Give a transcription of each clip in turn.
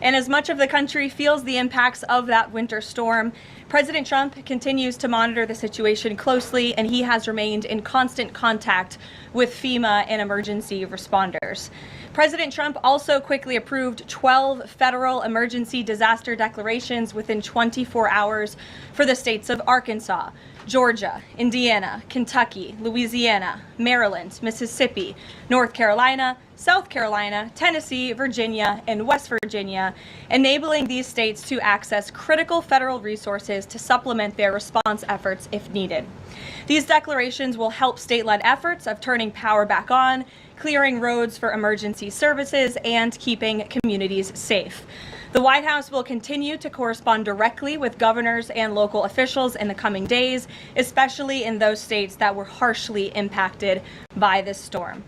And as much of the country feels the impacts of that winter storm, President Trump continues to monitor the situation closely, and he has remained in constant contact with FEMA and emergency responders. President Trump also quickly approved 12 federal emergency disaster declarations within 24 hours for the states of Arkansas, Georgia, Indiana, Kentucky, Louisiana, Maryland, Mississippi, North Carolina, South Carolina, Tennessee, Virginia, and West Virginia, enabling these states to access critical federal resources to supplement their response efforts if needed. These declarations will help state-led efforts of turning power back on, clearing roads for emergency services, and keeping communities safe. The White House will continue to correspond directly with governors and local officials in the coming days, especially in those states that were harshly impacted by this storm.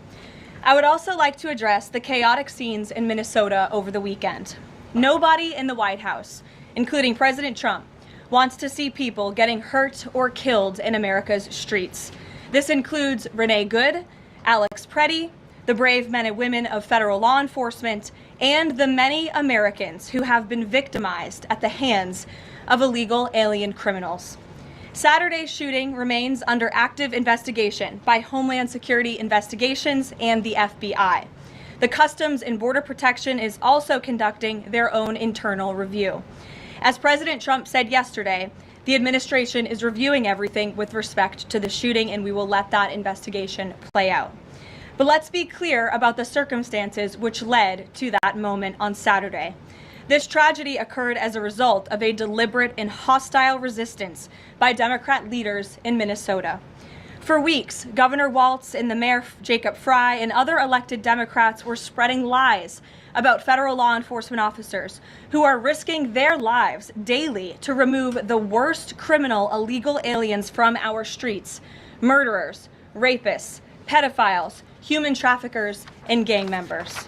I would also like to address the chaotic scenes in Minnesota over the weekend. Nobody in the White House, including President Trump, wants to see people getting hurt or killed in America's streets. This includes Renee Good, Alex Preddy, the brave men and women of federal law enforcement, and the many Americans who have been victimized at the hands of illegal alien criminals. Saturday's shooting remains under active investigation by Homeland Security Investigations and the FBI. The Customs and Border Protection is also conducting their own internal review. As President Trump said yesterday, the administration is reviewing everything with respect to the shooting, and we will let that investigation play out. But let's be clear about the circumstances which led to that moment on Saturday. This tragedy occurred as a result of a deliberate and hostile resistance by Democrat leaders in Minnesota. For weeks, Governor Walz and the Mayor Jacob Frey and other elected Democrats were spreading lies about federal law enforcement officers who are risking their lives daily to remove the worst criminal illegal aliens from our streets: murderers, rapists, pedophiles, human traffickers, and gang members.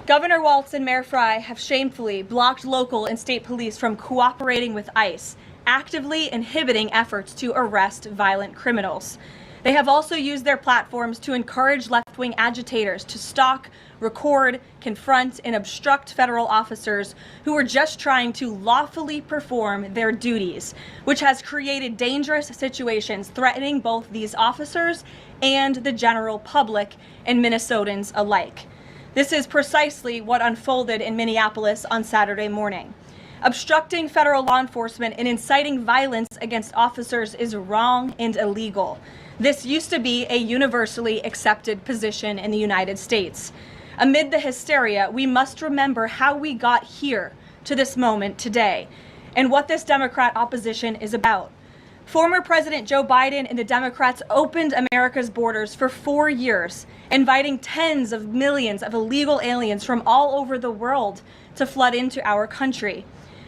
Governor Walz and Mayor Frey have shamefully blocked local and state police from cooperating with ICE, actively inhibiting efforts to arrest violent criminals. They have also used their platforms to encourage left-wing agitators to stalk, record, confront, and obstruct federal officers who are just trying to lawfully perform their duties, which has created dangerous situations threatening both these officers and the general public and Minnesotans alike. This is precisely what unfolded in Minneapolis on Saturday morning. Obstructing federal law enforcement and inciting violence against officers is wrong and illegal. This used to be a universally accepted position in the United States. Amid the hysteria, we must remember how we got here to this moment today and what this Democrat opposition is about. Former President Joe Biden and the Democrats opened America's borders for 4 years, inviting tens of millions of illegal aliens from all over the world to flood into our country.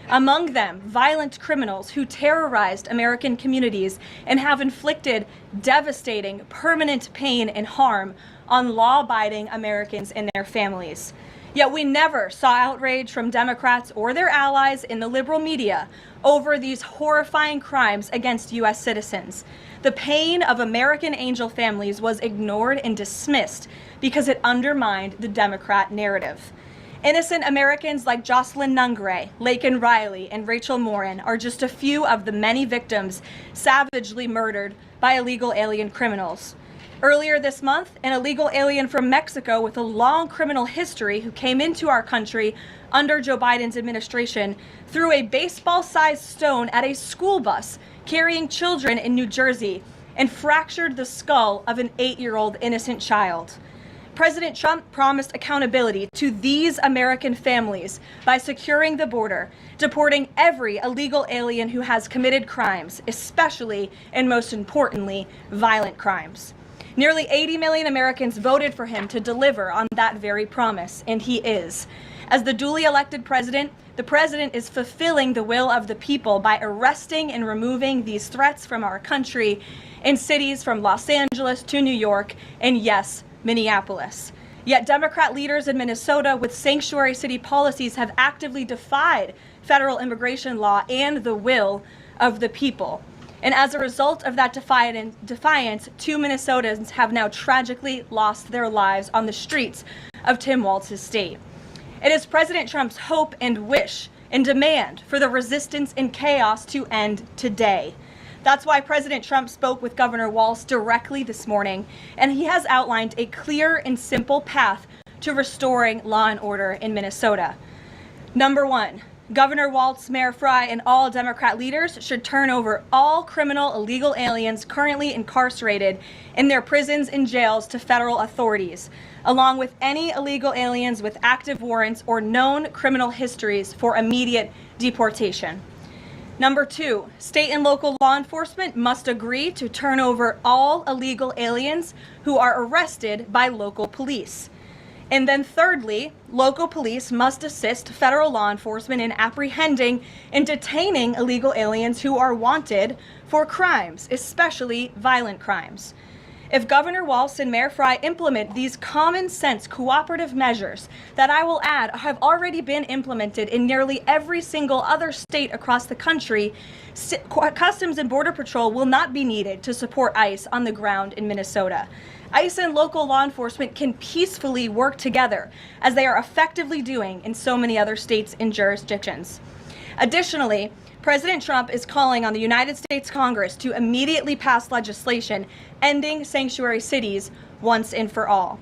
Among them, violent criminals who terrorized American communities and have inflicted devastating, permanent pain and harm on law-abiding Americans and their families. Yet we never saw outrage from Democrats or their allies in the liberal media over these horrifying crimes against U.S. citizens. The pain of American angel families was ignored and dismissed because it undermined the Democrat narrative. Innocent Americans like Jocelyn Nungray, Laken Riley, and Rachel Morin are just a few of the many victims savagely murdered by illegal alien criminals. Earlier this month, an illegal alien from Mexico with a long criminal history who came into our country under Joe Biden's administration threw a baseball-sized stone at a school bus carrying children in New Jersey and fractured the skull of an 8-year-old innocent child. President Trump promised accountability to these American families by securing the border, deporting every illegal alien who has committed crimes, especially and most importantly, violent crimes. Nearly 80 million Americans voted for him to deliver on that very promise, and he is. As the duly elected president, the president is fulfilling the will of the people by arresting and removing these threats from our country in cities from Los Angeles to New York and, yes, Minneapolis. Yet Democrat leaders in Minnesota with sanctuary city policies have actively defied federal immigration law and the will of the people. And as a result of that defiance, 2 Minnesotans have now tragically lost their lives on the streets of Tim Walz's state. It is President Trump's hope and wish and demand for the resistance and chaos to end today. That's why President Trump spoke with Governor Walz directly this morning, and he has outlined a clear and simple path to restoring law and order in Minnesota. Number one, Governor Walz, Mayor Frey, and all Democrat leaders should turn over all criminal illegal aliens currently incarcerated in their prisons and jails to federal authorities, along with any illegal aliens with active warrants or known criminal histories for immediate deportation. Number two, state and local law enforcement must agree to turn over all illegal aliens who are arrested by local police. And then thirdly, local police must assist federal law enforcement in apprehending and detaining illegal aliens who are wanted for crimes, especially violent crimes. If Governor Walz and Mayor Frey implement these common sense cooperative measures that I will add have already been implemented in nearly every single other state across the country, Customs and Border Patrol will not be needed to support ICE on the ground in Minnesota. ICE and local law enforcement can peacefully work together, as they are effectively doing in so many other states and jurisdictions. Additionally, President Trump is calling on the United States Congress to immediately pass legislation ending sanctuary cities once and for all.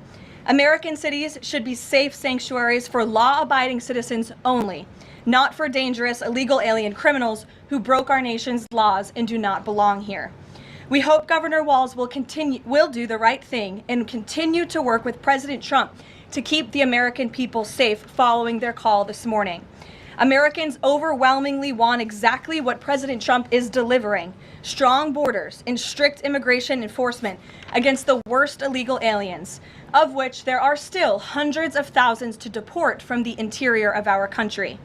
American cities should be safe sanctuaries for law-abiding citizens only, not for dangerous illegal alien criminals who broke our nation's laws and do not belong here. We hope Governor Walz will do the right thing and continue to work with President Trump to keep the American people safe following their call this morning. Americans overwhelmingly want exactly what President Trump is delivering: strong borders and strict immigration enforcement against the worst illegal aliens, of which there are still hundreds of thousands to deport from the interior of our country.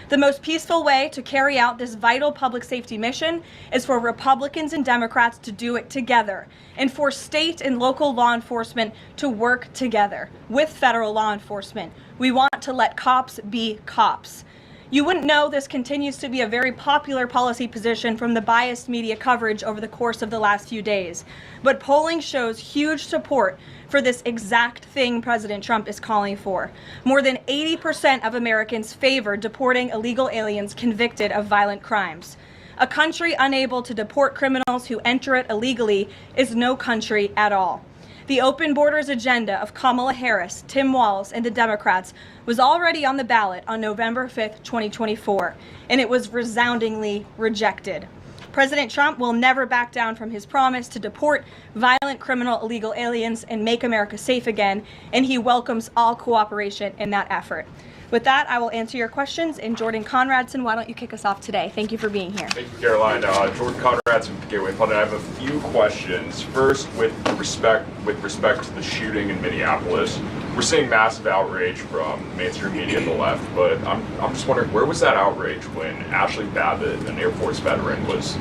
The most peaceful way to carry out this vital public safety mission is for Republicans and Democrats to do it together, and for state and local law enforcement to work together with federal law enforcement. We want to let cops be cops. You wouldn't know this continues to be a very popular policy position from the biased media coverage over the course of the last few days, but polling shows huge support for this exact thing President Trump is calling for. More than 80% of Americans favor deporting illegal aliens convicted of violent crimes. A country unable to deport criminals who enter it illegally is no country at all. The open borders agenda of Kamala Harris, Tim Walz, and the Democrats was already on the ballot on November 5th, 2024, and it was resoundingly rejected. President Trump will never back down from his promise to deport violent criminal illegal aliens and make America safe again, and he welcomes all cooperation in that effort. With that, I will answer your questions. And Jordan Conradson, why don't you kick us off today? Thank you for being here. Thank you, Caroline. Jordan Conradson with Gateway Pundit. I have a few questions. First, with respect to the shooting in Minneapolis, we're seeing massive outrage from mainstream media and the left, but I'm just wondering, where was that outrage when Ashley Babbitt, an Air Force veteran, was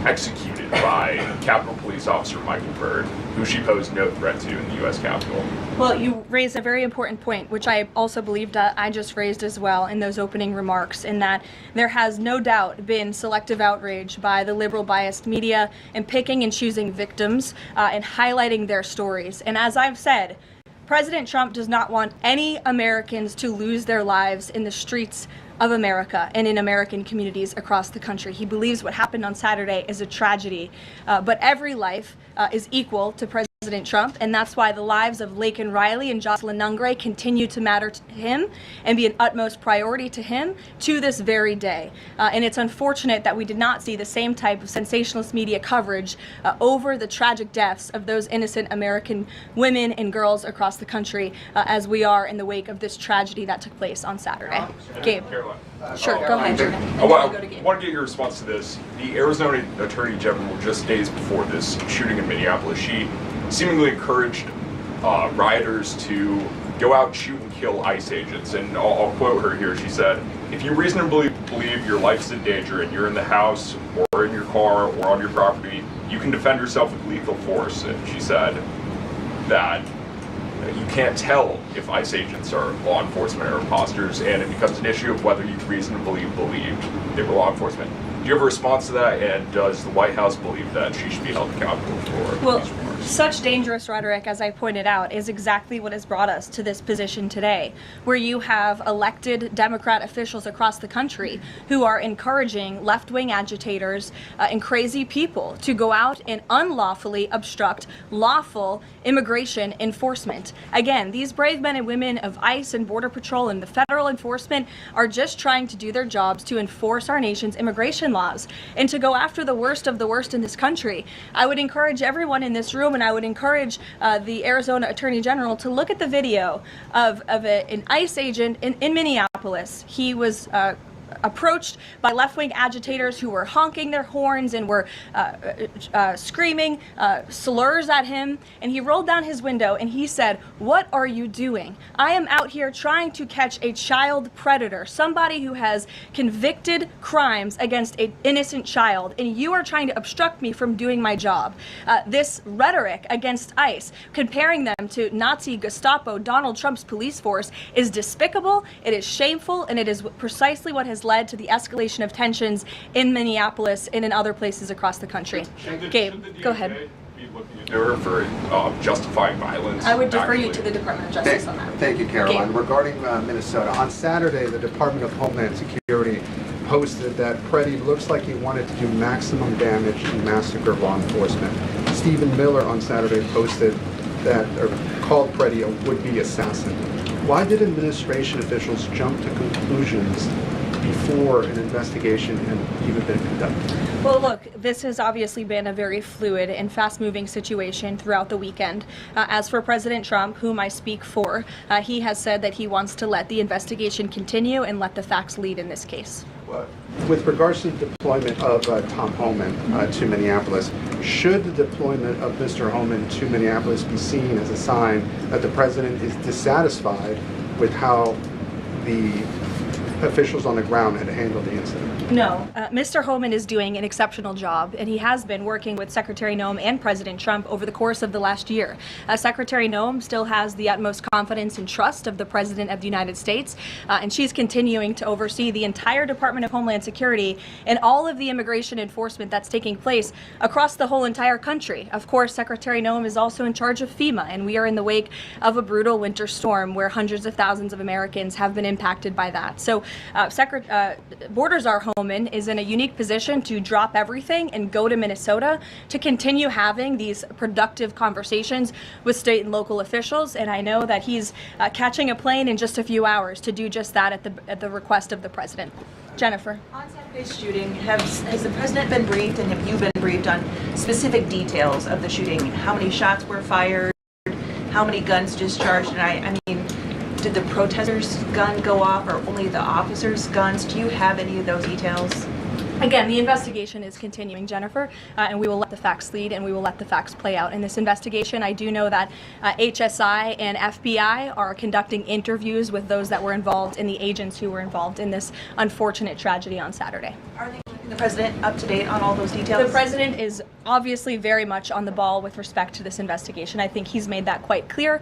executed by Capitol Police Officer Michael Byrd, who she posed no threat to in the U.S. Capitol? Well, you raised a very important point, which I also believed I just raised as well in those opening remarks, in that there has no doubt been selective outrage by the liberal biased media in picking and choosing victims and highlighting their stories. And as I've said, President Trump does not want any Americans to lose their lives in the streets of America and in American communities across the country. He believes what happened on Saturday is a tragedy, but every life is equal to President Trump, and that's why the lives of Laken Riley and Jocelyn Nungray continue to matter to him and be an utmost priority to him to this very day. And it's unfortunate that we did not see the same type of sensationalist media coverage over the tragic deaths of those innocent American women and girls across the country as we are in the wake of this tragedy that took place on Saturday. Gabe. Sure, go ahead. I want to get your response to this. The Arizona Attorney General, just days before this shooting in Minneapolis, she seemingly encouraged rioters to go out, shoot, and kill ICE agents. And I'll quote her here. She said, "If you reasonably believe your life's in danger and you're in the house or in your car or on your property, you can defend yourself with lethal force." And she said that you can't tell if ICE agents are law enforcement or imposters, and it becomes an issue of whether you reasonably believed they were law enforcement. Do you have a response to that, and does the White House believe that she should be held accountable for these remarks? Such dangerous rhetoric, as I pointed out, is exactly what has brought us to this position today, where you have elected Democrat officials across the country who are encouraging left-wing agitators and crazy people to go out and unlawfully obstruct lawful immigration enforcement. Again, these brave men and women of ICE and Border Patrol and the federal enforcement are just trying to do their jobs to enforce our nation's immigration laws and to go after the worst of the worst in this country. I would encourage everyone in this room, and I would encourage the Arizona Attorney General to look at the video of an ICE agent in Minneapolis. He was approached by left-wing agitators who were honking their horns and were screaming slurs at him, and he rolled down his window and he said, "What are you doing? I am out here trying to catch a child predator, somebody who has convicted crimes against an innocent child, and you are trying to obstruct me from doing my job." This rhetoric against ICE, comparing them to Nazi Gestapo, Donald Trump's police force, is despicable, it is shameful, and it is precisely what has led to the escalation of tensions in Minneapolis and in other places across the country. Gabe, go ahead. Be looking into her for justifying violence? I would defer you to the Department of Justice on that. Thank you, Caroline. Gabe. Regarding Minnesota, on Saturday, the Department of Homeland Security posted that Preddy looks like he wanted to do maximum damage and massacre law enforcement. Stephen Miller on Saturday posted that, or called Preddy a would-be assassin. Why did administration officials jump to conclusions before an investigation had even been conducted? Well, look, this has obviously been a very fluid and fast-moving situation throughout the weekend. As for President Trump, whom I speak for, he has said that he wants to let the investigation continue and let the facts lead in this case. With regards to the deployment of Tom Homan to Minneapolis, should the deployment of Mr. Homan to Minneapolis be seen as a sign that the president is dissatisfied with how the officials on the ground had handled the incident? No, Mr. Homan is doing an exceptional job, and he has been working with Secretary Noem and President Trump over the course of the last year. Secretary Noem still has the utmost confidence and trust of the President of the United States, and she's continuing to oversee the entire Department of Homeland Security and all of the immigration enforcement that's taking place across the whole entire country. Of course, Secretary Noem is also in charge of FEMA, and we are in the wake of a brutal winter storm where hundreds of thousands of Americans have been impacted by that. So Borders Are Homan is in a unique position to drop everything and go to Minnesota to continue having these productive conversations with state and local officials. And I know that he's catching a plane in just a few hours to do just that at the request of the president. Jennifer. On Saturday's shooting, has the president been briefed, and have you been briefed on specific details of the shooting? How many shots were fired? How many guns discharged? And I mean, did the protester's gun go off, or only the officer's guns? Do you have any of those details? Again, the investigation is continuing, Jennifer, and we will let the facts lead, and we will let the facts play out. In this investigation, I do know that HSI and FBI are conducting interviews with those that were involved and the agents who were involved in this unfortunate tragedy on Saturday. Are they keeping the president up to date on all those details? The president is obviously very much on the ball with respect to this investigation. I think he's made that quite clear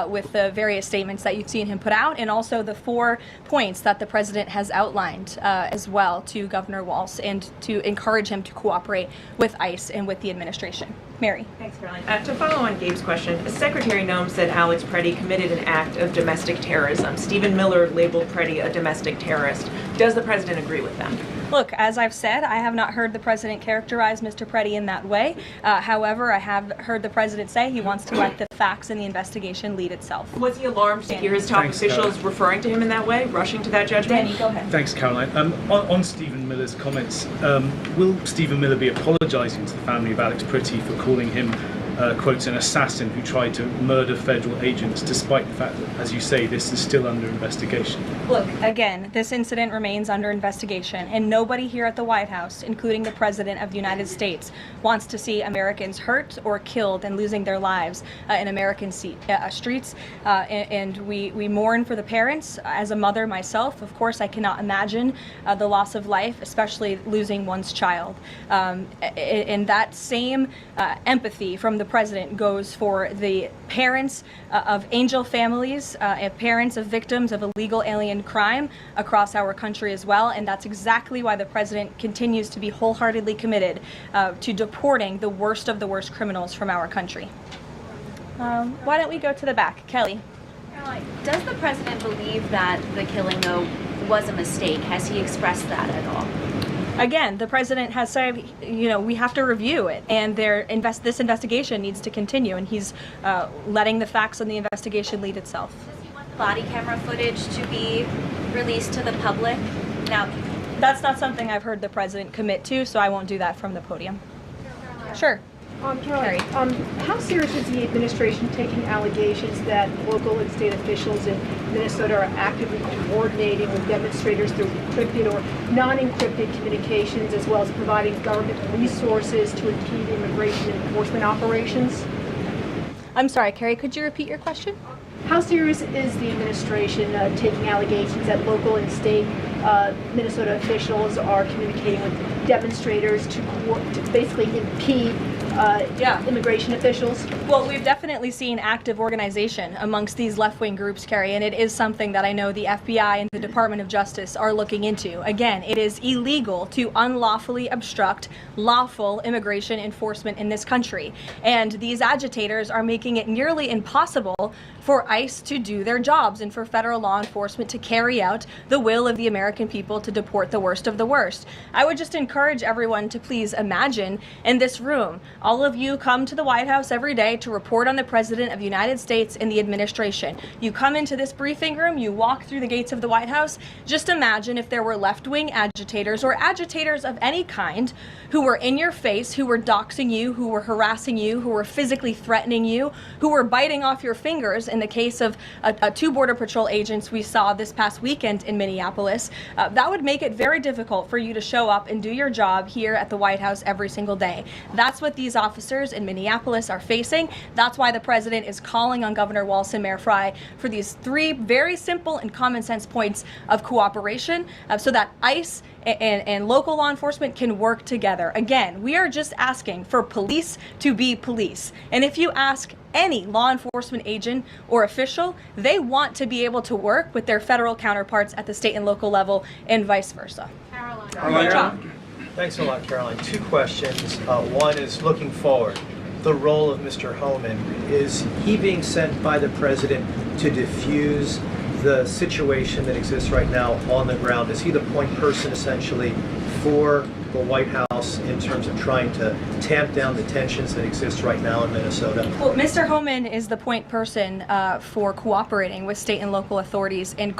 with the various statements that you've seen him put out, and also the 4 points that the president has outlined as well to Governor Walz, and to encourage him to cooperate with ICE and with the administration. Mary. Thanks, Caroline. To follow on Gabe's question, Secretary Noem said Alex Preddy committed an act of domestic terrorism. Stephen Miller labeled Preddy a domestic terrorist. Does the president agree with them? Look, as I've said, I have not heard the president characterize Mr. Preddy in that way. However, I have heard the president say he wants to let the facts in the investigation lead itself. Was he alarmed to hear his top officials referring to him in that way, rushing to that judgment? Danny, go ahead. Thanks, Caroline. On Stephen Miller's comments, will Stephen Miller be apologising to the family of Alex Preddy for calling him, quotes, an assassin who tried to murder federal agents, despite the fact that, as you say, this is still under investigation? Look, again, this incident remains under investigation, and nobody here at the White House, including the President of the United States, wants to see Americans hurt or killed and losing their lives in American streets. And we mourn for the parents. As a mother myself, of course, I cannot imagine the loss of life, especially losing one's child. And that same empathy from the president goes for the parents of angel families, parents of victims of illegal alien crime across our country as well. And that's exactly why the president continues to be wholeheartedly committed to deporting the worst of the worst criminals from our country. Why don't we go to the back? Kelly. Does the president believe that the killing, though, was a mistake? Has he expressed that at all? Again, the president has said, we have to review it, and this investigation needs to continue, and he's letting the facts on the investigation lead itself. Does he want the body camera footage to be released to the public? Now, that's not something I've heard the president commit to, so I won't do that from the podium. Sure. Caroline, how serious is the administration taking allegations that local and state officials in Minnesota are actively coordinating with demonstrators through encrypted or non-encrypted communications, as well as providing government resources to impede immigration enforcement operations? I'm sorry, Carrie, could you repeat your question? How serious is the administration taking allegations that local and state Minnesota officials are communicating with demonstrators to basically impede immigration officials? Well, we've definitely seen active organization amongst these left-wing groups, Carrie, and it is something that I know the FBI and the Department of Justice are looking into. Again, it is illegal to unlawfully obstruct lawful immigration enforcement in this country, and these agitators are making it nearly impossible for ICE to do their jobs and for federal law enforcement to carry out the will of the American people to deport the worst of the worst. I would just encourage everyone to please imagine in this room, all of you come to the White House every day to report on the President of the United States and the administration. You come into this briefing room, you walk through the gates of the White House. Just imagine if there were left-wing agitators or agitators of any kind who were in your face, who were doxing you, who were harassing you, who were physically threatening you, who were biting off your fingers in the case of two Border Patrol agents we saw this past weekend in Minneapolis. That would make it very difficult for you to show up and do your job here at the White House every single day. That's what these officers in Minneapolis are facing. That's why the president is calling on Governor Walz and Mayor Frey for these three very simple and common sense points of cooperation so that ICE and local law enforcement can work together. Again, we are just asking for police to be police. And if you ask any law enforcement agent or official, they want to be able to work with their federal counterparts at the state and local level and vice versa. Caroline. Thanks a lot, Caroline. Two questions. One is looking forward. The role of Mr. Homan. Is he being sent by the president to diffuse the situation that exists right now on the ground? Is he the point person essentially for the White House in terms of trying to tamp down the tensions that exist right now in Minnesota? Well, Mr. Homan is the point person for cooperating with state and local authorities and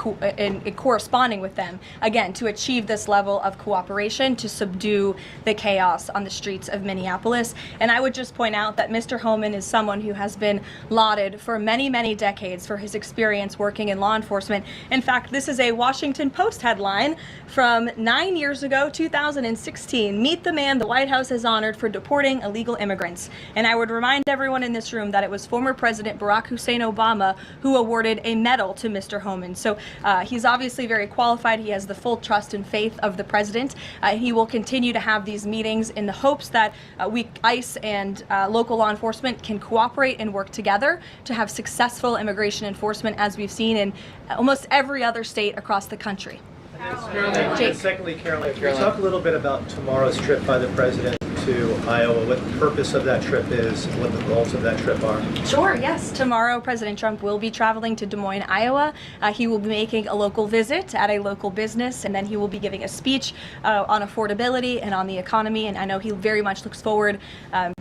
corresponding with them, again, to achieve this level of cooperation to subdue the chaos on the streets of Minneapolis. And I would just point out that Mr. Homan is someone who has been lauded for many, many decades for his experience working in law enforcement. In fact, this is a Washington Post headline from 9 years ago, 2016. Meet the man the White House has honored for deporting illegal immigrants. And I would remind everyone in this room that it was former President Barack Hussein Obama who awarded a medal to Mr. Homan. So he's obviously very qualified. He has the full trust and faith of the president. He will continue to have these meetings in the hopes that ICE and local law enforcement can cooperate and work together to have successful immigration enforcement, as we've seen in almost every other state across the country. And secondly, Caroline, can you talk a little bit about tomorrow's trip by the president to Iowa, what the purpose of that trip is, what the goals of that trip are? Sure, yes. Tomorrow, President Trump will be traveling to Des Moines, Iowa. He will be making a local visit at a local business, and then he will be giving a speech on affordability and on the economy. And I know he very much looks forward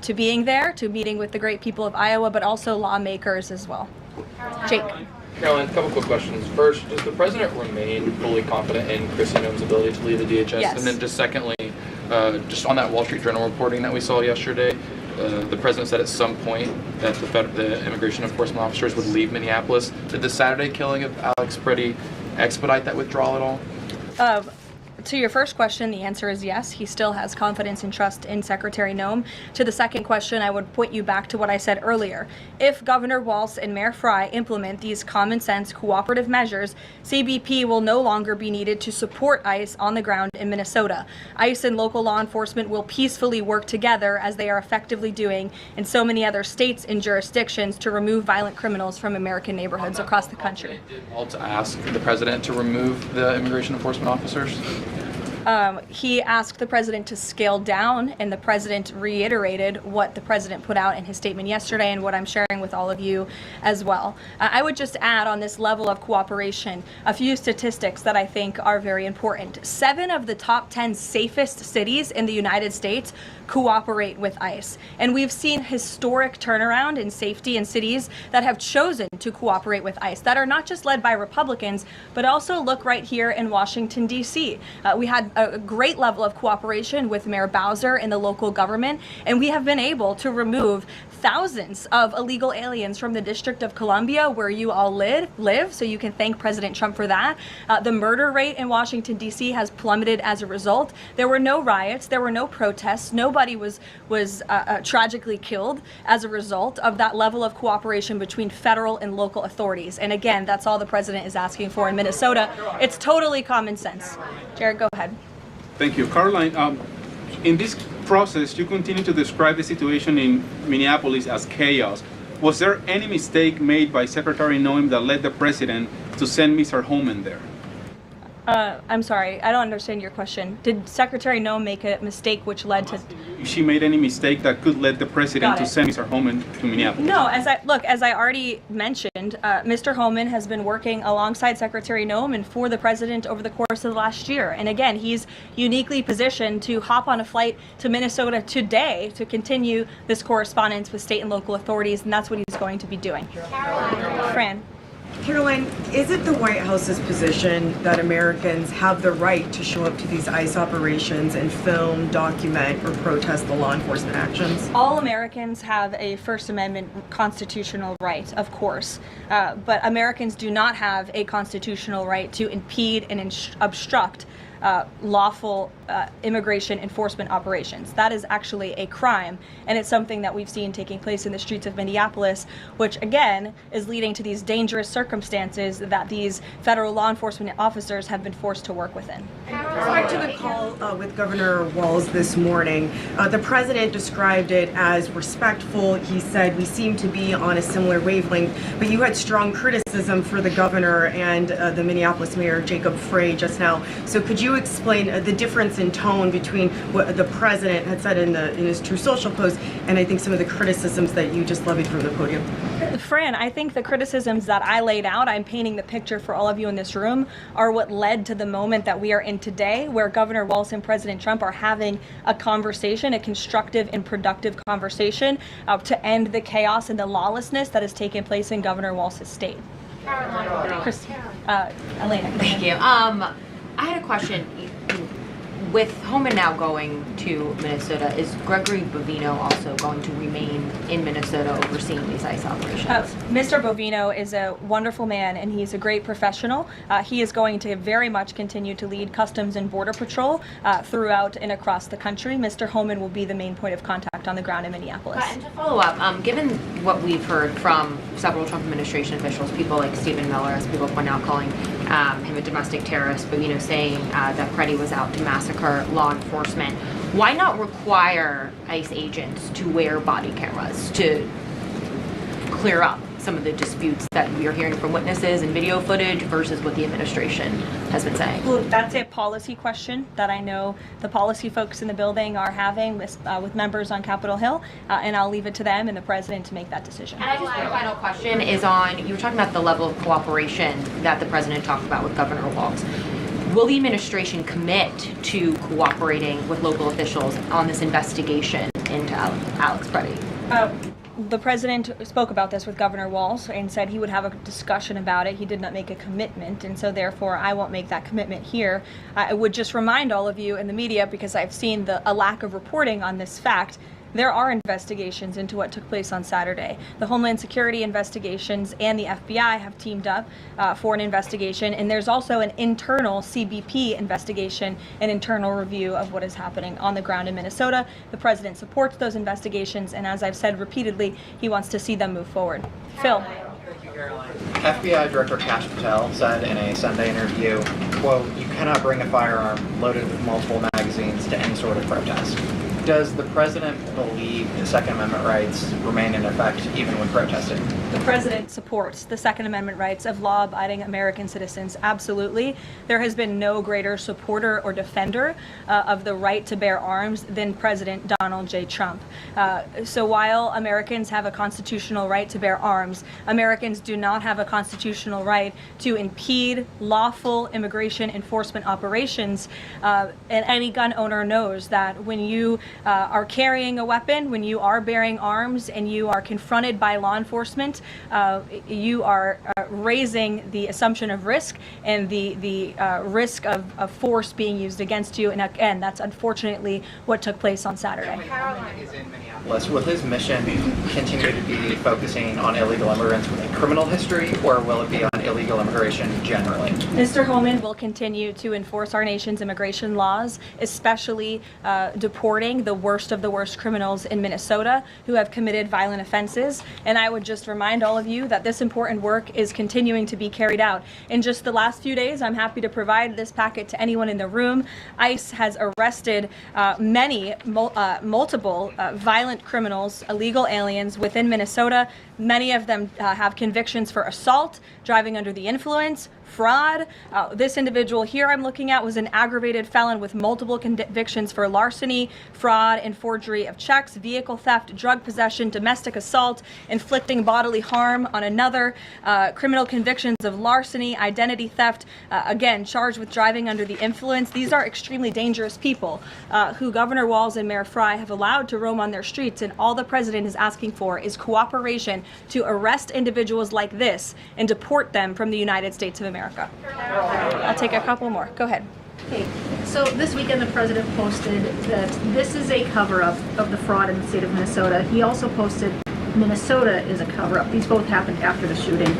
to being there, to meeting with the great people of Iowa, but also lawmakers as well. Jake. Caroline, a couple quick questions. First, does the president remain fully confident in Kristi Noem's ability to lead the DHS? Yes. And then just secondly, just on that Wall Street Journal reporting that we saw yesterday, the president said at some point that the immigration enforcement officers would leave Minneapolis. Did the Saturday killing of Alex Pretty expedite that withdrawal at all? to your first question, the answer is yes. He still has confidence and trust in Secretary Noem. To the second question, I would point you back to what I said earlier. If Governor Walz and Mayor Fry implement these common sense cooperative measures, CBP will no longer be needed to support ICE on the ground in Minnesota. ICE and local law enforcement will peacefully work together, as they are effectively doing in so many other states and jurisdictions, to remove violent criminals from American neighborhoods across the country. Did Walz ask the president to remove the immigration enforcement officers? He asked the president to scale down, and the president reiterated what the president put out in his statement yesterday and what I'm sharing with all of you as well. I would just add on this level of cooperation a few statistics that I think are very important. 7 of the top 10 safest cities in the United States cooperate with ICE. And we've seen historic turnaround in safety in cities that have chosen to cooperate with ICE, that are not just led by Republicans, but also look right here in Washington, D.C. We had a great level of cooperation with Mayor Bowser and the local government, and we have been able to remove thousands of illegal aliens from the District of Columbia, where you all live, so you can thank President Trump for that. The murder rate in Washington, D.C. has plummeted as a result. There were no riots, there were no protests, nobody was tragically killed as a result of that level of cooperation between federal and local authorities. And again, that's all the president is asking for in Minnesota. It's totally common sense. Jared, go ahead. Thank you. Caroline, in this process, you continue to describe the situation in Minneapolis as chaos. Was there any mistake made by Secretary Noem that led the president to send Mr. Homan there? I'm sorry, I don't understand your question. Did Secretary Noem make a mistake which led to... If she made any mistake that could lead the president to send Mr. Homan to Minneapolis? No, as I already mentioned, Mr. Homan has been working alongside Secretary Noem and for the president over the course of the last year. And again, he's uniquely positioned to hop on a flight to Minnesota today to continue this correspondence with state and local authorities, and that's what he's going to be doing. Fran. Caroline, is it the White House's position that Americans have the right to show up to these ICE operations and film, document, or protest the law enforcement actions? All Americans have a First Amendment constitutional right, of course, but Americans do not have a constitutional right to impede and obstruct lawful immigration enforcement operations. That is actually a crime, and it's something that we've seen taking place in the streets of Minneapolis, which again is leading to these dangerous circumstances that these federal law enforcement officers have been forced to work within. With respect to the call with Governor Walz this morning, the president described it as respectful. He said, we seem to be on a similar wavelength, but you had strong criticism for the governor and the Minneapolis mayor, Jacob Frey, just now. So could you explain the difference in tone between what the president had said in his True Social post and I think some of the criticisms that you just levied from the podium? Fran, I think the criticisms that I laid out, I'm painting the picture for all of you in this room, are what led to the moment that we are in today, where Governor Walz and President Trump are having a conversation, a constructive and productive conversation to end the chaos and the lawlessness that has taken place in Governor Walz's state. Elena. Thank you. I had a question. With Homan now going to Minnesota, is Gregory Bovino also going to remain in Minnesota overseeing these ICE operations? Mr. Bovino is a wonderful man, and he's a great professional. He is going to very much continue to lead Customs and Border Patrol throughout and across the country. Mr. Homan will be the main point of contact on the ground in Minneapolis. And to follow up, given what we've heard from several Trump administration officials, people like Stephen Miller, as people point out, calling him a domestic terrorist, Bovino saying that Preddy was out to massacre law enforcement, why not require ICE agents to wear body cameras to clear up some of the disputes that we are hearing from witnesses and video footage versus what the administration has been saying? Well, that's a policy question that I know the policy folks in the building are having with members on Capitol Hill, and I'll leave it to them and the president to make that decision. And I just, my final question is on, you were talking about the level of cooperation that the president talked about with Governor Walz. Will the administration commit to cooperating with local officials on this investigation into Alex Preddy? The president spoke about this with Governor Walz and said he would have a discussion about it. He did not make a commitment, and so therefore I won't make that commitment here. I would just remind all of you in the media, because I've seen a lack of reporting on this fact, there are investigations into what took place on Saturday. The Homeland Security investigations and the FBI have teamed up for an investigation, and there's also an internal CBP investigation, an internal review of what is happening on the ground in Minnesota. The president supports those investigations, and as I've said repeatedly, he wants to see them move forward. Phil. FBI Director Qschqql said in a Sunday interview, quote, "You cannot bring a firearm loaded with multiple magazines to any sort of protest." Does the president believe the Second Amendment rights remain in effect even when protesting? The president supports the Second Amendment rights of law-abiding American citizens. Absolutely. There has been no greater supporter or defender of the right to bear arms than President Donald J. Trump. So while Americans have a constitutional right to bear arms, Americans do not have a constitutional right to impede lawful immigration enforcement operations. And any gun owner knows that when you are carrying a weapon, when you are bearing arms and you are confronted by law enforcement, you are raising the assumption of risk and the risk of force being used against you. And again, that's unfortunately what took place on Saturday. Will his mission continue to be focusing on illegal immigrants with a criminal history, or will it be on illegal immigration generally? Mr. Homan will continue to enforce our nation's immigration laws, especially deporting the worst of the worst criminals in Minnesota who have committed violent offenses. And I would just remind all of you that this important work is continuing to be carried out. In just the last few days, I'm happy to provide this packet to anyone in the room. ICE has arrested multiple violent criminals, illegal aliens within Minnesota. Many of them have convictions for assault, driving under the influence, fraud. This individual here I'm looking at was an aggravated felon with multiple convictions for larceny, fraud, and forgery of checks, vehicle theft, drug possession, domestic assault, inflicting bodily harm on another, criminal convictions of larceny, identity theft, again, charged with driving under the influence. These are extremely dangerous people who Governor Walz and Mayor Frey have allowed to roam on their streets, and all the president is asking for is cooperation to arrest individuals like this and deport them from the United States of America. I'll take a couple more. Go ahead. Okay, so this weekend the president posted that this is a cover-up of the fraud in the state of Minnesota. He also posted Minnesota is a cover-up. These both happened after the shooting.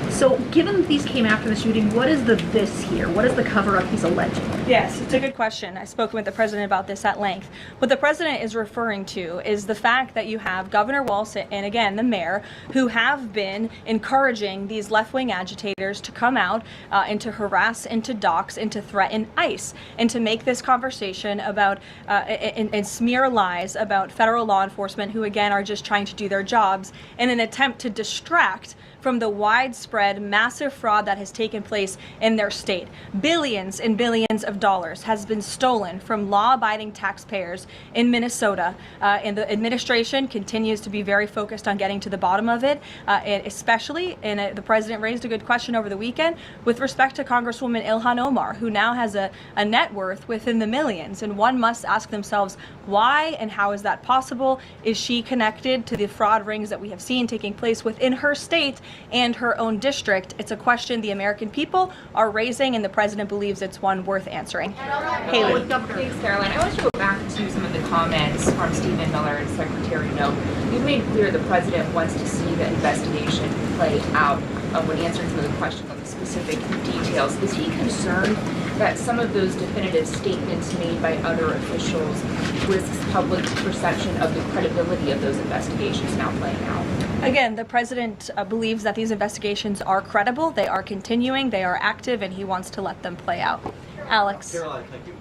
So given that these came after the shooting, what is the this here? What is the cover-up he's alleging? Yes, it's a good question. I've spoken with the president about this at length. What the president is referring to is the fact that you have Governor Walz and again the mayor who have been encouraging these left-wing agitators to come out and to harass and to dox and to threaten ICE and to make this conversation about and smear lies about federal law enforcement who again are just trying to do their jobs in an attempt to distract from the widespread massive fraud that has taken place in their state. Billions and billions of dollars has been stolen from law-abiding taxpayers in Minnesota, and the administration continues to be very focused on getting to the bottom of it, and especially, and the president raised a good question over the weekend, with respect to Congresswoman Ilhan Omar, who now has a net worth within the millions, and one must ask themselves why and how is that possible? Is she connected to the fraud rings that we have seen taking place within her state and her own district? It's a question the American people are raising, and the president believes it's one worth answering. Haley. Thanks, Caroline. I want to go back to some of the comments from Stephen Miller and Secretary Noem. You've made clear the president wants to see the investigation play out. When answering some of the questions on the specific details, is he concerned that some of those definitive statements made by other officials risks public perception of the credibility of those investigations now playing out? Again, the president believes that these investigations are credible, they are continuing, they are active, and he wants to let them play out. Alex. Caroline, thank you.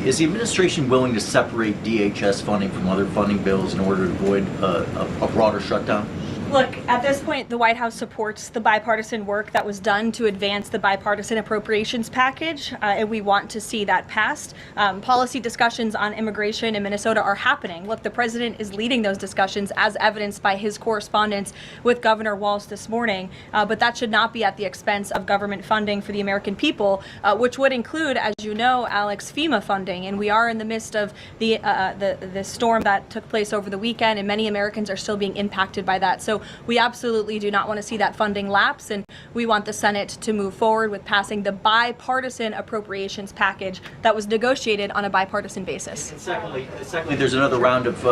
Is the administration willing to separate DHS funding from other funding bills in order to avoid a broader shutdown? Look, at this point, the White House supports the bipartisan work that was done to advance the bipartisan appropriations package, and we want to see that passed. Policy discussions on immigration in Minnesota are happening. Look, the president is leading those discussions as evidenced by his correspondence with Governor Walz this morning, but that should not be at the expense of government funding for the American people, which would include, as you know, Alex, FEMA funding, and we are in the midst of the storm that took place over the weekend, and many Americans are still being impacted by that. So we absolutely do not want to see that funding lapse, and we want the Senate to move forward with passing the bipartisan appropriations package that was negotiated on a bipartisan basis. And secondly, there's another round of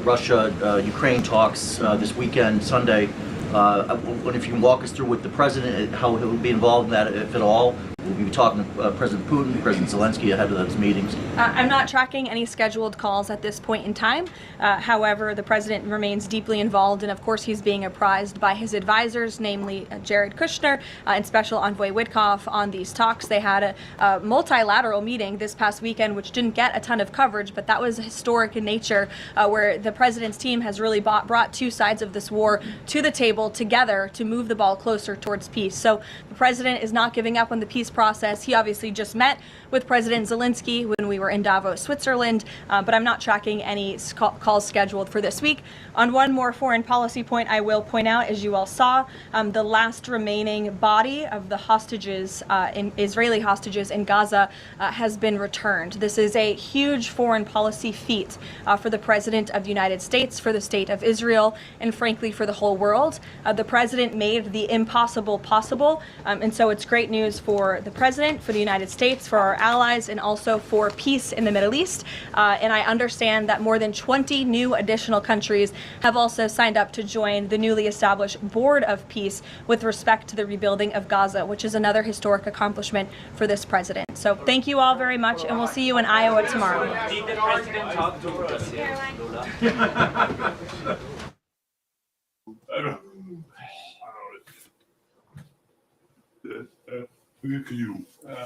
Russia-Ukraine talks this weekend, Sunday. Wonder if you can walk us through with the president, how he'll be involved in that, if at all. We'll be talking to President Putin, President Zelensky ahead of those meetings. I'm not tracking any scheduled calls at this point in time. However, the president remains deeply involved, and of course he's being apprised by his advisors, namely Jared Kushner and Special Envoy Witkoff, on these talks. They had a multilateral meeting this past weekend, which didn't get a ton of coverage, but that was historic in nature, where the president's team has really brought two sides of this war to the table together to move the ball closer towards peace. So the president is not giving up on the peace process. He obviously just met with President Zelensky when we were in Davos, Switzerland, but I'm not tracking any calls scheduled for this week. On one more foreign policy point, I will point out, as you all saw, the last remaining body of the hostages, Israeli hostages in Gaza, has been returned. This is a huge foreign policy feat for the President of the United States, for the State of Israel, and frankly for the whole world. The President made the impossible possible, and so it's great news for the President, for the United States, for our allies, and also for peace in the Middle East. And I understand that more than 20 new additional countries have also signed up to join the newly established Board of Peace with respect to the rebuilding of Gaza, which is another historic accomplishment for this president. So thank you all very much, and we'll see you in Iowa tomorrow. Did the president talk to us?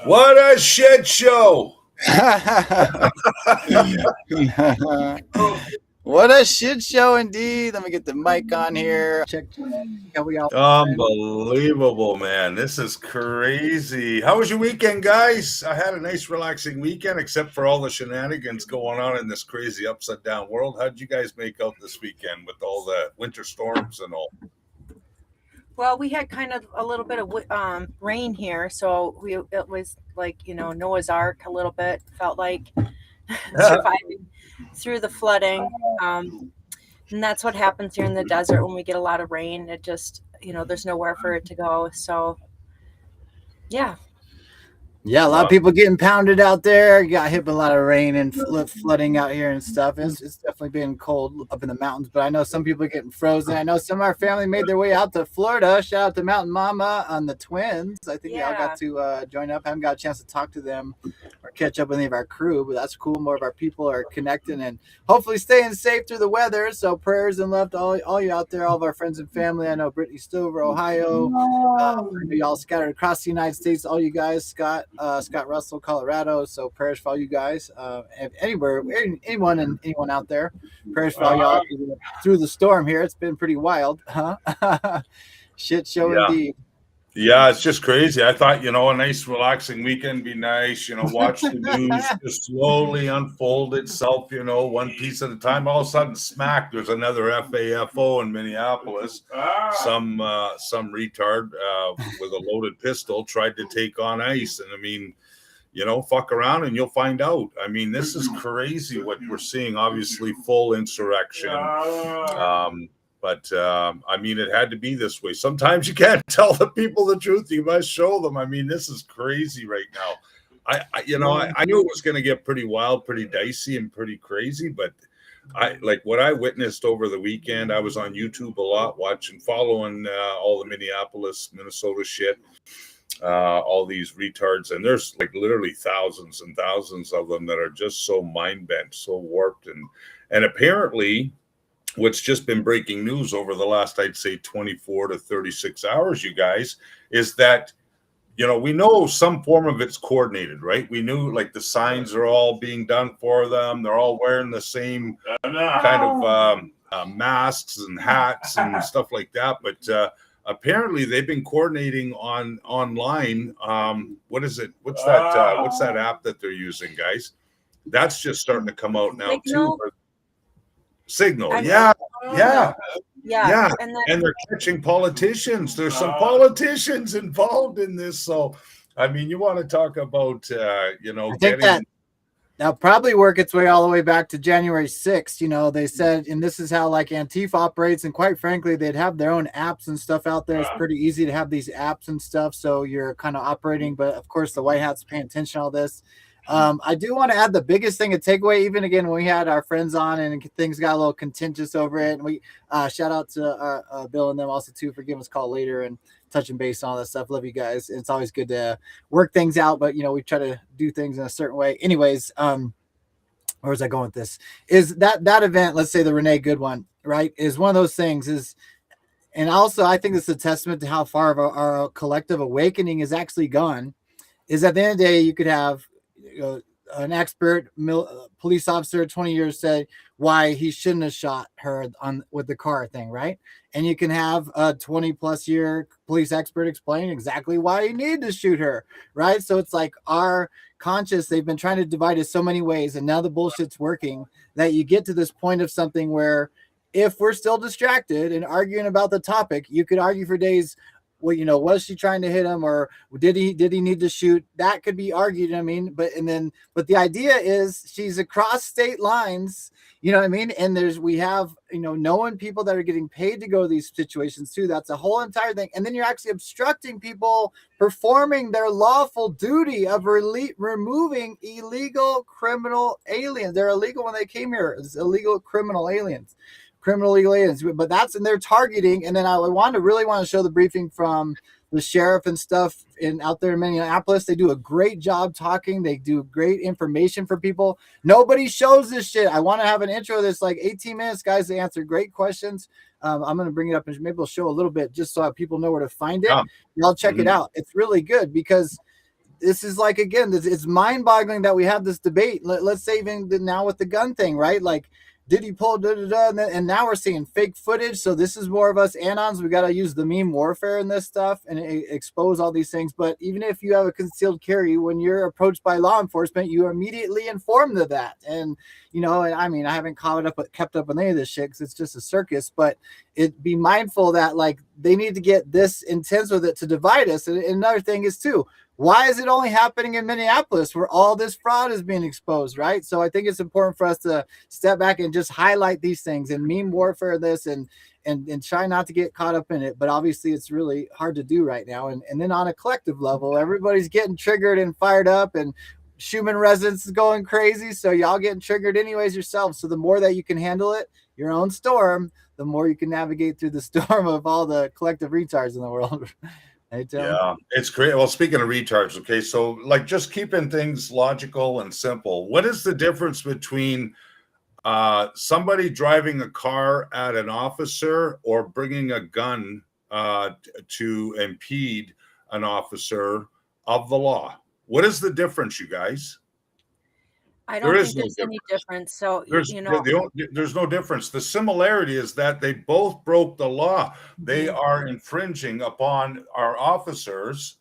What a shit show! What a shit show indeed. Let me get the mic on here. Check how we all. Unbelievable, man. This is crazy. How was your weekend, guys? I had a nice, relaxing weekend, except for all the shenanigans going on in this crazy upside down world. How'd you guys make out this weekend with all the winter storms and all? Well, we had kind of a little bit of rain here, so it was like, Noah's Ark a little bit, felt like surviving through the flooding. And that's what happens here in the desert when we get a lot of rain. It just, there's nowhere for it to go. So, yeah. Yeah, a lot of people getting pounded out there. Got hit by a lot of rain and flooding out here and stuff. It's definitely been cold up in the mountains, but I know some people are getting frozen. I know some of our family made their way out to Florida. Shout out to Mountain Mama on the twins. I think they all got to join up. I haven't got a chance to talk to them or catch up with any of our crew, but that's cool. More of our people are connecting and hopefully staying safe through the weather. So prayers and love to all you out there, all of our friends and family. I know Brittany Stover, Ohio. Y'all scattered across the United States. All you guys, Scott Russell, Colorado. So prayers for all you guys. Anyone out there. Prayers for all y'all through the storm here. It's been pretty wild, huh? Shit show indeed. Yeah, it's just crazy. I thought, a nice relaxing weekend be nice, watch the news just slowly unfold itself, one piece at a time. All of a sudden, smack, there's another FAFO in Minneapolis. Some retard with a loaded pistol tried to take on ICE. And fuck around and you'll find out. This is crazy what we're seeing. Obviously, full insurrection. But it had to be this way. Sometimes you can't tell the people the truth. You must show them. This is crazy right now. I knew it was going to get pretty wild, pretty dicey, and pretty crazy. But what I witnessed over the weekend. I was on YouTube a lot, following all the Minneapolis, Minnesota shit. All these retards, and there's literally thousands and thousands of them that are just so mind bent, so warped, and apparently. What's just been breaking news over the last, I'd say, 24 to 36 hours, you guys, is that, we know some form of it's coordinated, right? We knew the signs are all being done for them. They're all wearing the same kind of masks and hats and stuff like that. But apparently they've been coordinating online. What is it? What's that app that they're using, guys? That's just starting to come out now too. Signal, yeah. And they're catching politicians. There's some politicians involved in this. So, you want to talk about, That'll probably work its way all the way back to January 6th. You know, they said, and this is how like Antifa operates. And quite frankly, they'd have their own apps and stuff out there. It's pretty easy to have these apps and stuff. So you're kind of operating, but of course the White Hat's paying attention to all this. I do want to add the biggest thing, a takeaway, even again, when we had our friends on and things got a little contentious over it. And we shout out to Bill and them also too for giving us a call later and touching base on all that stuff. Love you guys. It's always good to work things out, but you know, we try to do things in a certain way. Anyways, where was I going with this? Is that event, let's say the Renee Good one, right, is one of those things is, and also I think it's a testament to how far of our collective awakening is actually gone, is at the end of the day, you could have an expert police officer 20 years said why he shouldn't have shot her on with the car thing, right? And you can have a 20+ year police expert explain exactly why you need to shoot her, right? So it's like our conscious, they've been trying to divide us so many ways, and now the bullshit's working, that you get to this point of something where if we're still distracted and arguing about the topic, you could argue for days, well, you know, was she trying to hit him, or did he need to shoot? That could be argued. I mean, but the idea is she's across state lines, you know what I mean? And we have, you know, knowing people that are getting paid to go to these situations too. That's a whole entire thing. And then you're actually obstructing people performing their lawful duty of removing illegal criminal aliens. They're illegal when they came here. It's illegal criminal aliens. Criminal legal aliens, but that's in their targeting. And then I really want to show the briefing from the sheriff and stuff out there in Minneapolis. They do a great job talking. They do great information for people. Nobody shows this shit. I want to have an intro that's like 18 minutes, guys. They answer great questions. I'm going to bring it up and maybe we'll show a little bit just so people know where to find it. Y'all check it out. It's really good because this is like, again, it's mind-boggling that we have this debate. Let's say even now with the gun thing, right? Like, did he pull and now we're seeing fake footage. So this is more of us anons. We got to use the meme warfare in this stuff and expose all these things. But even if you have a concealed carry, when you're approached by law enforcement, you are immediately informed of that. And, you know, I mean, I haven't kept up on any of this shit because it's just a circus, but be mindful that like they need to get this intense with it to divide us. And another thing is too, why is it only happening in Minneapolis where all this fraud is being exposed, right? So I think it's important for us to step back and just highlight these things and meme warfare this and try not to get caught up in it. But obviously it's really hard to do right now. And then on a collective level, everybody's getting triggered and fired up and Schumann resonance is going crazy. So y'all getting triggered anyways yourselves. So the more that you can handle it, your own storm, the more you can navigate through the storm of all the collective retards in the world. Yeah, it's great. Well, speaking of retards, okay, so like just keeping things logical and simple. What is the difference between somebody driving a car at an officer or bringing a gun to impede an officer of the law? What is the difference, you guys? I don't think there's any difference. So, you know, there's no difference. The similarity is that they both broke the law. They are infringing upon our officers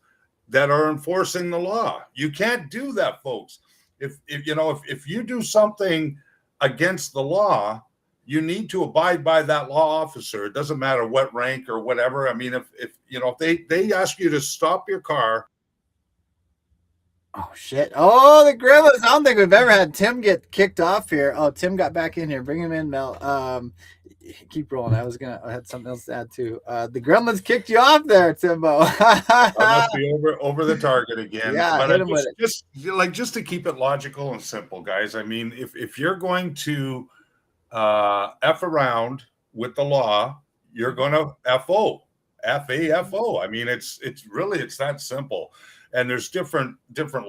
that are enforcing the law. You can't do that, folks. If you do something against the law, you need to abide by that law officer. It doesn't matter what rank or whatever. I mean, if they ask you to stop your car. Oh shit! Oh, the Gremlins! I don't think we've ever had Tim get kicked off here. Oh, Tim got back in here. Bring him in, Mel. Keep rolling. I had something else to add too. The Gremlins kicked you off there, Timbo. I must be over the target again. Yeah, but hit him with it. Just to keep it logical and simple, guys. I mean, if you're going to f around with the law, you're going to FO. I mean, it's that simple. And there's different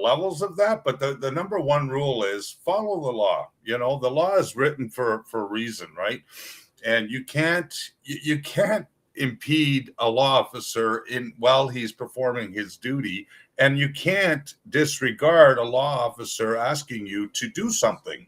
levels of that, but the number one rule is follow the law. You know, the law is written for a reason, right? And you can't impede a law officer while he's performing his duty, and you can't disregard a law officer asking you to do something.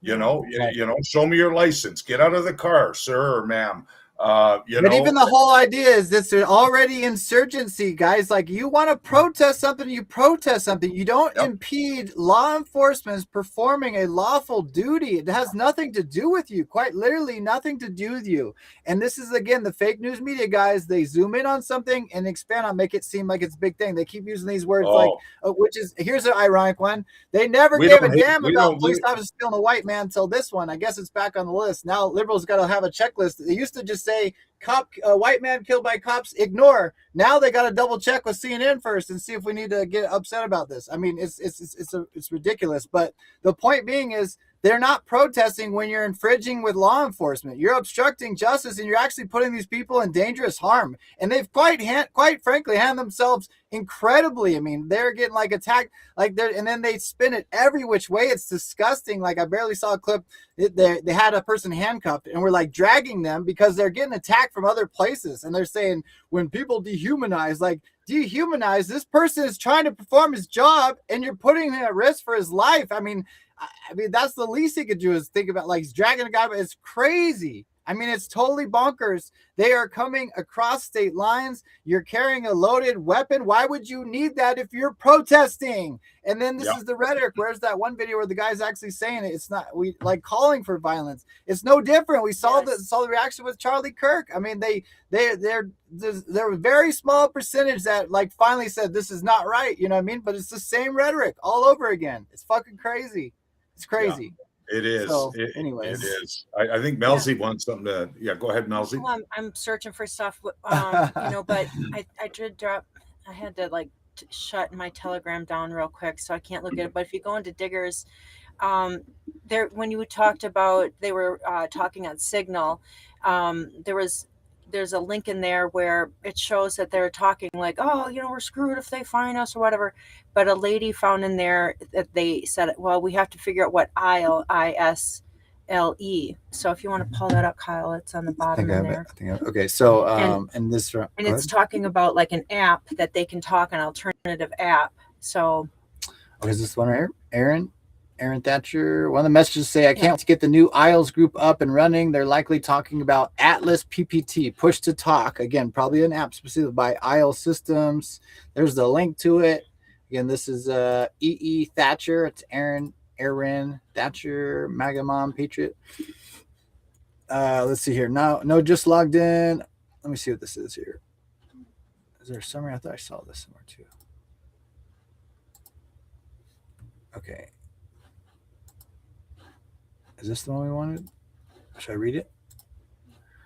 Show me your license. Get out of the car, sir or ma'am. But even the whole idea is this already insurgency, guys. Like, you want to protest something, you protest something. You don't impede law enforcement's performing a lawful duty. It has nothing to do with you, quite literally nothing to do with you. And this is, again, the fake news media guys. They zoom in on something and expand on, make it seem like it's a big thing. They keep using these words like, which is, here's an ironic one. They never gave a damn about police officers killing a white man until this one. I guess it's back on the list. Now liberals got to have a checklist. They used to just say white man killed by cops, ignore. Now they got to double check with CNN first and see if we need to get upset about this. I mean, it's ridiculous. But the point being is, they're not protesting when you're infringing with law enforcement. You're obstructing justice, and you're actually putting these people in dangerous harm. And they've quite frankly handled themselves incredibly. I mean, they're getting like attacked, and then they spin it every which way. It's disgusting. Like, I barely saw a clip. They had a person handcuffed, and we're like dragging them because they're getting attacked from other places. And they're saying, when people dehumanize, like, dehumanize, this person is trying to perform his job, and you're putting him at risk for his life. I mean, that's the least he could do is think about, like, he's dragging a guy, but it's crazy. I mean, it's totally bonkers. They are coming across state lines. You're carrying a loaded weapon. Why would you need that if you're protesting? And then this is the rhetoric. Where's that one video where the guy's actually saying it? It's not, we like calling for violence. It's no different. We saw the reaction with Charlie Kirk. I mean, there were a very small percentage that like finally said this is not right. You know what I mean? But it's the same rhetoric all over again. It's fucking crazy. It's crazy. Yeah, it is. So, anyways, it is. I think Melzie wants something to. Yeah, go ahead, Melzie. Well, I'm searching for stuff, but I did drop. I had to like shut my Telegram down real quick, so I can't look at it. But if you go into Diggers, there when you talked about they were talking on Signal, there's a link in there where it shows that they're talking like, oh, we're screwed if they find us or whatever. But a lady found in there that they said, well, we have to figure out what ISLE. So if you want to pull that up, Kyle, it's on the bottom in there. Okay. So, and this, and it's talking about like an app that they can talk, an alternative app. So, okay, is this one right here? Aaron Thatcher, one of the messages say, I can't get the new ISLES group up and running. They're likely talking about Atlas PPT, push to talk. Again, probably an app specific by ISLE Systems. There's the link to it. Again, this is E.E. Thatcher. It's Aaron Thatcher, MAGA Mom, Patriot. Let's see here. No, just logged in. Let me see what this is here. Is there a summary? I thought I saw this somewhere too. Okay. Is this the one we wanted? Should I read it?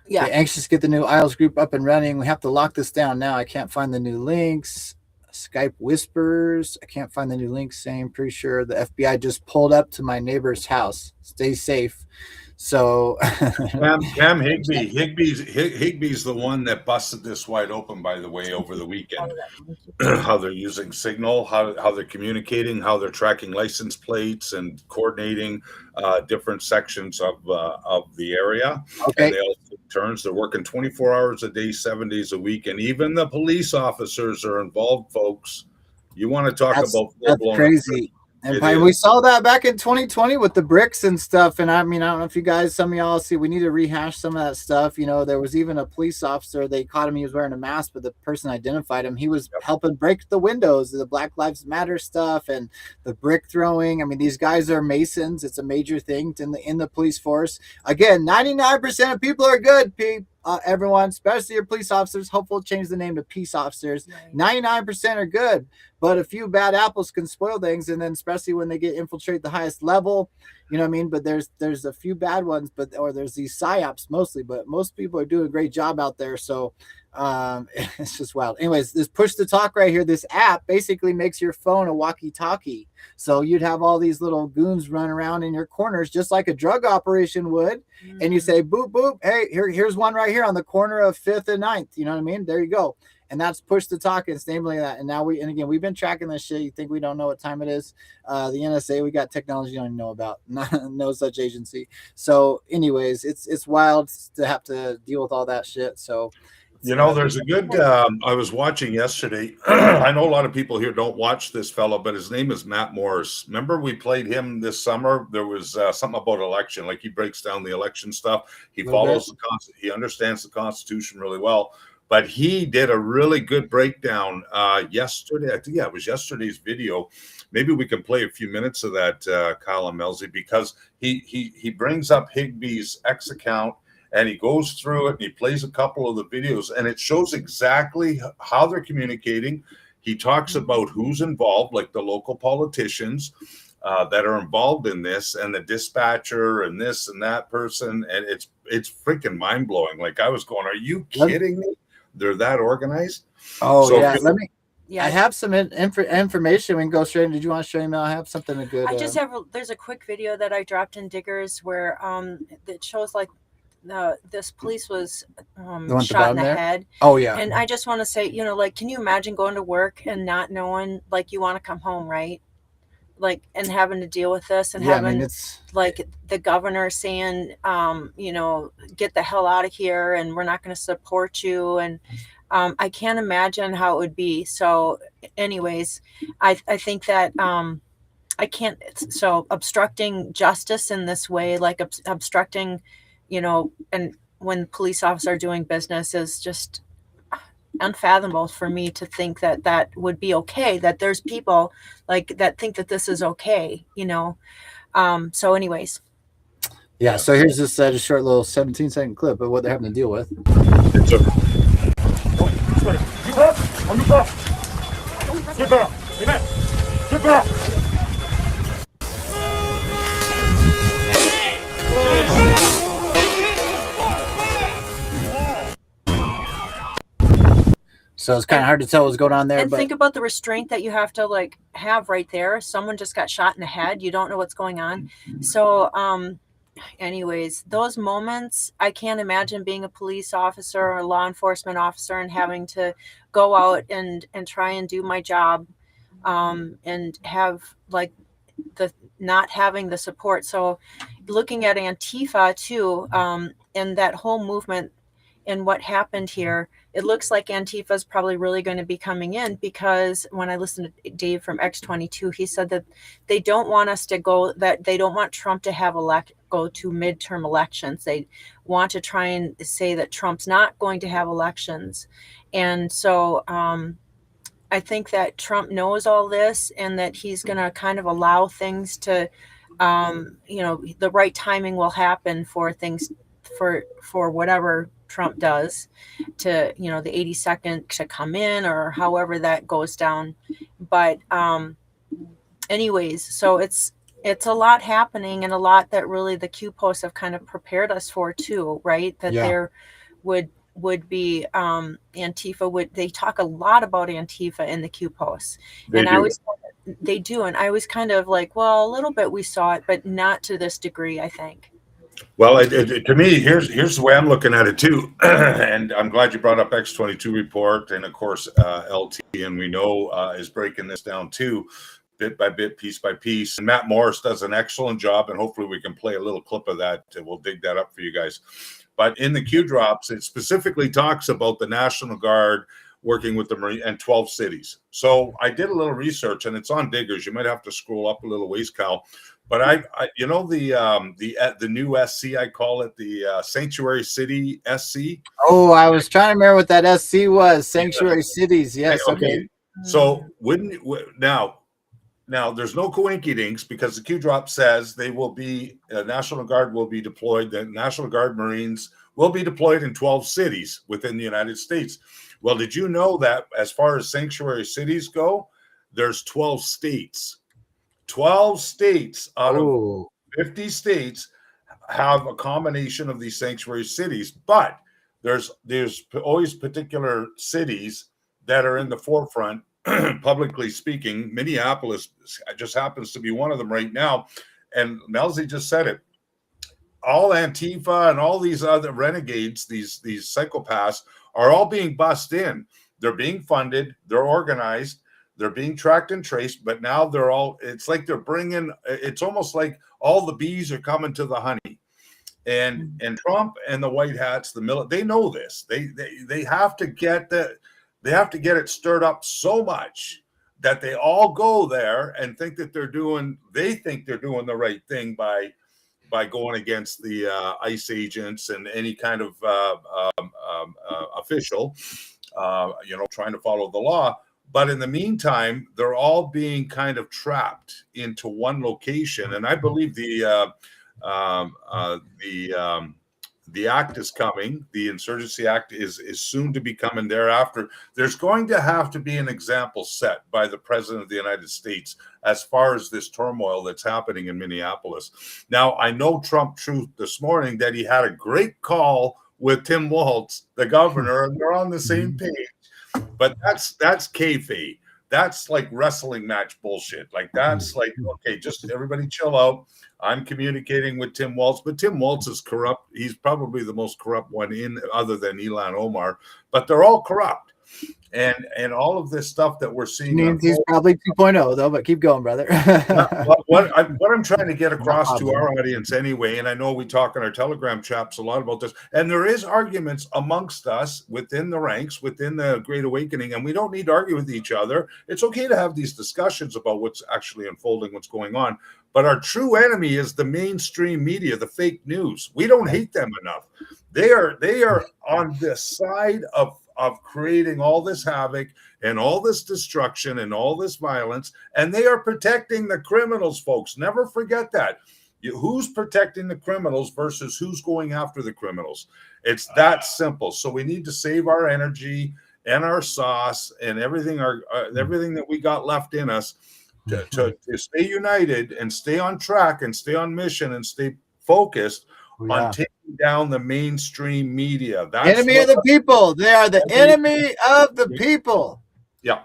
Yeah. Okay, anxious to get the new ISLES group up and running. We have to lock this down now. I can't find the new links. Skype whispers. I can't find the new links. Saying pretty sure the FBI just pulled up to my neighbor's house. Stay safe. So Cam Higby's the one that busted this wide open, by the way, over the weekend. How they're using Signal, how they're communicating, how they're tracking license plates and coordinating different sections of the area. Okay. And they all take turns. They're working 24 hours a day, 7 days a week, and even the police officers are involved, folks. You want to talk about that's crazy. And we saw that back in 2020 with the bricks and stuff. And I mean, I don't know if you guys, some of y'all see, we need to rehash some of that stuff. There was even a police officer, they caught him, he was wearing a mask, but the person identified him. He was helping break the windows, the Black Lives Matter stuff and the brick throwing. I mean, these guys are Masons. It's a major thing in the police force. Again, 99% of people are good, everyone, especially your police officers. Hopefully change the name to peace officers. 99% are good, but a few bad apples can spoil things, and then especially when they infiltrate the highest level, you know what I mean? But there's a few bad ones, or there's these psyops mostly, but most people are doing a great job out there. So it's just wild. Anyways, this push to talk right here, this app basically makes your phone a walkie-talkie. So you'd have all these little goons run around in your corners just like a drug operation would. And you say, boop, boop, hey, here's one right here on the corner of 5th and 9th. You know what I mean? There you go. And that's push to talk. It's named like that. And now again, we've been tracking this shit. You think we don't know what time it is? The NSA, we got technology you don't even know about. No such agency. So anyways, it's wild to have to deal with all that shit. So You know, there's a good, I was watching yesterday. I know a lot of people here don't watch this fellow, but his name is Matt Morris. Remember we played him this summer? There was something about election, like he breaks down the election stuff. He follows the he understands the Constitution really well. But he did a really good breakdown yesterday. I think, yeah, it was yesterday's video. Maybe we can play a few minutes of that, Kyle and Melzie, because he brings up Higbee's X account, and he goes through it and he plays a couple of the videos, and it shows exactly how they're communicating. He talks about who's involved, like the local politicians that are involved in this, and the dispatcher and this and that person. And it's freaking mind blowing. Like, I was going, are you kidding me? They're that organized. Oh, so yeah. Let me. Yeah, I have some information. We can go straight in. Did you want to show me? I have something good. I just have. There's a quick video that I dropped in Diggers where it shows like this police was shot in the head. Oh yeah. And I just want to say, like, can you imagine going to work and not knowing, like, you want to come home, right? Like, and having to deal with this, and having like the governor saying, get the hell out of here, and we're not going to support you, and I can't imagine how it would be. So, anyways, I think that I can't. So obstructing justice in this way, like obstructing, and when police officers are doing business, is just unfathomable for me to think that that would be okay. That there's people like that think that this is okay. So, anyways. Yeah. So here's this just short little 17-second clip of what they're having to deal with. It's okay. So it's kind of hard to tell what's going on there. And think about the restraint that you have to like have right there. Someone just got shot in the head. You don't know what's going on. So, anyways, those moments, I can't imagine being a police officer or a law enforcement officer and having to go out and try and do my job, and have like not having the support. So looking at Antifa too, and that whole movement and what happened here, it looks like Antifa is probably really going to be coming in, because when I listened to Dave from X22, he said that they don't want us to go, that they don't want Trump to have go to midterm elections. They want to try and say that Trump's not going to have elections. And so I think that Trump knows all this, and that he's going to kind of allow things to, the right timing will happen for things, for whatever Trump does, to, the 82nd to come in, or however that goes down. But anyways, so it's a lot happening, and a lot that really the Q posts have kind of prepared us for too, right? That there would be Antifa they talk a lot about Antifa in the Q posts. They do. And I was kind of like, well, a little bit we saw it, but not to this degree, I think. Well, to me, here's the way I'm looking at it too, and I'm glad you brought up X22 report, and of course LT, and we know is breaking this down too, bit by bit, piece by piece. And Matt Morris does an excellent job, and hopefully we can play a little clip of that. We'll dig that up for you guys. But in the Q drops, it specifically talks about the National Guard working with the Marine and 12 cities. So I did a little research, and it's on Diggers. You might have to scroll up a little ways, Cal. But I the new SC, I call it the Sanctuary City SC. Oh, I was trying to remember what that SC was. Sanctuary Cities. Yes. Okay. So now there's no coinkydinks, because the Q drop says they will be National Guard will be deployed. The National Guard Marines will be deployed in 12 cities within the United States. Well, did you know that as far as sanctuary cities go, there's 12 states. 12 states out of 50 states have a combination of these sanctuary cities, but there's always particular cities that are in the forefront, publicly speaking. Minneapolis just happens to be one of them right now, and Melzie just said it. All Antifa and all these other renegades, these psychopaths, are all being bussed in. They're being funded, they're organized, they're being tracked and traced, but now they're all, it's like they're bringing, it's almost like all the bees are coming to the honey. And Trump and the white hats, they know this. They have to get it stirred up so much that they all go there and think that they think they're doing the right thing by going against the ICE agents and any kind of official, trying to follow the law. But in the meantime, they're all being kind of trapped into one location. And I believe the act is coming. The Insurgency Act is soon to be coming thereafter. There's going to have to be an example set by the President of the United States as far as this turmoil that's happening in Minneapolis. Now, I know Trump Truth this morning that he had a great call with Tim Walz, the governor, and they're on the same page. But that's kayfabe. That's like wrestling match bullshit. Like that's like, okay, just everybody chill out. I'm communicating with Tim Walz, but Tim Walz is corrupt. He's probably the most corrupt one other than Ilhan Omar, but they're all corrupt. And all of this stuff that we're seeing. He's probably 2.0 though, but keep going, brother. what I'm trying to get across to our audience anyway, and I know we talk in our Telegram chats a lot about this, and there is arguments amongst us within the ranks, within the Great Awakening, and we don't need to argue with each other. It's okay to have these discussions about what's actually unfolding, what's going on. But our true enemy is the mainstream media, the fake news. We don't hate them enough. They are on the side of creating all this havoc and all this destruction and all this violence, and they are protecting the criminals, folks. Never forget that. Who's protecting the criminals versus who's going after the criminals? It's that simple. So we need to save our energy and our sauce and everything that we got left in us to stay united and stay on track and stay on mission and stay focused on taking down the mainstream media. That's enemy of the people. They are the enemy of the people. Yeah.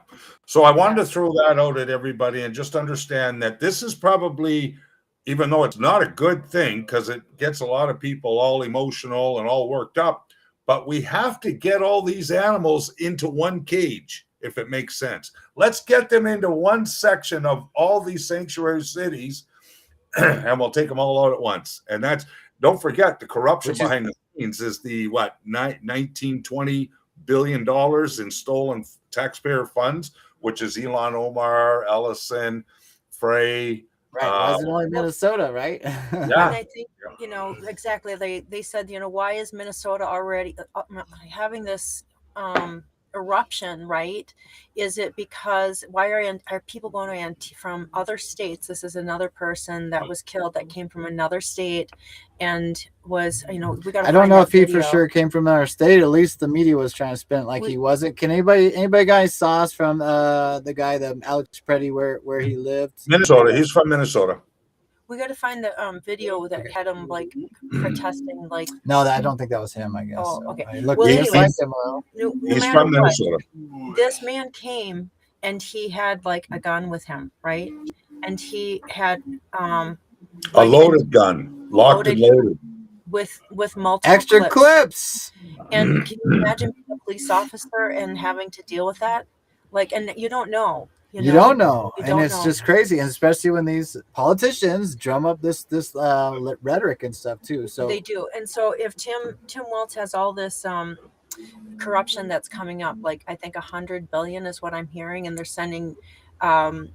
So I wanted to throw that out at everybody and just understand that this is probably, even though it's not a good thing because it gets a lot of people all emotional and all worked up, but we have to get all these animals into one cage, if it makes sense. Let's get them into one section of all these sanctuary cities and we'll take them all out at once. And that's, don't forget, the corruption behind the scenes is the 19-20 billion dollars in stolen taxpayer funds, which is Ilhan Omar, Ellison, Frey. Right. Why is it only Minnesota, right? Yeah. And I think, exactly. They said, why is Minnesota already having this eruption, right? Is it because why are people going from other states? This is another person that was killed that came from another state and was, we got. I don't know if he for sure came from our state. At least the media was trying to spin it like he wasn't. Can anybody got any sauce from the Alex Preddy where he lived? Minnesota. He's from Minnesota. We got to find the video that had him protesting No, I don't think that was him. I guess. Oh, okay. Well, he's from Minnesota. This man came and he had a gun with him, right? And he had a loaded gun, locked and loaded, with multiple extra clips. And can you imagine being a police officer and having to deal with that? And you don't know. You don't know, and it's just crazy, and especially when these politicians drum up this rhetoric and stuff too. So they do, and so if Tim Walz has all this corruption that's coming up, I think 100 billion is what I'm hearing, and they're sending, is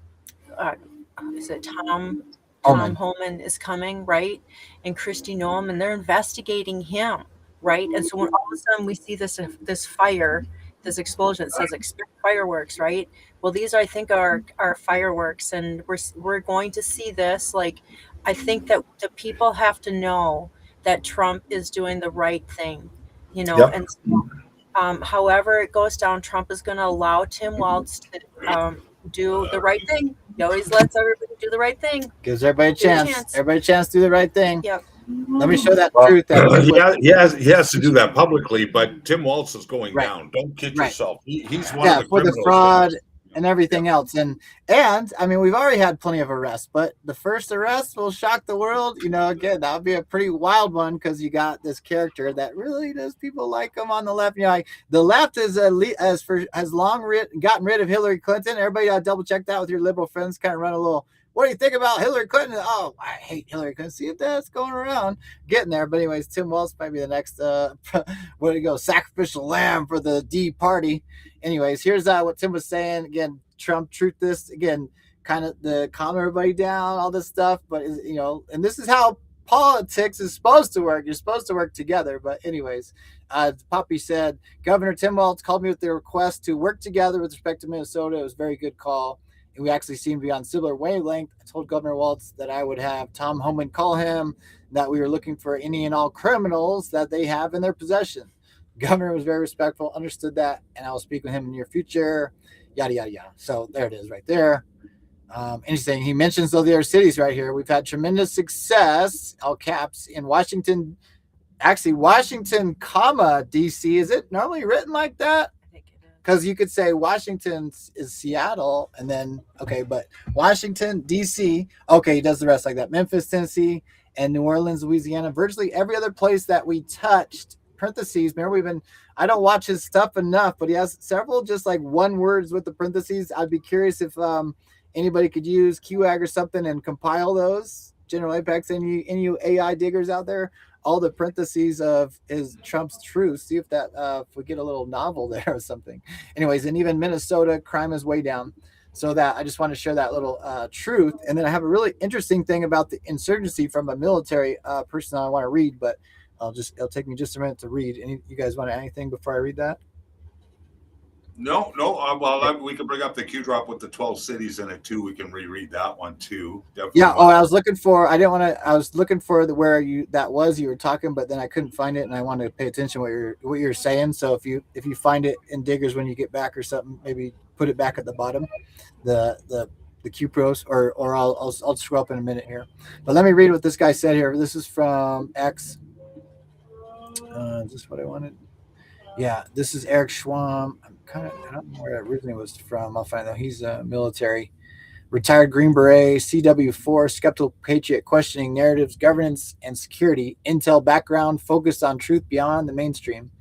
it Tom Homan is coming, right, and Kristi Noem, and they're investigating him, right, and so when all of a sudden we see this fire. This explosion, it says expect fireworks, right? Well, these I think are fireworks, and we're going to see this. I think that the people have to know that Trump is doing the right thing, Yep. And so, however it goes down, Trump is going to allow Tim Walz to do the right thing. He always lets everybody do the right thing. Gives everybody a chance. Everybody a chance to do the right thing. Yep. Let me show that truth. He has to do that publicly, but Tim Walz is going down. Don't kid yourself. He's one of the for criminals. The fraud and everything else. And I mean, we've already had plenty of arrests, but the first arrest will shock the world. Again, that would be a pretty wild one because you got this character that really does people like him on the left. The left has long gotten rid of Hillary Clinton. Everybody double check that with your liberal friends. Kind of run a little What do you think about Hillary Clinton? Oh, I hate Hillary Clinton. See if that's going around, getting there. But anyways, Tim Walz might be the next, where do you go, sacrificial lamb for the D party. Anyways, here's what Tim was saying. Again, Trump truth this, again, kind of the calm everybody down, all this stuff. But, you know, and this is how politics is supposed to work. You're supposed to work together. But anyways, Poppy said, Governor Tim Walz called me with the request to work together with respect to Minnesota. It was a very good call. And we actually seem to be on similar wavelength. I told Governor Walz that I would have Tom Homan call him, that we were looking for any and all criminals that they have in their possession. Governor was very respectful, understood that, and I will speak with him in the near future, yada, yada, yada. So there it is right there. Interesting. He mentions the other cities right here. We've had tremendous success, all caps, in Washington. Actually, Washington, comma, D.C. Is it normally written like that? Because you could say Washington is Seattle, and then, okay, but Washington, D.C., okay, he does the rest like that. Memphis, Tennessee, and New Orleans, Louisiana. Virtually every other place that we touched, parentheses, remember I don't watch his stuff enough, but he has several just like one words with the parentheses. I'd be curious if anybody could use Qschqql or something and compile those. General Apex, any you AI diggers out there? All the parentheses of is Trump's truth. See if that if we get a little novel there or something. Anyways, and even Minnesota, crime is way down. So that I just want to share that little truth. And then I have a really interesting thing about the insurgency from a military person I want to read, but it'll take me just a minute to read. You guys want to add anything before I read that? No. Well, we can bring up the Q drop with the 12 cities in it too. We can reread that one too. Definitely. Yeah. Oh, I was looking for. I didn't want to. I was looking for where you were talking, but then I couldn't find it, and I wanted to pay attention to what you're saying. So if you find it in Diggers when you get back or something, maybe put it back at the bottom, the Q pros, or I'll scroll up in a minute here. But let me read what this guy said here. This is from X. Is this what I wanted? Yeah, this is Eric Schwam. I don't know where that originally was from. I'll find out. He's a military, retired Green Beret, CW4, skeptical patriot, questioning narratives, governance, and security, intel background, focused on truth beyond the mainstream.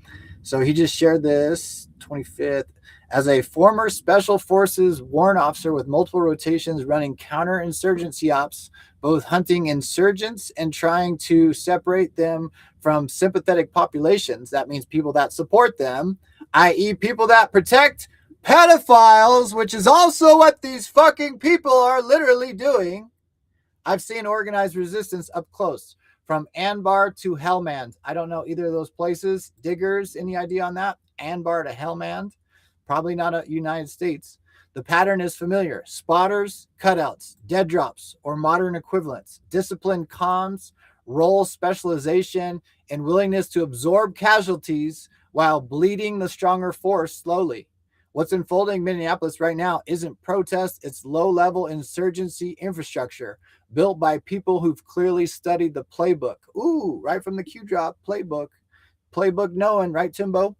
So he just shared this 25th. As a former Special Forces warrant officer with multiple rotations running counterinsurgency ops, both hunting insurgents and trying to separate them from sympathetic populations, that means people that support them, i.e. people that protect pedophiles, which is also what these fucking people are literally doing. I've seen organized resistance up close, from Anbar to Helmand. I don't know either of those places. Diggers, any idea on that? Anbar to Helmand? Probably not a United States. The pattern is familiar. Spotters, cutouts, dead drops, or modern equivalents, disciplined comms, role specialization, and willingness to absorb casualties while bleeding the stronger force slowly. What's unfolding in Minneapolis right now isn't protest, it's low-level insurgency infrastructure built by people who've clearly studied the playbook. Ooh, right from the Q drop, playbook. Playbook knowing, right, Timbo?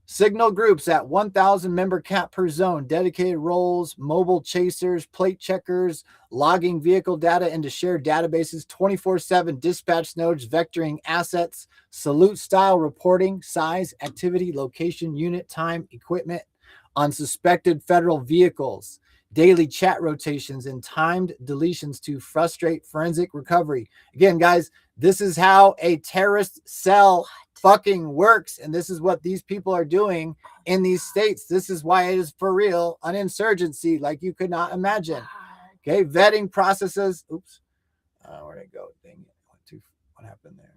Signal groups at 1,000 member cap per zone, dedicated roles, mobile chasers, plate checkers, logging vehicle data into shared databases, 24/7 dispatch nodes, vectoring assets, salute style reporting, size, activity, location, unit, time, equipment on suspected federal vehicles, daily chat rotations, and timed deletions to frustrate forensic recovery. Again, guys, this is how a terrorist cell fucking works, and this is what these people are doing in these states. This is why it is for real an insurgency like you could not imagine. Okay, vetting processes. Oops, where'd it go? Dang it! What happened there?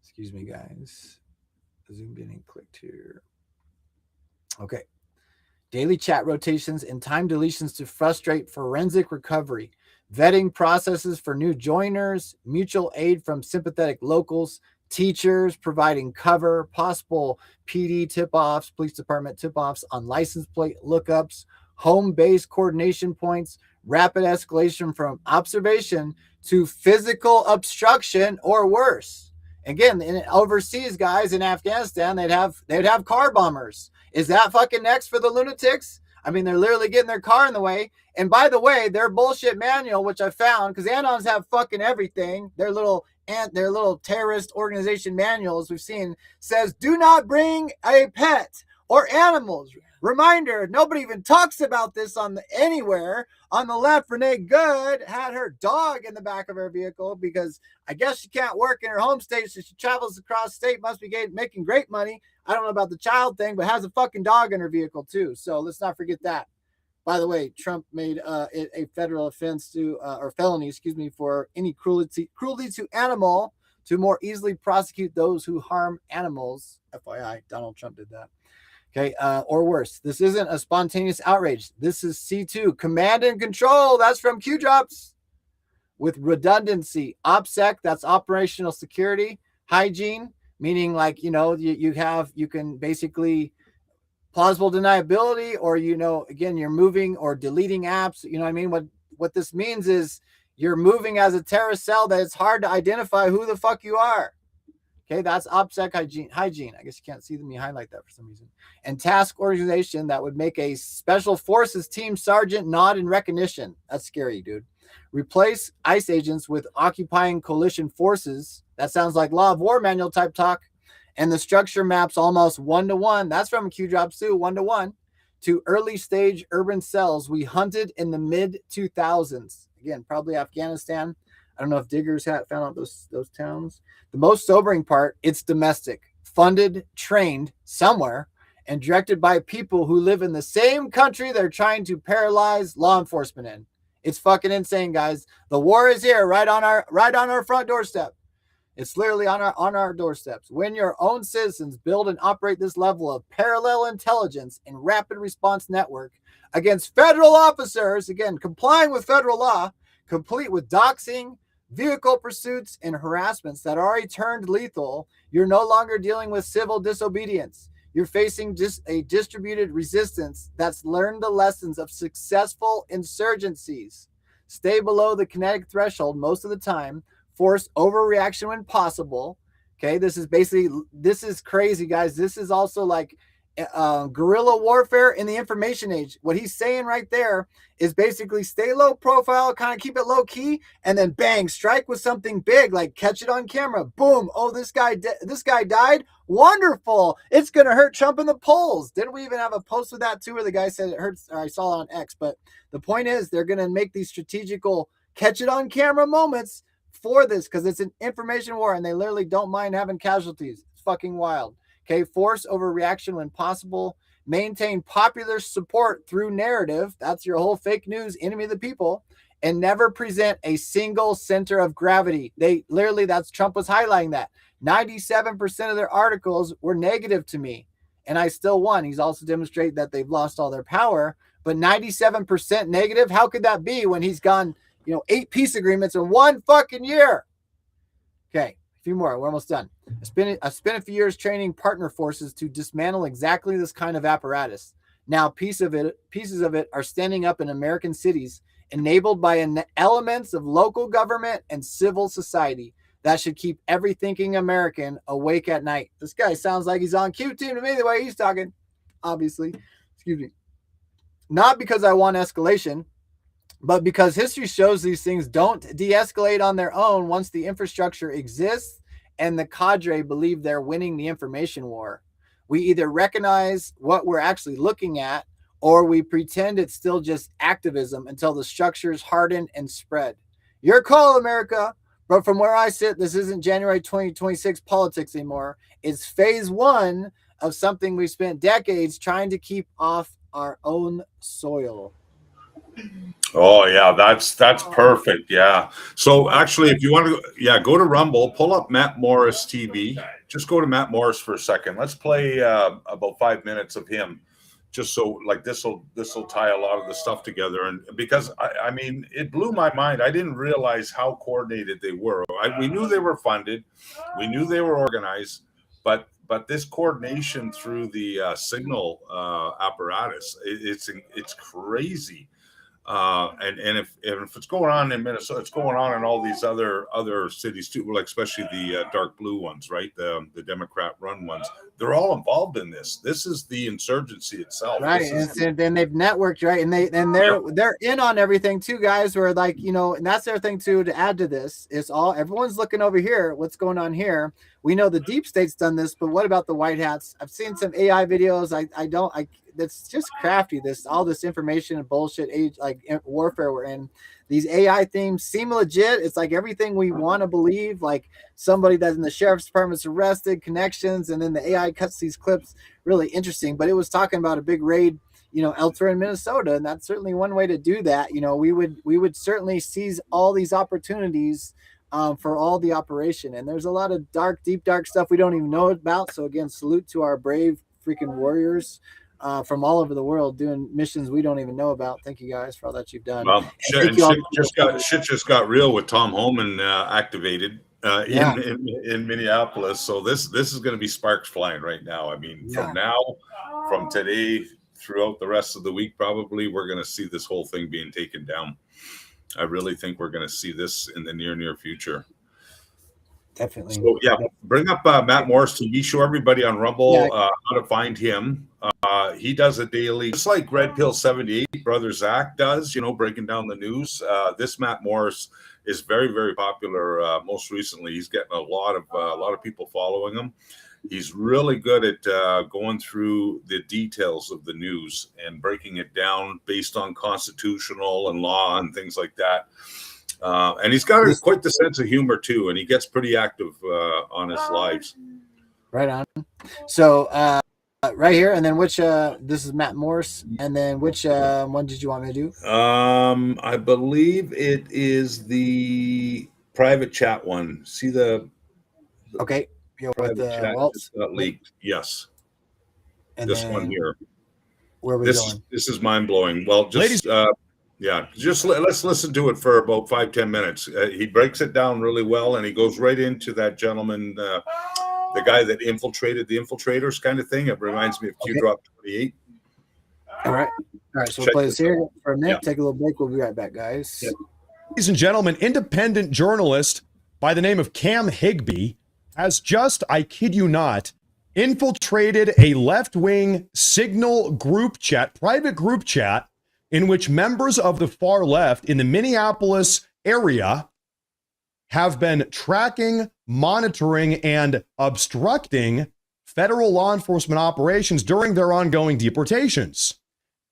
Excuse me, guys. Zoom getting clicked here. Okay, daily chat rotations and time deletions to frustrate forensic recovery. Vetting processes for new joiners, mutual aid from sympathetic locals, teachers providing cover, possible PD tip-offs, police department tip-offs on license plate lookups, home-based coordination points, rapid escalation from observation to physical obstruction or worse. Again, overseas, guys, in Afghanistan, they'd have car bombers. Is that fucking next for the lunatics? I mean, they're literally getting their car in the way. And by the way, their bullshit manual, which I found, because Anons have fucking everything, their little terrorist organization manuals we've seen, says do not bring a pet or animals. Reminder, nobody even talks about this anywhere. On the left, Renee Good had her dog in the back of her vehicle because I guess she can't work in her home state, so she travels across state, must be making great money. I don't know about the child thing, but has a fucking dog in her vehicle too. So let's not forget that. By the way, Trump made it a federal offense or felony, for any cruelty to animal to more easily prosecute those who harm animals. FYI, Donald Trump did that. Okay, or worse. This isn't a spontaneous outrage. This is C2, command and control. That's from Qjobs. With redundancy, OPSEC, that's operational security, hygiene, meaning like, you can basically plausible deniability, or, again, you're moving or deleting apps. You know what I mean? What this means is you're moving as a terrorist cell that it's hard to identify who the fuck you are. Okay, that's OPSEC hygiene. I guess you can't see me highlight that for some reason. And task organization, that would make a special forces team sergeant nod in recognition. That's scary, dude. Replace ICE agents with occupying coalition forces. That sounds like law of war manual type talk. And the structure maps almost 1-to-1. That's from Qjobs too, 1-to-1 to early stage urban cells we hunted in the mid 2000s. Again, probably Afghanistan. I don't know if diggers found out those towns. The most sobering part, it's domestic, funded, trained somewhere, and directed by people who live in the same country they're trying to paralyze law enforcement in. It's fucking insane, guys. The war is here, right on our front doorstep. It's literally on our doorsteps. When your own citizens build and operate this level of parallel intelligence and rapid response network against federal officers, again, complying with federal law, complete with doxing, vehicle pursuits, and harassments that already turned lethal, you're no longer dealing with civil disobedience. You're facing just a distributed resistance that's learned the lessons of successful insurgencies. Stay below the kinetic threshold most of the time. Force overreaction when possible. Okay, this is crazy, guys. This is also like guerrilla warfare in the information age. What he's saying right there is basically stay low profile, kind of keep it low key, and then bang, strike with something big, like catch it on camera. Boom! Oh, this guy died. Wonderful! It's gonna hurt Trump in the polls. Didn't we even have a post with that too, where the guy said it hurts? Or I saw it on X. But the point is, they're gonna make these strategical catch it on camera moments for this because it's an information war, and they literally don't mind having casualties. It's fucking wild. Okay, force over reaction when possible. Maintain popular support through narrative. That's your whole fake news, enemy of the people. And never present a single center of gravity. That's Trump was highlighting that. 97% of their articles were negative to me, and I still won. He's also demonstrated that they've lost all their power, but 97% negative, how could that be when he's gone, 8 peace agreements in 1 fucking year? Okay. Few more. We're almost done. I spent a few years training partner forces to dismantle exactly this kind of apparatus. Now, pieces of it are standing up in American cities, enabled by elements of local government and civil society that should keep every thinking American awake at night. This guy sounds like he's on cue to me the way he's talking. Obviously, excuse me. Not because I want escalation, but because history shows these things don't de-escalate on their own once the infrastructure exists and the cadre believe they're winning the information war. We either recognize what we're actually looking at, or we pretend it's still just activism until the structures harden and spread. Your call, America. But from where I sit, this isn't January 2026 politics anymore. It's phase 1 of something we spent decades trying to keep off our own soil. Oh yeah, that's perfect. Yeah. So actually, if you want to, go to Rumble, pull up Matt Morris TV. Just go to Matt Morris for a second. Let's play about 5 minutes of him, just so like this will tie a lot of the stuff together. And because I mean, it blew my mind. I didn't realize how coordinated they were. We knew they were funded, we knew they were organized, but this coordination through the signal apparatus, it's crazy. And if it's going on in Minnesota, it's going on in all these other cities too, like especially the dark blue ones, right? The Democrat run ones. They're all involved in this. This is the insurgency itself, right? And then they've networked, right? And they're in on everything too, guys. Where like and that's their thing too. To add to this is everyone's looking over here. What's going on here? We know the deep state's done this, but what about the white hats? I've seen some AI videos. that's just crafty. All this information and bullshit age like warfare we're in. These AI themes seem legit. It's like everything we want to believe, like somebody that's in the sheriff's department's arrested, connections, and then the AI cuts these clips really interesting. But it was talking about a big raid, elsewhere in Minnesota, and that's certainly one way to do that. We would certainly seize all these opportunities for all the operation. And there's a lot of deep dark stuff we don't even know about. So again, salute to our brave freaking warriors from all over the world doing missions we don't even know about. Thank you guys for all that you've done. Well, shit just got real with Tom Homan activated in Minneapolis. So this is going to be sparks flying right now. I mean, from today throughout the rest of the week, probably we're going to see this whole thing being taken down. I really think we're going to see this in the near future. Definitely. So bring up Matt Morris TV. Show everybody on Rumble how to find him. He does a daily, just like Red Pill 78, Brother Zach does. Breaking down the news. This Matt Morris is very, very popular. Most recently, he's getting a lot of people following him. He's really good at going through the details of the news and breaking it down based on constitutional and law and things like that. And he's got quite the sense of humor too, and he gets pretty active on his lives. Right on. So right here, and then which this is Matt Morse, and then which one did you want me to do? I believe it is the private chat one. See the okay. Private chat just got leaked. Yes. And this one here. Where are we going? This is mind blowing. Well, just let's listen to it for about 5-10 minutes. He breaks it down really well, and he goes right into that gentleman, the guy that infiltrated the infiltrators kind of thing. It reminds me of Q Drop 28. All right. So we'll play this here for a minute. Take a little break. We'll be right back, guys. Ladies and gentlemen, independent journalist by the name of Cam Higbee has just, I kid you not, infiltrated a left-wing Signal group chat, private group chat, in which members of the far left in the Minneapolis area have been tracking, monitoring, and obstructing federal law enforcement operations during their ongoing deportations.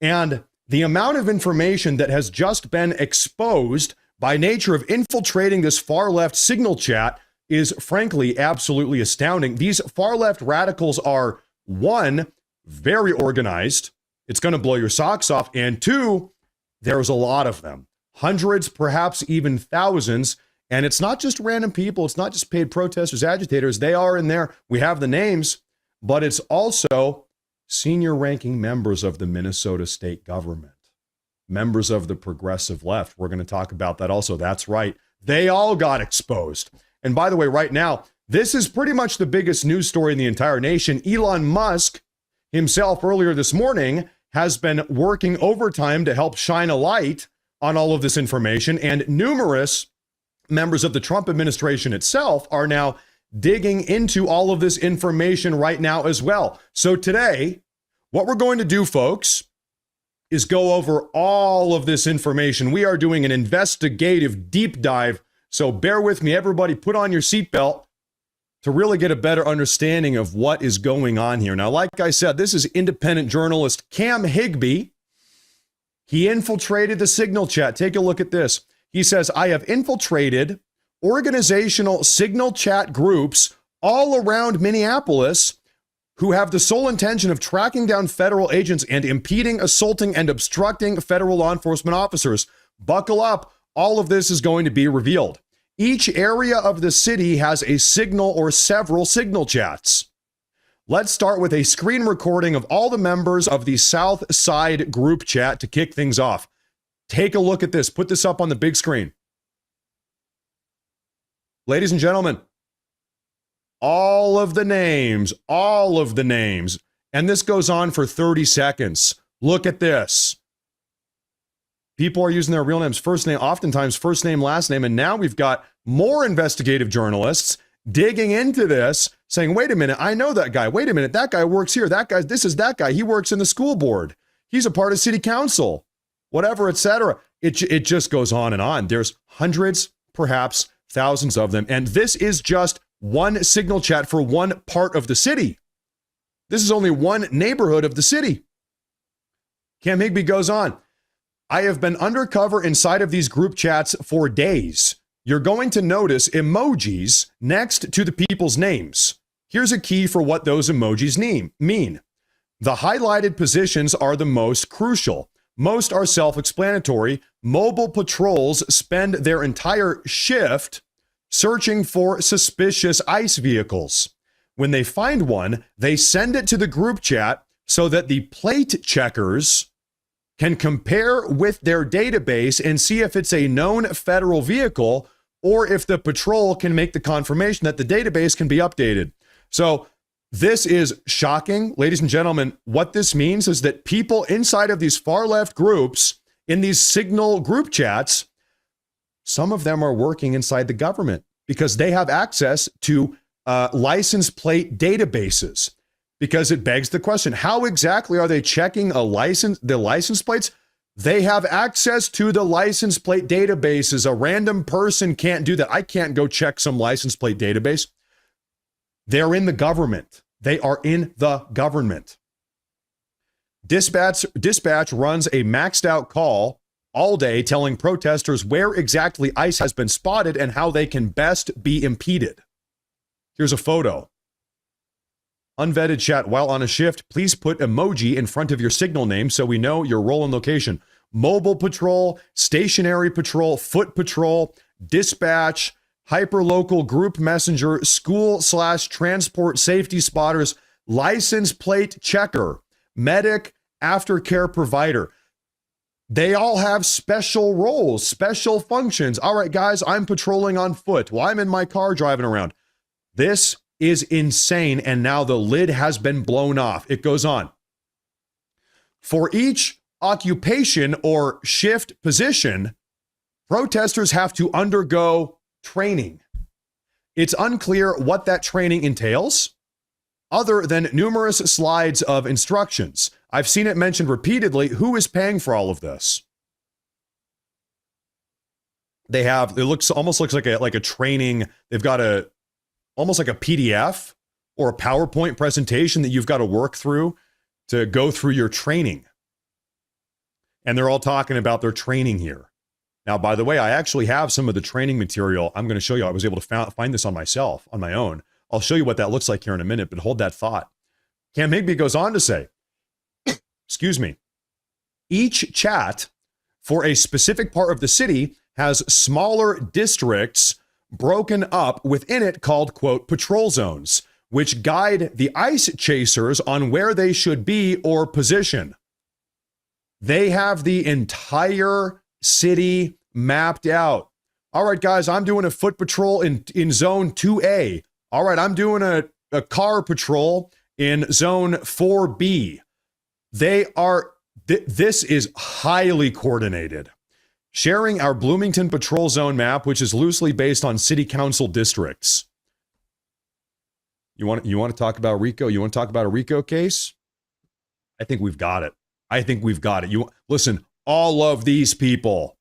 And the amount of information that has just been exposed by nature of infiltrating this far left Signal chat is frankly absolutely astounding. These far left radicals are, one, very organized. It's going to blow your socks off. And two, there's a lot of them. Hundreds, perhaps even thousands. And it's not just random people. It's not just paid protesters, agitators. They are in there. We have the names. But it's also senior ranking members of the Minnesota state government, members of the progressive left. We're going to talk about that also. That's right. They all got exposed. And by the way, right now, this is pretty much the biggest news story in the entire nation. Elon Musk himself earlier this morning has been working overtime to help shine a light on all of this information. And numerous members of the Trump administration itself are now digging into all of this information right now as well. So today, what we're going to do, folks, is go over all of this information. We are doing an investigative deep dive. So bear with me, everybody, put on your seatbelt to really get a better understanding of what is going on here. Now, like I said, this is independent journalist Cam Higbee. He infiltrated the Signal chat. Take a look at this. He says, I have infiltrated organizational Signal chat groups all around Minneapolis who have the sole intention of tracking down federal agents and impeding, assaulting, and obstructing federal law enforcement officers. Buckle up. All of this is going to be revealed. Each area of the city has a Signal or several Signal chats. Let's start with a screen recording of all the members of the South Side group chat to kick things off. Take a look at this. Put this up on the big screen. Ladies and gentlemen, all of the names. And this goes on for 30 seconds. Look at this. People are using their real names, first name, oftentimes first name, last name. And now we've got more investigative journalists digging into this, saying, wait a minute, I know that guy. Wait a minute, that guy works here. This is that guy. He works in the school board. He's a part of city council, whatever, etc. It just goes on and on. There's hundreds, perhaps thousands of them. And this is just one Signal chat for one part of the city. This is only one neighborhood of the city. Cam Higby goes on. I have been undercover inside of these group chats for days. You're going to notice emojis next to the people's names. Here's a key for what those emojis mean. The highlighted positions are the most crucial. Most are self-explanatory. Mobile patrols spend their entire shift searching for suspicious ICE vehicles. When they find one, they send it to the group chat so that the plate checkers can compare with their database and see if it's a known federal vehicle or if the patrol can make the confirmation that the database can be updated. So this is shocking. Ladies and gentlemen, what this means is that people inside of these far left groups, in these signal group chats, some of them are working inside the government because they have access to license plate databases. Because it begs the question, how exactly are they checking the license plates? They have access to the license plate databases. A random person can't do that. I can't go check some license plate database. They're in the government. They are in the government. Dispatch runs a maxed out call all day telling protesters where exactly ICE has been spotted and how they can best be impeded. Here's a photo. Unvetted chat while on a shift. Please put emoji in front of your signal name so we know your role and location. Mobile patrol, stationary patrol, foot patrol, dispatch, hyperlocal group messenger, school/transport safety spotters, license plate checker, medic, aftercare provider. They all have special roles, special functions. All right, guys, I'm patrolling on foot. Well, I'm in my car driving around. This is insane, and now the lid has been blown off. It goes on. For each occupation or shift position, protesters have to undergo training. It's unclear what that training entails, other than numerous slides of instructions. I've seen it mentioned repeatedly. Who is paying for all of this? It almost looks like a training. They've got almost like a PDF or a PowerPoint presentation that you've got to work through to go through your training. And they're all talking about their training here. Now, by the way, I actually have some of the training material. I'm going to show you. I was able to find this on my own. I'll show you what that looks like here in a minute, but hold that thought. Cam Higby goes on to say, excuse me, each chat for a specific part of the city has smaller districts broken up within it called, quote, patrol zones, which guide the ICE chasers on where they should be or position. They have the entire city mapped out. All right, guys, I'm doing a foot patrol in zone 2A. All right, I'm doing a car patrol in zone 4B. This is highly coordinated. Sharing our Bloomington patrol zone map, which is loosely based on city council districts. You want to talk about RICO? You want to talk about a RICO case? I think we've got it. Listen, all of these people.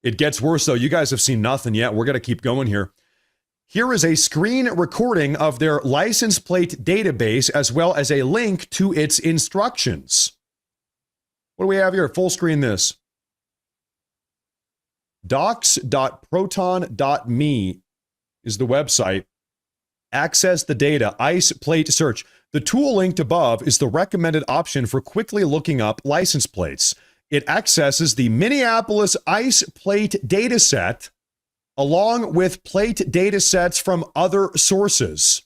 It gets worse though. You guys have seen nothing yet. We're going to keep going here. Here is a screen recording of their license plate database as well as a link to its instructions. What do we have here? Full screen this. docs.proton.me is the website. Access the data, ICE plate search. The tool linked above is the recommended option for quickly looking up license plates. It accesses the Minneapolis ICE plate dataset along with plate datasets from other sources.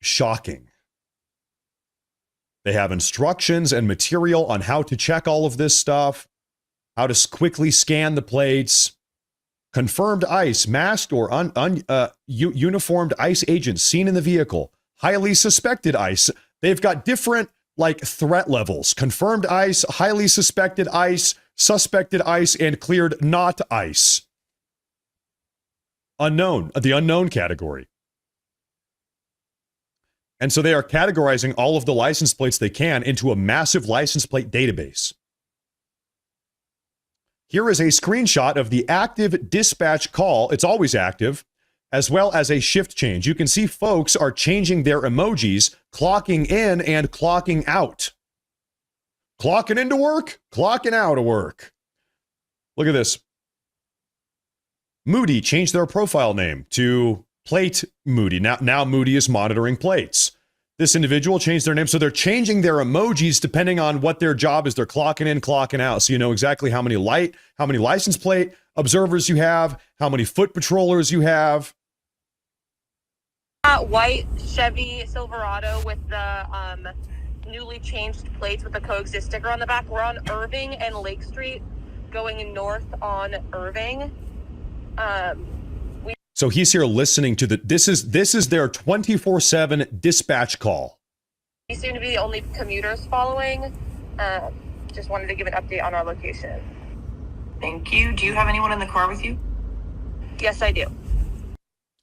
Shocking. They have instructions and material on how to check all of this stuff, how to quickly scan the plates. Confirmed ICE, masked or uniformed ICE agents seen in the vehicle. Highly suspected ICE. They've got different threat levels. Confirmed ICE, highly suspected ICE, suspected ICE, and cleared not ICE. Unknown, the unknown category. And so they are categorizing all of the license plates they can into a massive license plate database. Here is a screenshot of the active dispatch call. It's always active, as well as a shift change. You can see folks are changing their emojis, clocking in and clocking out. Clocking into work, clocking out of work. Look at this. Moody changed their profile name to Plate Moody. Now Moody is monitoring plates. This individual changed their name, so they're changing their emojis depending on what their job is. They're clocking in, clocking out, so you know exactly how many license plate observers you have, how many foot patrollers you have. White Chevy Silverado with the newly changed plates with the coexist sticker on the back. We're on Irving and Lake Street, going north on Irving. So he's here listening to this is their 24/7 dispatch call. We seem to be the only commuters following. Just wanted to give an update on our location. Thank you. Do you have anyone in the car with you? Yes, I do.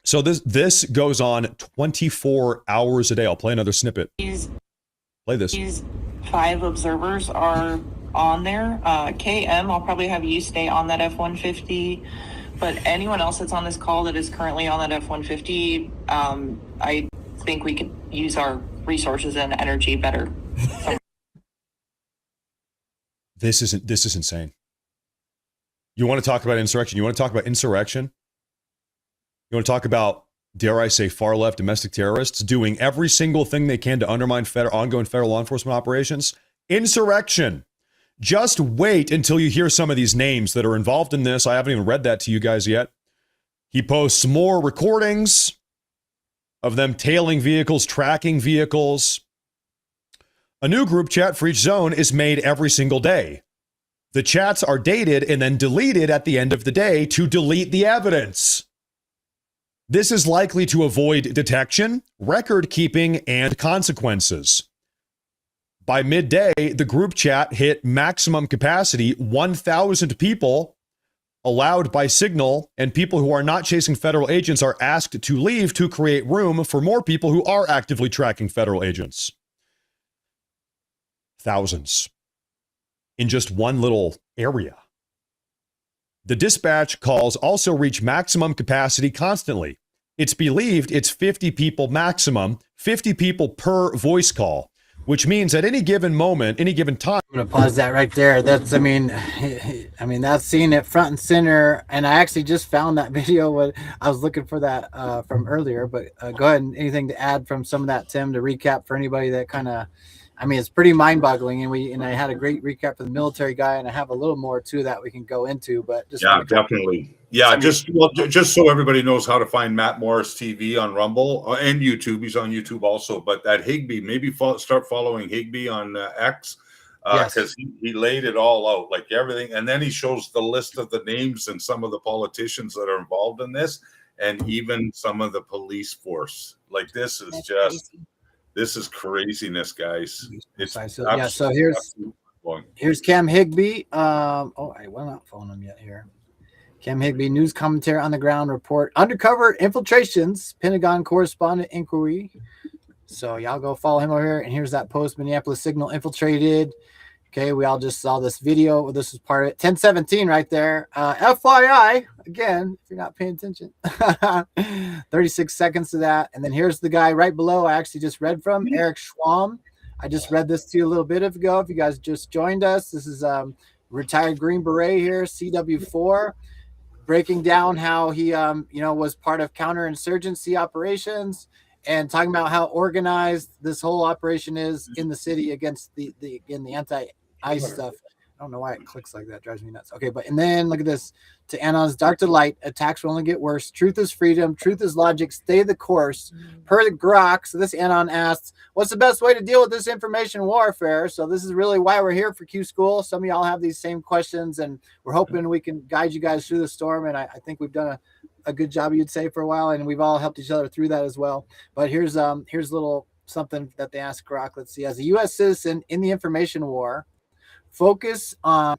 So this goes on 24 hours a day. I'll play another snippet. Play this. These 5 observers are on there. KM, I'll probably have you stay on that F-150. But anyone else that's on this call that is currently on that F-150, I think we could use our resources and energy better. This is insane. You want to talk about insurrection? You want to talk about insurrection? You want to talk about, dare I say, far left domestic terrorists doing every single thing they can to undermine ongoing federal law enforcement operations? Insurrection. Just wait until you hear some of these names that are involved in this. I haven't even read that to you guys yet. He posts more recordings of them tailing vehicles, tracking vehicles. A new group chat for each zone is made every single day. The chats are dated and then deleted at the end of the day to delete the evidence. This is likely to avoid detection, record keeping, and consequences. By midday, the group chat hit maximum capacity, 1,000 people allowed by Signal, and people who are not chasing federal agents are asked to leave to create room for more people who are actively tracking federal agents. Thousands in just one little area. The dispatch calls also reach maximum capacity constantly. It's believed it's 50 people maximum, 50 people per voice call, which means at any given moment, any given time. I'm going to pause that right there. That's, I mean, that's seeing it front and center. And I actually just found that video when I was looking for that from earlier, but go ahead and anything to add from some of that, Tim, to recap for anybody that kind of, I mean, it's pretty mind-boggling, and I had a great recap for the military guy, and I have a little more too that we can go into, but just definitely. Yeah, just so everybody knows how to find Matt Morris TV on Rumble and YouTube. He's on YouTube also. But that Higbee, maybe start following Higbee on X because he laid it all out, like everything, and then he shows the list of the names and some of the politicians that are involved in this, and even some of the police force. Like this is just. This is craziness, guys. It's so here's Cam Higbee. I will not phone him yet here. Cam Higbee, news commentary on the ground report. Undercover infiltrations, Pentagon correspondent inquiry. So y'all go follow him over here. And here's that post, Minneapolis Signal infiltrated. Okay, we all just saw this video. This is part of it. 1017 right there. FYI, again, if you're not paying attention. 36 seconds to that. And then here's the guy right below I actually just read from, Eric Schwam. I just read this to you a little bit ago. If you guys just joined us, this is retired Green Beret here, CW4, breaking down how he, was part of counterinsurgency operations and talking about how organized this whole operation is in the city against the anti-ICE stuff. I don't know why it clicks like that. It drives me nuts. Okay, and then look at this. To Anon's dark to light, attacks will only get worse. Truth is freedom. Truth is logic. Stay the course. Per the Grok. So this Anon asks, what's the best way to deal with this information warfare? So this is really why we're here for Qschqql. Some of y'all have these same questions, and we're hoping we can guide you guys through the storm. And I think we've done a good job, you'd say, for a while, and we've all helped each other through that as well. But here's a little something that they asked Grok. Let's see. As a U.S. citizen in the information war, focus on.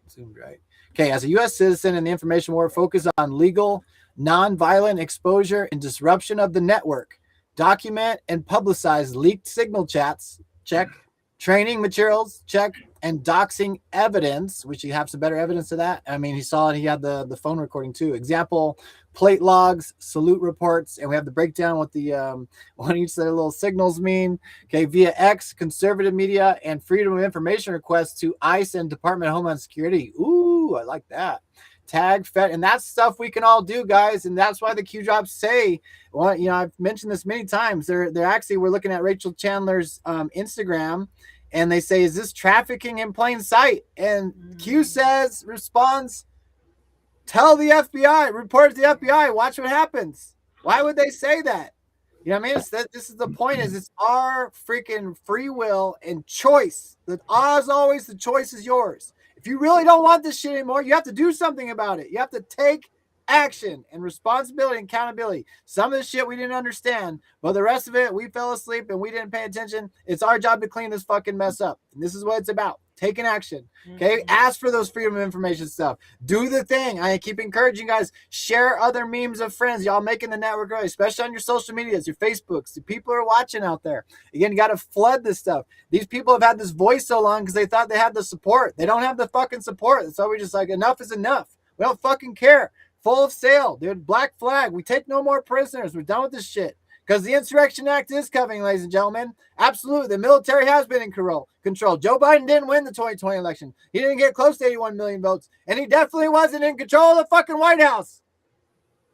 Zoomed right. Okay, as a U.S. citizen in the information war, focus on legal, non-violent exposure and disruption of the network. Document and publicize leaked signal chats. Check. Training materials. Check. and doxing evidence, which you have some better evidence of that. I mean, he saw it. He had the phone recording too. Example, plate logs, salute reports, and we have the breakdown what the what each of their little signals mean. Okay, via X, conservative media, and freedom of information requests to ICE and Department of Homeland Security. Ooh, I like that. Tag Fed, and that's stuff we can all do, guys, and that's why the Q drops say, well, you know, I've mentioned this many times. They're actually, we're looking at Rachel Chandler's Instagram, and they say, is this trafficking in plain sight? And Q responds, tell the FBI, report to the FBI, watch what happens. Why would they say that? You know what I mean? This is the point, is it's our freaking free will and choice. As always, the choice is yours. If you really don't want this shit anymore, you have to do something about it. You have to take action and responsibility and accountability. Some of the shit we didn't understand, but the rest of it, we fell asleep and we didn't pay attention. It's our job to clean this fucking mess up. And this is what it's about. Taking action. Okay. Ask for those freedom of information stuff. Do the thing. I keep encouraging guys, share other memes of friends. Y'all making the network grow, especially on your social medias, your Facebooks. The people are watching out there. Again, you got to flood this stuff. These people have had this voice so long because they thought they had the support. They don't have the fucking support. So we're just like, enough is enough. We don't fucking care. Full of sail, dude. Black flag. We take no more prisoners. We're done with this shit. Because the Insurrection Act is coming, ladies and gentlemen. Absolutely. The military has been in control. Joe Biden didn't win the 2020 election. He didn't get close to 81 million votes. And he definitely wasn't in control of the fucking White House.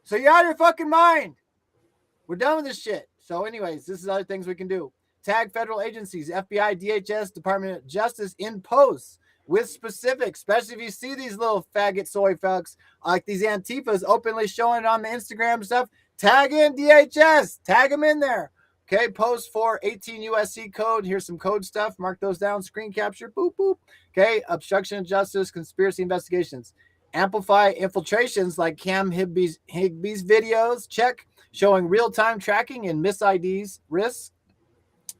So you're out of your fucking mind. We're done with this shit. So anyways, this is other things we can do. Tag federal agencies, FBI, DHS, Department of Justice in posts with specifics, especially if you see these little faggot soy fucks like these Antifas openly showing it on the Instagram stuff. Tag in DHS. Tag them in there. Okay, post for 18 USC code. Here's some code stuff. Mark those down. Screen capture. Boop, boop. Okay, obstruction of justice, conspiracy investigations. Amplify infiltrations like Cam Higby's videos. Check. Showing real-time tracking and mis-IDs risks.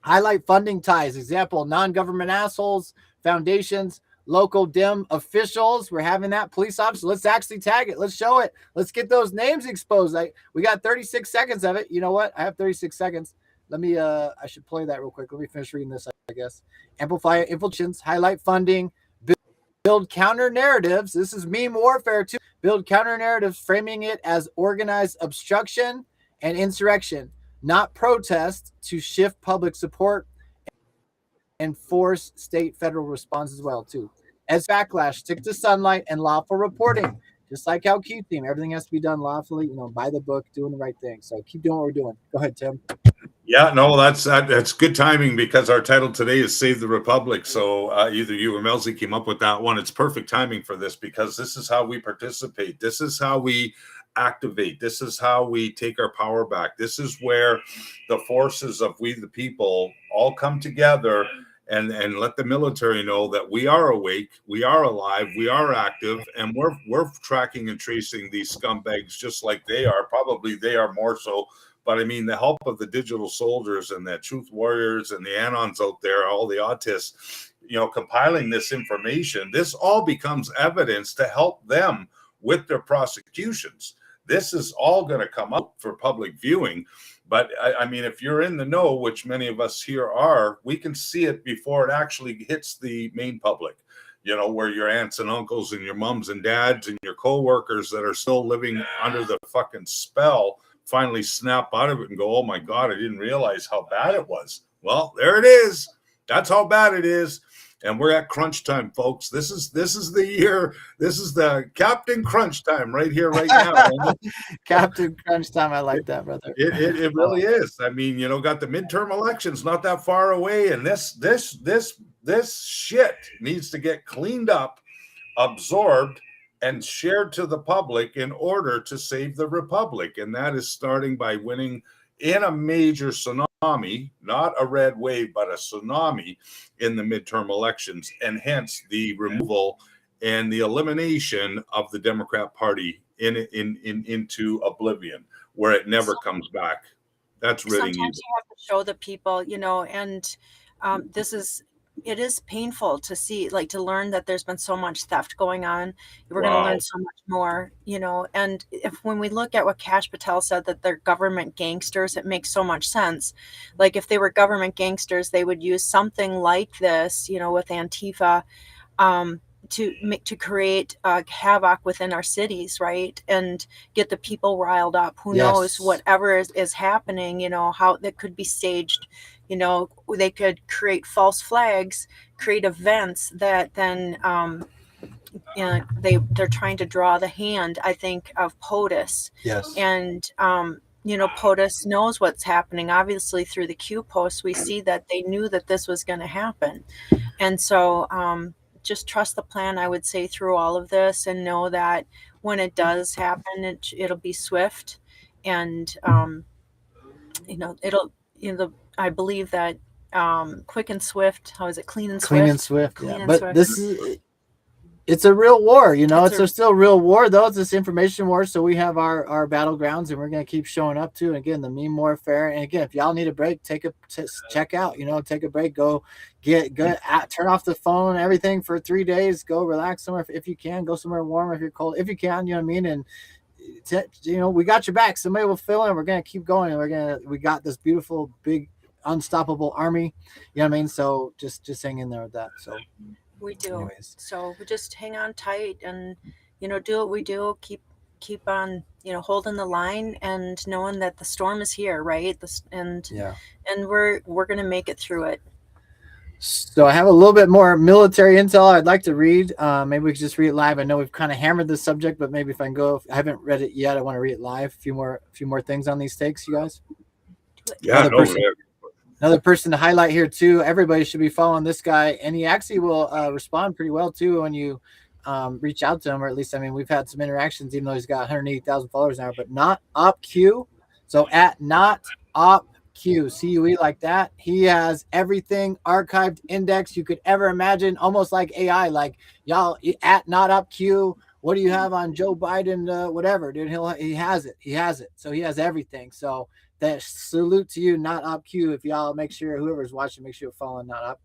Highlight funding ties. Example, non-government assholes, foundations, local dim officials. We're having that. Police officers. Let's actually tag it. Let's show it. Let's get those names exposed. We got 36 seconds of it. You know what? I have 36 seconds. Let me, I should play that real quick. Let me finish reading this, I guess. Amplify infiltrations, highlight funding, build counter narratives. This is meme warfare too. Build counter narratives, framing it as organized obstruction and insurrection, not protest, to shift public support and force state federal response as well too. As backlash, stick to sunlight and lawful reporting. Just like how Q team, everything has to be done lawfully, by the book, doing the right thing. So keep doing what we're doing. Go ahead, Tim. Yeah, no, that's good timing because our title today is Save the Republic. So either you or Melzie came up with that one. It's perfect timing for this because this is how we participate. This is how we activate. This is how we take our power back. This is where the forces of we the people all come together and let the military know that we are awake, we are alive, we are active, and we're tracking and tracing these scumbags just like they are. Probably they are more so. But I mean, the help of the digital soldiers and the truth warriors and the anons out there, all the autists, compiling this information, this all becomes evidence to help them with their prosecutions. This is all going to come up for public viewing. But I mean, if you're in the know, which many of us here are, we can see it before it actually hits the main public, where your aunts and uncles and your moms and dads and your coworkers that are still living under the fucking spell finally snap out of it and go, oh my God, I didn't realize how bad it was. Well, there it is. That's how bad it is. And we're at crunch time, folks. This is the year. This is the Captain Crunch time right here, right now. Captain Crunch time. I like that, brother. It really is. I mean, got the midterm elections not that far away, and this shit needs to get cleaned up, absorbed, and shared to the public in order to save the republic. And that is starting by winning in a major tsunami, not a red wave, but a tsunami in the midterm elections, and hence the removal and the elimination of the Democrat Party into oblivion, where it never comes back. That's really sometimes needed. You have to show the people, and this is it is painful to see, like, to learn that there's been so much theft going on. We're going to learn so much more, and when we look at what Kash Patel said, that they're government gangsters, it makes so much sense. Like, if they were government gangsters, they would use something like this, with Antifa, to create havoc within our cities, right? And get the people riled up. Who knows, whatever is happening, how that could be staged. They could create false flags, create events that then they're trying to draw the hand, I think, of POTUS. Yes. And POTUS knows what's happening. Obviously, through the Q posts, we see that they knew that this was going to happen. And so just trust the plan, I would say, through all of this, and know that when it does happen, it'll be swift. And, I believe that quick and swift, how is it? Clean and swift? Clean and swift. Clean Yeah. and But swift. it's a real war, it's still a real war, though. It's this information war. So we have our battlegrounds, and we're going to keep showing up to. And again, the meme warfare. And again, if y'all need a break, check out, take a break, go turn off the phone, everything for 3 days, go relax somewhere. If you can, go somewhere warm if you're cold, if you can, you know what I mean? And we got your back. Somebody will fill in. We're going to keep going. We got this beautiful, big, unstoppable army. You know what I mean? So just hang in there with that. So we do. Anyways. So we just hang on tight and, do what we do. Keep on, holding the line and knowing that the storm is here, right? And we're going to make it through it. So I have a little bit more military intel I'd like to read. Maybe we could just read it live. I know we've kind of hammered the subject, but maybe if I can go, I haven't read it yet. I want to read it live. A few more things on these takes, you guys. Yeah, Another person to highlight here too. Everybody should be following this guy, and he actually will respond pretty well too when you reach out to him, or at least, we've had some interactions, even though he's got 180,000 followers now. But Not Op Q, so at Not Op Q, CUE, like that. He has everything archived, indexed you could ever imagine, almost like AI. Like, y'all, at Not Op Q, what do you have on Joe Biden? Whatever, dude. He has it. He has it. So he has everything. So that salute to you, Not Op Q. If y'all make sure, whoever's watching, make sure you're following Not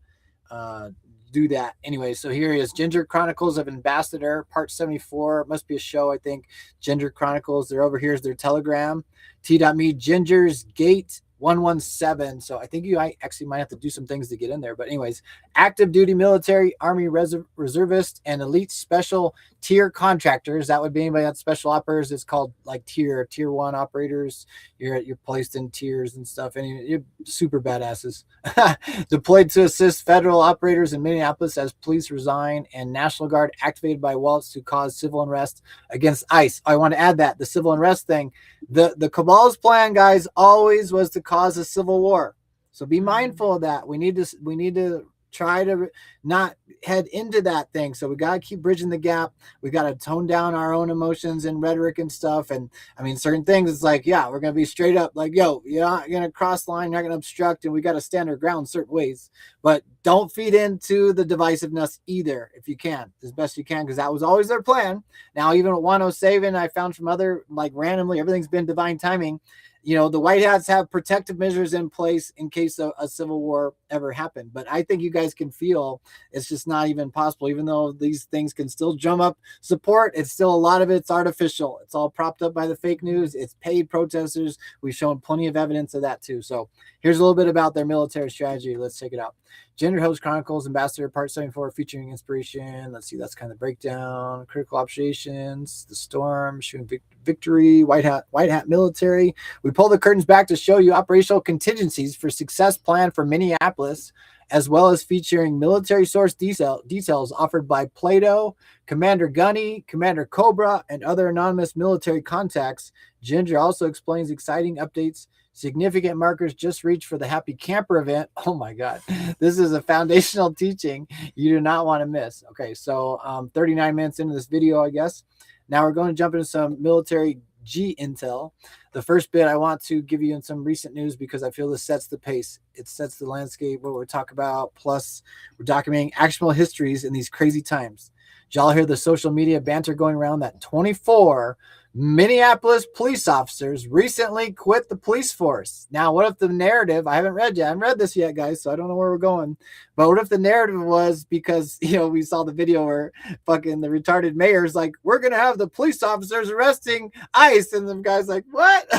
Op. Do that. Anyway, so here he is. Ginger Chronicles of Ambassador, part 74. Must be a show, I think. Ginger Chronicles. They're over here is their Telegram. T.me, Ginger's Gate 117. So I think you actually might have to do some things to get in there. But anyways, active duty military, Army reservist, and elite special tier contractors. That would be anybody that's special operators. It's called like tier 1 operators. You're placed in tiers and stuff, and you're super badasses. Deployed to assist federal operators in Minneapolis as police resign, and National Guard activated by Waltz to cause civil unrest against ICE. I want to add that the civil unrest thing, the cabal's plan, guys, always was to cause a civil war. So be mindful of that. We need to try to not head into that thing. So we got to keep bridging the gap. We got to tone down our own emotions and rhetoric and stuff. And certain things, it's like, yeah, we're going to be straight up like, yo, you're not going to cross the line, you're not going to obstruct, and we got to stand our ground certain ways. But don't feed into the divisiveness either, if you can, as best you can, because that was always their plan. Now, even with 107, I found from other, like, randomly, everything's been divine timing. The White Hats have protective measures in place in case a civil war ever happened. But I think you guys can feel it's just not even possible. Even though these things can still drum up support, it's still a lot of it's artificial. It's all propped up by the fake news. It's paid protesters. We've shown plenty of evidence of that too. So here's a little bit about their military strategy. Let's check it out. Gender Host Chronicles, Ambassador, Part 74, featuring inspiration. Let's see, that's kind of the breakdown. Critical observations, the storm, shooting victory, White Hat military. We pull the curtains back to show you operational contingencies for success plan for Minneapolis, as well as featuring military source details offered by Plato, Commander Gunny, Commander Cobra, and other anonymous military contacts. Ginger also explains exciting updates, significant markers just reached for the Happy Camper event. Oh my God. This is a foundational teaching you do not want to miss. Okay, so 39 minutes into this video, I guess. Now we're going to jump into some military G intel. The first bit I want to give you in some recent news because I feel this sets the pace. It sets the landscape, what we're talking about. Plus, we're documenting actionable histories in these crazy times. Did y'all hear the social media banter going around that 24 Minneapolis police officers recently quit the police force. Now, what if the narrative, I haven't read this yet, guys, so I don't know where we're going. But what if the narrative was because, we saw the video where fucking the retarded mayor's like, we're going to have the police officers arresting ICE. And the guy's like, what?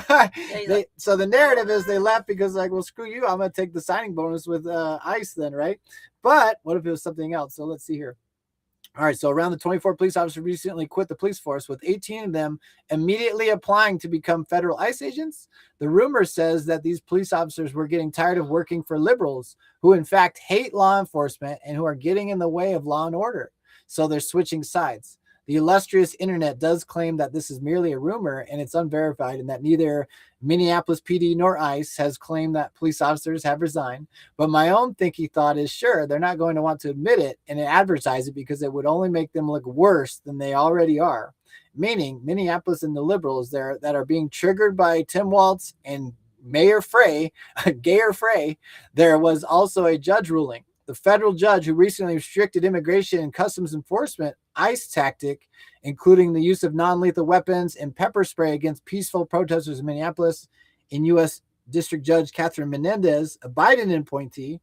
So the narrative is they left because like, well, screw you. I'm going to take the signing bonus with ICE then, right? But what if it was something else? So let's see here. All right, so around the 24 police officers recently quit the police force, with 18 of them immediately applying to become federal ICE agents. The rumor says that these police officers were getting tired of working for liberals who, in fact, hate law enforcement and who are getting in the way of law and order. So they're switching sides. The illustrious internet does claim that this is merely a rumor and it's unverified, and that neither Minneapolis PD nor ICE has claimed that police officers have resigned. But my own thinking thought is, sure, they're not going to want to admit it and advertise it because it would only make them look worse than they already are. Meaning Minneapolis and the liberals there that are being triggered by Tim Walz and Mayor Frey, Gayer Frey, there was also a judge ruling. The federal judge who recently restricted immigration and customs enforcement ICE tactic, including the use of non-lethal weapons and pepper spray against peaceful protesters in Minneapolis, in U.S. District Judge Catherine Menendez, a Biden appointee.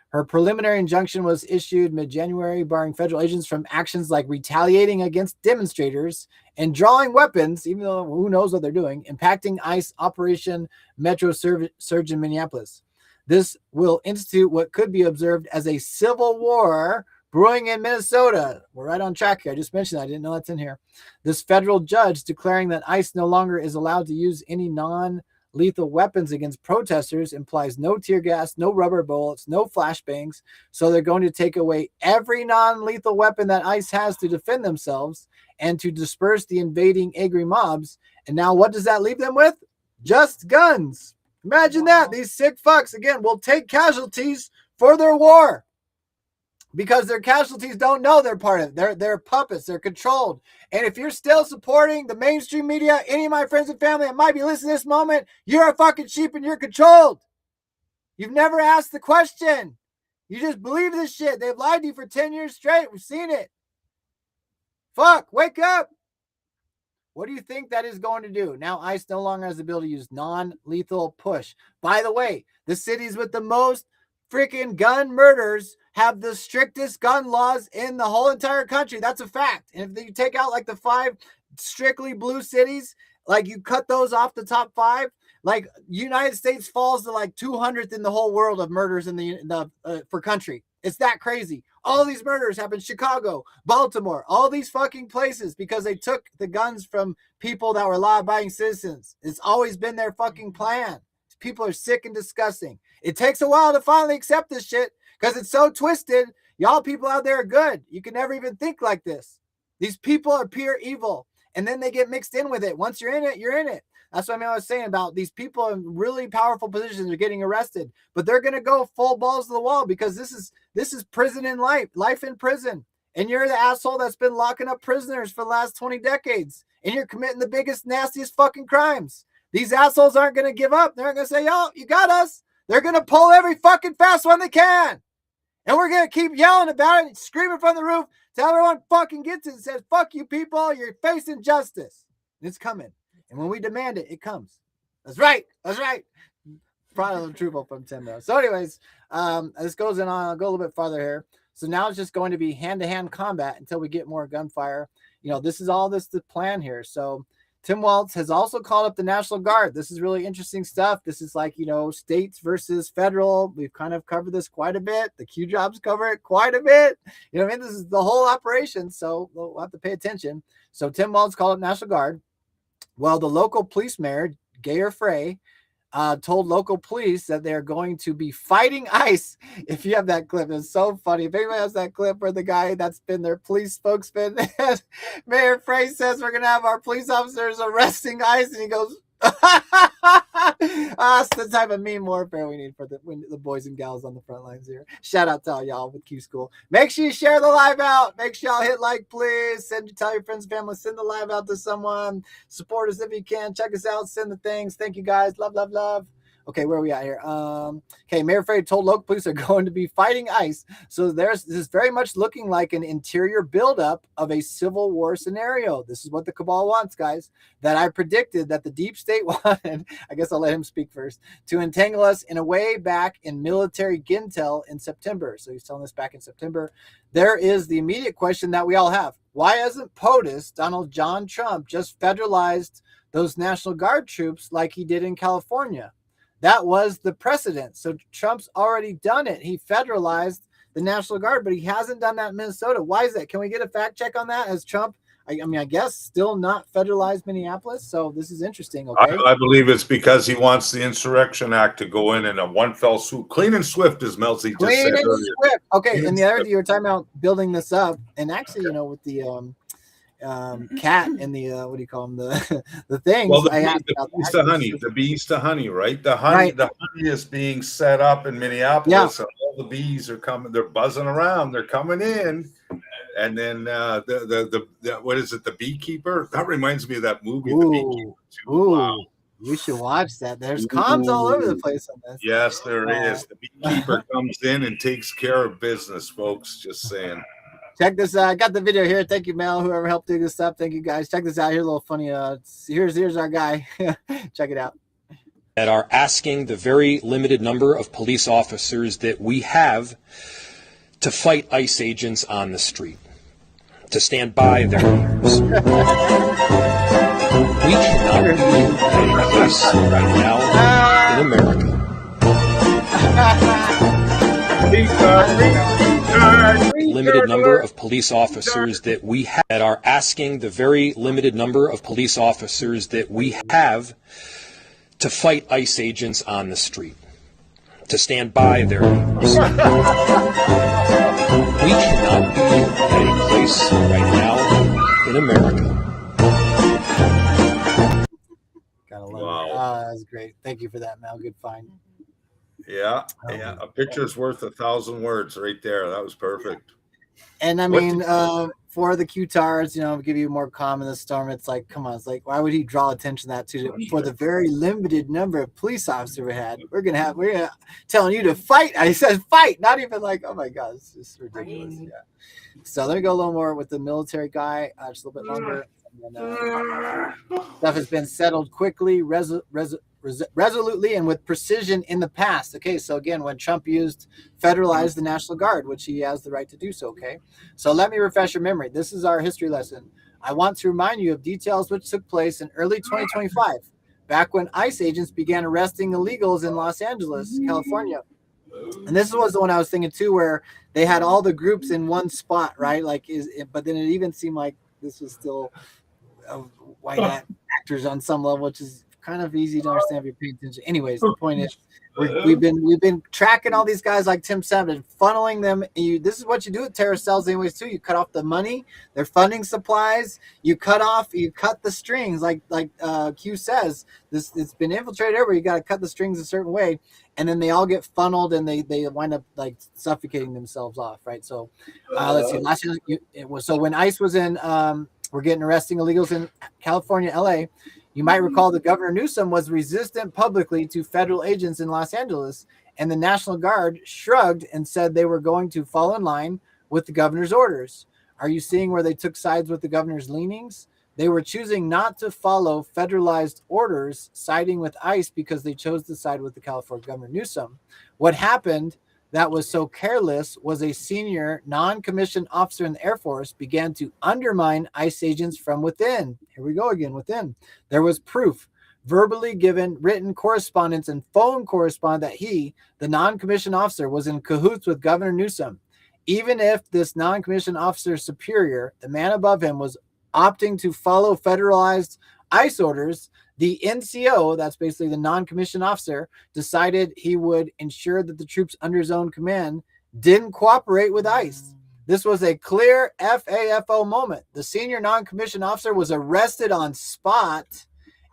Her preliminary injunction was issued mid-January, barring federal agents from actions like retaliating against demonstrators and drawing weapons, even though who knows what they're doing, impacting ICE Operation Metro Surge in Minneapolis. This will institute what could be observed as a civil war brewing in Minnesota. We're right on track here. I just mentioned that. I didn't know that's in here. This federal judge declaring that ICE no longer is allowed to use any non-lethal weapons against protesters implies no tear gas, no rubber bullets, no flashbangs. So they're going to take away every non-lethal weapon that ICE has to defend themselves and to disperse the invading angry mobs. And now what does that leave them with? Just guns. Imagine that. These sick fucks, again, will take casualties for their war because their casualties don't know they're part of it. They're puppets. They're controlled. And if you're still supporting the mainstream media, any of my friends and family that might be listening to this moment, you're a fucking sheep and you're controlled. You've never asked the question. You just believe this shit. They've lied to you for 10 years straight. We've seen it. Fuck, wake up. What do you think that is going to do? Now ICE no longer has the ability to use non-lethal push. By the way, the cities with the most freaking gun murders have the strictest gun laws in the whole entire country. That's a fact. And if you take out like the 5 strictly blue cities, like you cut those off the top 5, like United States falls to like 200th in the whole world of murders in the for country. It's that crazy. All these murders happen in Chicago, Baltimore, all these fucking places because they took the guns from people that were law-abiding citizens. It's always been their fucking plan. People are sick and disgusting. It takes a while to finally accept this shit because it's so twisted. Y'all people out there are good. You can never even think like this. These people are pure evil, and then they get mixed in with it. Once you're in it, you're in it. That's what I was saying about these people in really powerful positions are getting arrested, but they're going to go full balls to the wall because this is prison in life in prison. And you're the asshole that's been locking up prisoners for the last 20 decades. And you're committing the biggest, nastiest fucking crimes. These assholes aren't going to give up. They're going to say, yo, you got us. They're going to pull every fucking fast one they can. And we're going to keep yelling about it and screaming from the roof till everyone fucking gets it and says, fuck you people, you're facing justice. And it's coming. And when we demand it, it comes. That's right. That's right. Probably the truthful from Tim though. So anyways, this goes on. I'll go a little bit farther here. So now it's just going to be hand-to-hand combat until we get more gunfire. This is all the plan here. So Tim Walz has also called up the National Guard. This is really interesting stuff. This is like, states versus federal. We've kind of covered this quite a bit. The Q jobs cover it quite a bit. This is the whole operation. So we'll have to pay attention. So Tim Walz called up National Guard. Well, the local police mayor, Gayer Frey, told local police that they're going to be fighting ICE. If you have that clip, it's so funny. If anybody has that clip where the guy that's been their police spokesman, Mayor Frey says we're going to have our police officers arresting ICE, and he goes, that's the type of meme warfare we need for the boys and gals on the front lines here. Shout out to all y'all with Qschqql. Make sure you share the live out. Make sure y'all hit like, please. Tell your friends and family. Send the live out to someone. Support us if you can. Check us out. Send the things. Thank you guys. Love, love, love. Okay, where are we at here? Okay, Mayor Frey told local police are going to be fighting ICE. So this is very much looking like an interior buildup of a civil war scenario. This is what the cabal wants, guys. That I predicted that the deep state wanted, I guess I'll let him speak first, to entangle us in a way back in military gintel in September. So he's telling us back in September. There is the immediate question that we all have. Why hasn't POTUS, Donald John Trump, just federalized those National Guard troops like he did in California? That was the precedent. So Trump's already done it. He federalized the National Guard, but he hasn't done that in Minnesota. Why is that? Can we get a fact check on that? Has Trump, I mean, I guess still not federalized Minneapolis? So this is interesting, okay? I believe it's because he wants the Insurrection Act to go in a one fell swoop. Clean and swift, as Melzie just Clean said and earlier. swift. Okay, Clean and and the other swift. you were talking about building this up, and actually, you know, with the cat and the what do you call them, the things. Well, the bees to honey, the bees to honey, right? The honey, Right. the honey is being set up in Minneapolis, and all the bees are coming. They're buzzing around. They're coming in, and then the what is it? The beekeeper. That reminds me of that movie, The Beekeeper. Ooh, Wow. you should watch that. There's comms all over the place on this. Yes, there is. The beekeeper comes in and takes care of business, folks. Just saying. Check this out. I got the video here. Thank you, Mel. Whoever helped dig this up. Thank you, guys. Check this out. Here's a little funny. Here's our guy. Check it out. That are asking the very limited number of police officers that we have to fight ICE agents on the street, to stand by their leaders. We cannot be in a place right now in America. Limited number of police officers that we have that are asking the very limited number of police officers that we have to fight ICE agents on the street, to stand by their leaders. We cannot be in a place right now in America. Gotta love it. That's great. Thank you for that, Mel. Good find. Yeah, yeah. A picture's worth 1,000 words, right there. That was perfect. And I What mean, for the Qtards, you know, give you more calm in the storm. It's like, come on, it's like, why would he draw attention to that? For the very limited number of police officers we had, we're telling you to fight. I said fight, not even like, oh my God, it's just ridiculous. Yeah. So let me go a little more with the military guy, just a little bit longer. And then, stuff has been settled quickly, resolutely, and with precision in the past. Okay, so again, when Trump federalized the National Guard, which he has the right to do so, okay? So let me refresh your memory. This is our history lesson. I want to remind you of details which took place in early 2025, back when ICE agents began arresting illegals in Los Angeles, California. And this was the one I was thinking too, where they had all the groups in one spot, right? But then it even seemed like this was still white actors on some level, which is kind of easy to understand if you're paying attention. Anyways, the point is, we've been tracking all these guys like Tim said and funneling them. This is what you do with terrorist cells, anyways. Too, you cut off the money, their funding supplies. You cut the strings, like Q says. It's been infiltrated everywhere. You got to cut the strings a certain way, and then they all get funneled and they wind up like suffocating themselves off, right? So let's see. Last year, so when ICE was in, we're arresting illegals in California, LA. You might recall that Governor Newsom was resistant publicly to federal agents in Los Angeles, and the National Guard shrugged and said they were going to fall in line with the governor's orders. Are you seeing where they took sides with the governor's leanings? They were choosing not to follow federalized orders, siding with ICE because they chose to side with the California Governor Newsom. What happened that was so careless was a senior non-commissioned officer in the Air Force began to undermine ICE agents from within. Here we go again, within. There was proof, verbally given, written correspondence, and phone correspondence that he, the non-commissioned officer, was in cahoots with Governor Newsom. Even if this non-commissioned officer's superior, the man above him, was opting to follow federalized ICE orders, the NCO, that's basically the non-commissioned officer, decided he would ensure that the troops under his own command didn't cooperate with ICE. This was a clear FAFO moment. The senior non-commissioned officer was arrested on spot,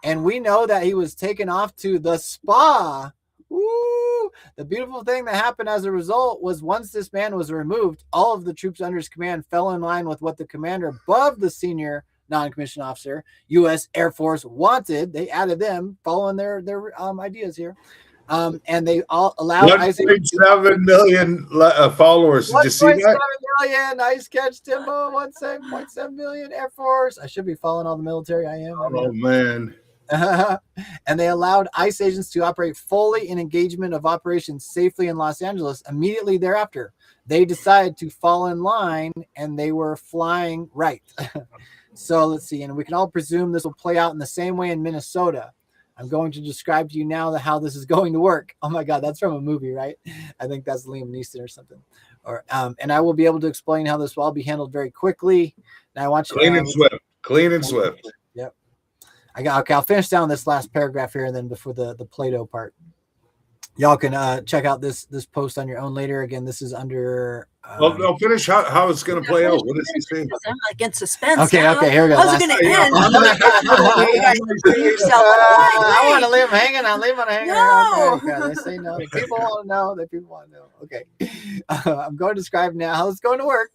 and we know that he was taken off to the spa. Woo! The beautiful thing that happened as a result was once this man was removed, all of the troops under his command fell in line with what the commander above the senior non-commissioned officer, U.S. Air Force, wanted. They added them, following their ideas here. And they all allowed ICE agents 1.7 million followers. Did you see 1.7 that? million. Nice catch, Timbo. 1.7 million Air Force. I should be following all the military. I am. Oh, man. And they allowed ICE agents to operate fully in engagement of operations safely in Los Angeles. Immediately thereafter, they decided to fall in line, and they were flying right. So let's see. And we can all presume this will play out in the same way in Minnesota. I'm going to describe to you now how this is going to work. Oh my God, that's from a movie, right? I think that's Liam Neeson or something. Or and I will be able to explain how this will all be handled very quickly. And I want you Clean and swift. Clean and swift. Yep. Okay, I'll finish down this last paragraph here, and then before the Play-Doh part. Y'all can check out this post on your own later. Again, this is under. I'll finish how it's going to play out. What does he say? I'm like in suspense. Okay, now. here we go. How's it going to end? I want to leave him hanging on. Leave him hanging No. on. Okay, they say no. People want to know. People want to know. Okay. I'm going to describe now how it's going to work.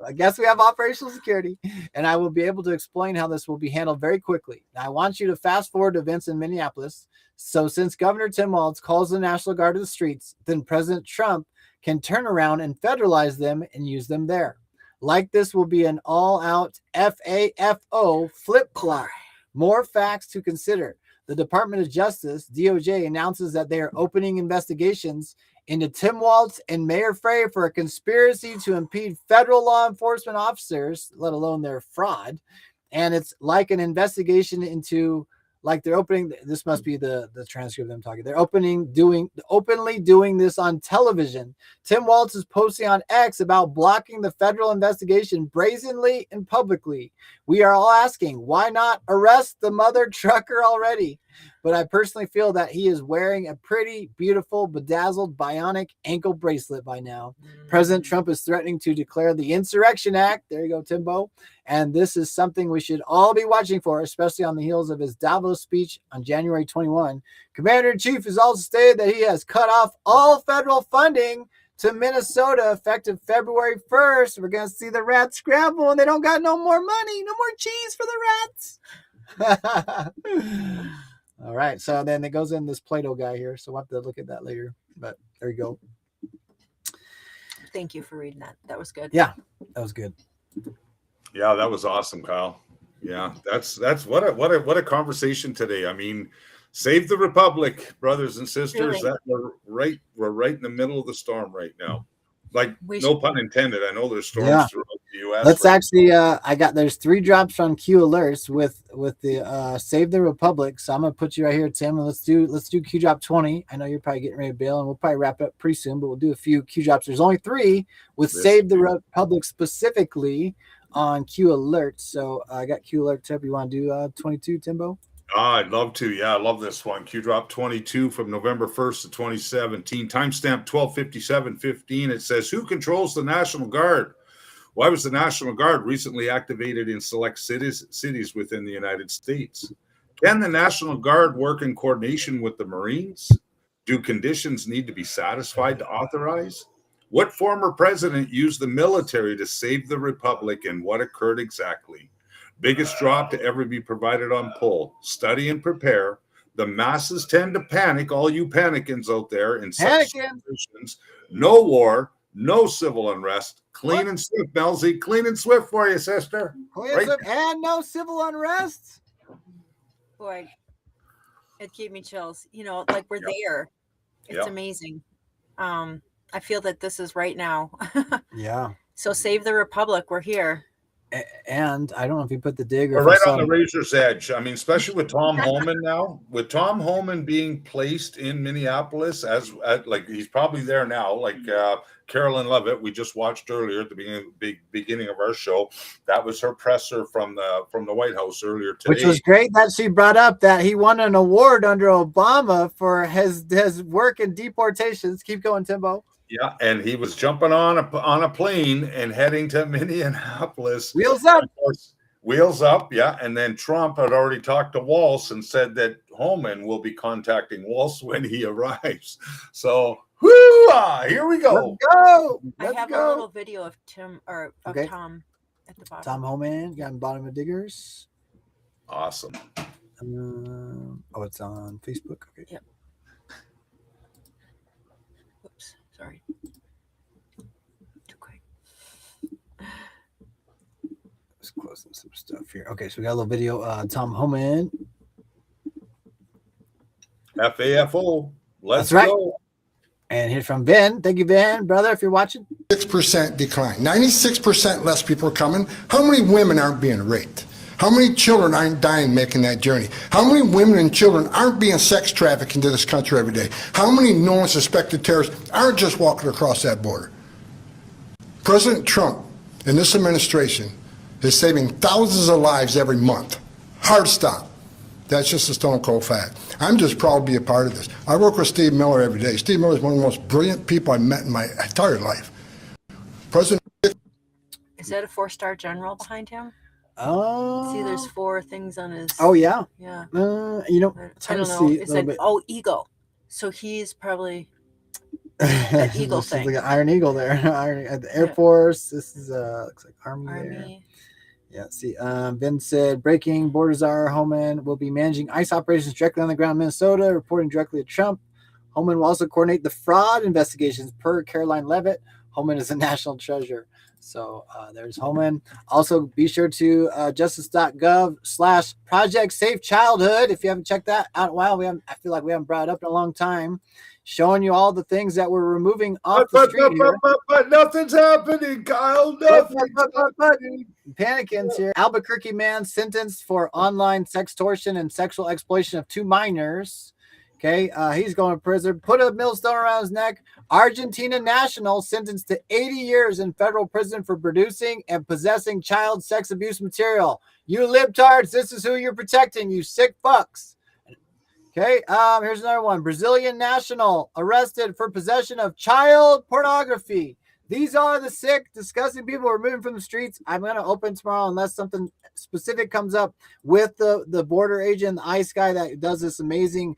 I guess we have operational security, and I will be able to explain how this will be handled very quickly. Now, I want you to fast forward to events in Minneapolis. So since Governor Tim Walz calls the National Guard to the streets, then President Trump can turn around and federalize them and use them there. Like this will be an all-out FAFO flip-flop. More facts to consider. The Department of Justice, DOJ, announces that they are opening investigations into Tim Walz and Mayor Frey for a conspiracy to impede federal law enforcement officers, let alone their fraud. And it's like an investigation into, like they're opening, this must be the transcript of them talking. They're openly doing this on television. Tim Walz is posting on X about blocking the federal investigation brazenly and publicly. We are all asking, why not arrest the mother trucker already? But I personally feel that he is wearing a pretty, beautiful, bedazzled, bionic ankle bracelet by now. President Trump is threatening to declare the Insurrection Act. There you go, Timbo. And this is something we should all be watching for, especially on the heels of his Davos speech on January 21. Commander-in-Chief has also stated that he has cut off all federal funding to Minnesota effective February 1st. We're going to see the rats scramble, and they don't got no more money, no more cheese for the rats. All right, so then it goes in this Play-Doh guy here, so we'll have to look at that later. But there you go. Thank you for reading that. That was good. Yeah, that was good. Yeah, that was awesome, Kyle. Yeah, that's what a conversation today. I mean, save the Republic, brothers and sisters. Really? That we're right in the middle of the storm right now. Like, We no should- pun intended. I know there's storms Yeah. throughout the U.S. Let's right actually there's 3 drops on Q alerts with the Save the Republic. So I'm gonna put you right here, Tim, and let's do Q drop 20. I know you're probably getting ready to bail, and we'll probably wrap up pretty soon, but we'll do a few Q drops. There's only 3 with Yes. Save the Republic specifically on Q alerts. So I got Q alert tab. You want to do 22, Timbo? I'd love to. Yeah, I love this one. Q drop 22 from November 1st of 2017. Timestamp 12/57/15. It says, who controls the National Guard? Why was the National Guard recently activated in select cities within the United States? Can the National Guard work in coordination with the Marines? Do conditions need to be satisfied to authorize? What former president used the military to save the Republic, and what occurred exactly? Biggest drop to ever be provided on poll. Study and prepare. The masses tend to panic, all you panicins out there in such situations. No war, no civil unrest. Clean and swift, Melzie. Clean and swift for you, sister. Right? And no civil unrest. Boy, it gave me chills. You know, like we're there. It's Yep. amazing. I feel that this is right now. Yeah. So save the Republic. We're here. And I don't know if you put the dig or We're if I right saw on the razor's edge. I mean, especially with Tom Homan now, with Tom Homan being placed in Minneapolis as like he's probably there now. Like Carolyn Levitt, we just watched earlier at the beginning of our show. That was her presser from the White House earlier today. Which was great that she brought up that he won an award under Obama for his work in deportations. Keep going, Timbo. Yeah, and he was jumping on a plane and heading to Minneapolis. Wheels up. Of course, wheels up, yeah. And then Trump had already talked to Walz and said that Homan will be contacting Walz when he arrives. So, here we go. Let's go. I have a little video of Tom at the bottom. Tom Homan, got in bottom of diggers. Awesome. Oh, it's on Facebook. Okay. Yep. Just closing some stuff here. Okay, so we got a little video. Tom Homan. FAFO. Let's That's right. go. And here from Ben. Thank you, Ben, brother, if you're watching. 6% decline. 96% less people are coming. How many women aren't being raped? How many children aren't dying making that journey? How many women and children aren't being sex trafficked into this country every day? How many known suspected terrorists aren't just walking across that border? President Trump and this administration is saving thousands of lives every month. Hard stop. That's just a stone cold fact. I'm just proud to be a part of this. I work with Steve Miller every day. Steve Miller is one of the most brilliant people I've met in my entire life. President. Is that a 4-star general behind him? Oh. See, there's 4 things on his. Oh, yeah. Yeah. You know, I don't know. It said, Eagle. So he's probably an Eagle this thing. is like an Iron Eagle there. At the Air Force. This is looks like Army there. Yeah, see, Ben said, breaking, Bordazar Homan will be managing ICE operations directly on the ground in Minnesota, reporting directly to Trump. Homan will also coordinate the fraud investigations per Caroline Levitt. Homan is a national treasure. So there's Homan. Also, be sure to justice.gov/Project Safe Childhood. If you haven't checked that out in a while, I feel like we haven't brought it up in a long time. Showing you all the things that we're removing off the street here. But nothing's happening, Kyle. Nothing. Panickin's here. Albuquerque man sentenced for online sextortion and sexual exploitation of 2 minors. Okay, he's going to prison. Put a millstone around his neck. Argentina national sentenced to 80 years in federal prison for producing and possessing child sex abuse material. You libtards, this is who you're protecting, you sick fucks. Okay, here's another one. Brazilian national arrested for possession of child pornography. These are the sick, disgusting people removed from the streets. I'm going to open tomorrow unless something specific comes up with the border agent, the ICE guy that does this amazing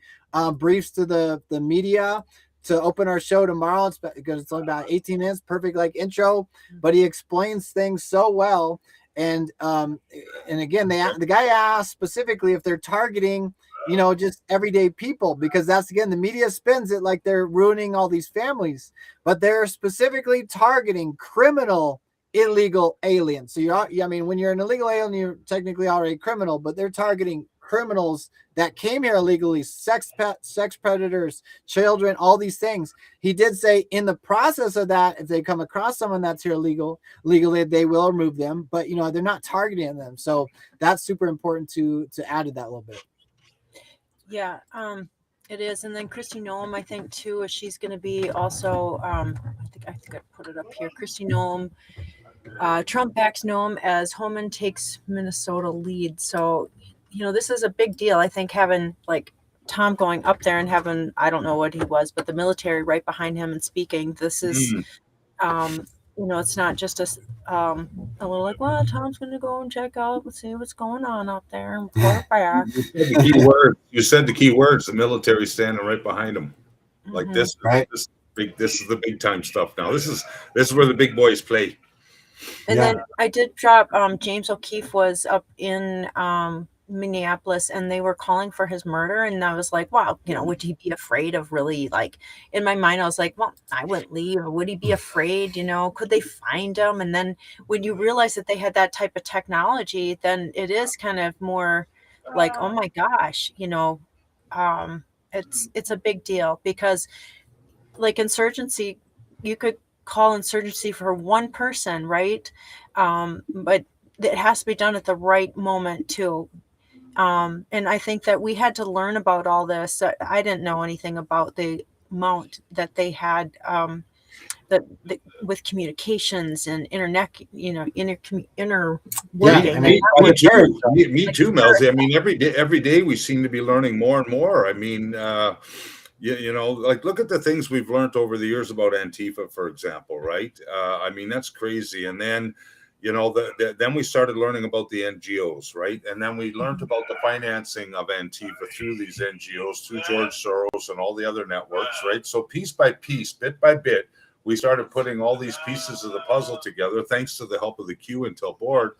briefs to the media to open our show tomorrow. It's because it's only about 18 minutes, perfect like intro, but he explains things so well. And again, the guy asked specifically if they're targeting, you know, just everyday people, because that's, again, the media spins it like they're ruining all these families, but they're specifically targeting criminal illegal aliens. So I mean, when you're an illegal alien, you're technically already criminal, but they're targeting criminals that came here illegally, sex predators, children, all these things. He did say in the process of that, if they come across someone that's here legally, they will remove them, but you know, they're not targeting them. So that's super important to add to that a little bit. Yeah, it is. And then Kristi Noem, I think too, is she's going to be also. I think I put it up here. Kristi Noem, Trump backs Noem as Homan takes Minnesota lead. So, you know, this is a big deal. I think having like Tom going up there and having, I don't know what he was, but the military right behind him and speaking. This is, you know, it's not just a little like, well, Tom's going to go and check out, let's see what's going on out there and report back. You said the key words. The military standing right behind him, like this. Right. This is the big time stuff now. This is where the big boys play. And then I did drop. James O'Keefe was up in Minneapolis, and they were calling for his murder, and I was like, wow, you know, would he be afraid of really, like, in my mind I was like, well, I wouldn't leave, or would he be afraid, you know, could they find him? And then when you realize that they had that type of technology, then it is kind of more like, oh my gosh, you know, it's a big deal, because like insurgency, you could call insurgency for one person, right? But it has to be done at the right moment too. And I think that we had to learn about all this. I didn't know anything about the amount that they had with communications and internet, you know, inner working. Me too, Melzie. I mean, every day we seem to be learning more and more. I mean, you know, like look at the things we've learned over the years about Antifa, for example, right? I mean, that's crazy. And then, you know, then we started learning about the NGOs, right? And then we learned about the financing of Antifa through these NGOs, through George Soros and all the other networks, right? So piece by piece, bit by bit, we started putting all these pieces of the puzzle together, thanks to the help of the Qschqql board.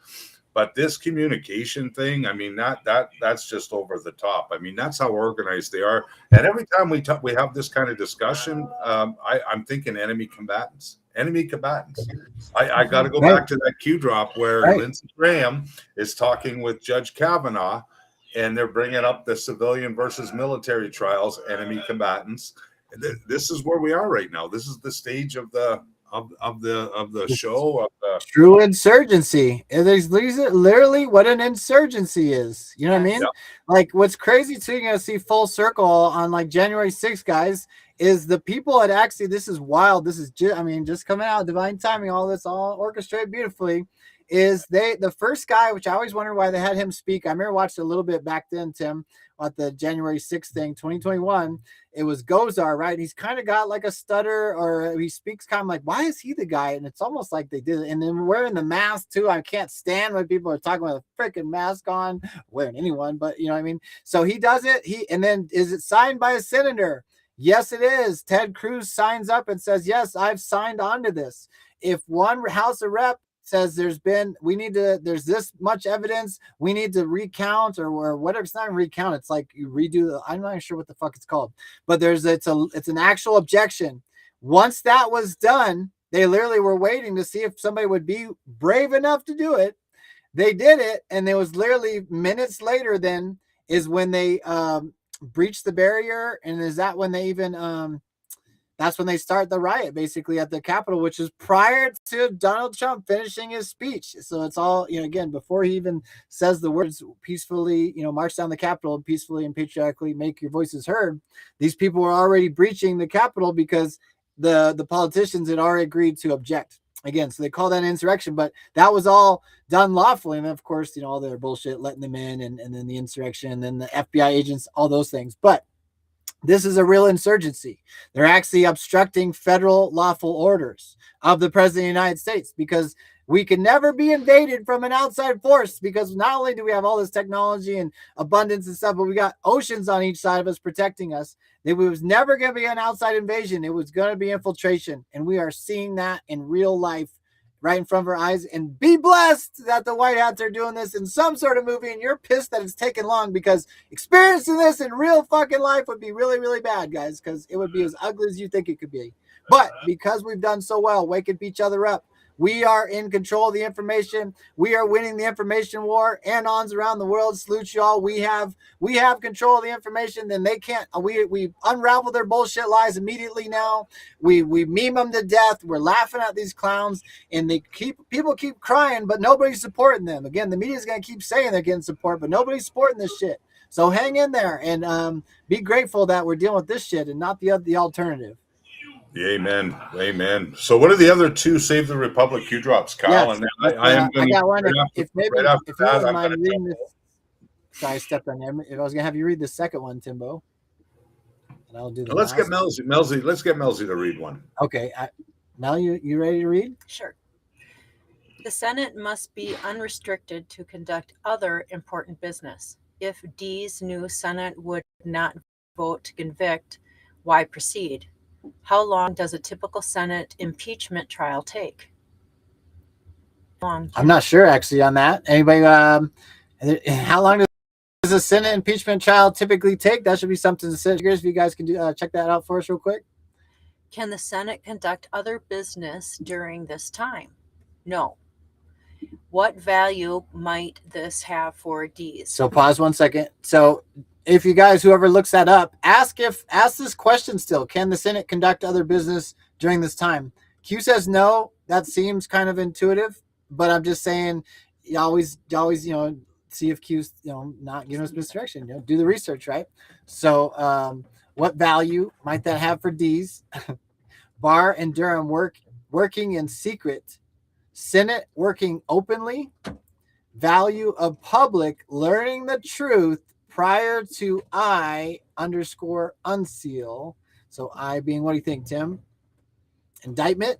But this communication thing, I mean, that's just over the top. I mean, that's how organized they are. And every time we have this kind of discussion, I'm thinking enemy combatants. enemy combatants. I got to go back to that Q drop where Lindsey Graham is talking with Judge Kavanaugh, and they're bringing up the civilian versus military trials, enemy combatants. This is where we are right now. This is the stage of the show. True insurgency. It is literally what an insurgency is. You know what I mean? Yeah. Like, what's crazy too, you're gonna see full circle on like January 6th, guys, is the people that actually, this is wild. This is just coming out, divine timing, all this all orchestrated beautifully. Is the first guy, which I always wondered why they had him speak. I remember watched a little bit back then, Tim, at the January 6th thing, 2021. It was Gozar, right? He's kind of got like a stutter, or he speaks kind of like, why is he the guy? And it's almost like they did it. And then wearing the mask too. I can't stand when people are talking with a freaking mask on, wearing anyone, but you know what I mean? So he does it. And then is it signed by a senator? Yes, it is. Ted Cruz signs up and says, yes, I've signed on to this. If one House of Rep says there's this much evidence, we need to recount or whatever. It's not recount. It's like you redo I'm not sure what the fuck it's called, but it's an actual objection. Once that was done, they literally were waiting to see if somebody would be brave enough to do it. They did it. And it was literally minutes later then is when they breached the barrier. And is that when they even, that's when they start the riot basically at the Capitol, which is prior to Donald Trump finishing his speech. So it's all, again, before he even says the words peacefully, march down the Capitol and peacefully and patriotically make your voices heard. These people were already breaching the Capitol because the politicians had already agreed to object again. So they call that insurrection, but that was all done lawfully. And of course, all their bullshit, letting them in and then the insurrection and then the FBI agents, all those things. But this is a real insurgency. They're actually obstructing federal lawful orders of the president of the United States because we can never be invaded from an outside force, because not only do we have all this technology and abundance and stuff, but we got oceans on each side of us protecting us. It was never going to be an outside invasion. It was going to be infiltration. And we are seeing that in real life right in front of our eyes. And be blessed that the White Hats are doing this in some sort of movie, and you're pissed that it's taken long, because experiencing this in real fucking life would be really, really bad, guys, because it would be as ugly as you think it could be. But because we've done so well waking each other up, we are in control of the information. We are winning the information war. Anons around the world salute y'all. We have control of the information. Then they can't. We unravel their bullshit lies immediately now. We meme them to death. We're laughing at these clowns, and people keep crying, but nobody's supporting them. Again, the media's gonna keep saying they're getting support, but nobody's supporting this shit. So hang in there and be grateful that we're dealing with this shit and not the alternative. Amen. Amen. So what are the other two Save the Republic Q drops, Kyle? Yes, And I am going I got one. Right If after you that, wouldn't I'm mind going reading this. Sorry, I stepped on there. If I was gonna have you read the second one, Timbo, and I'll do the let's get last. Melzie. Let's get Melzie to read one. Okay, Mel, you ready to read? Sure. The Senate must be unrestricted to conduct other important business. If D's new Senate would not vote to convict, why proceed? How long does a typical Senate impeachment trial take? I'm not sure actually on that. Anybody? How long does a Senate impeachment trial typically take? That should be something to sit. If you guys can check that out for us real quick. Can the Senate conduct other business during this time? No. What value might this have for D's? So pause 1 second. So if you guys, whoever looks that up, ask this question still. Can the Senate conduct other business during this time? Q says no. That seems kind of intuitive, but I'm just saying you always, see if Q's, not giving us misdirection, do the research, right? So what value might that have for D's? Barr and Durham working in secret. Senate working openly. Value of public learning the truth prior to I_unseal. So I being, what do you think, Tim? Indictment?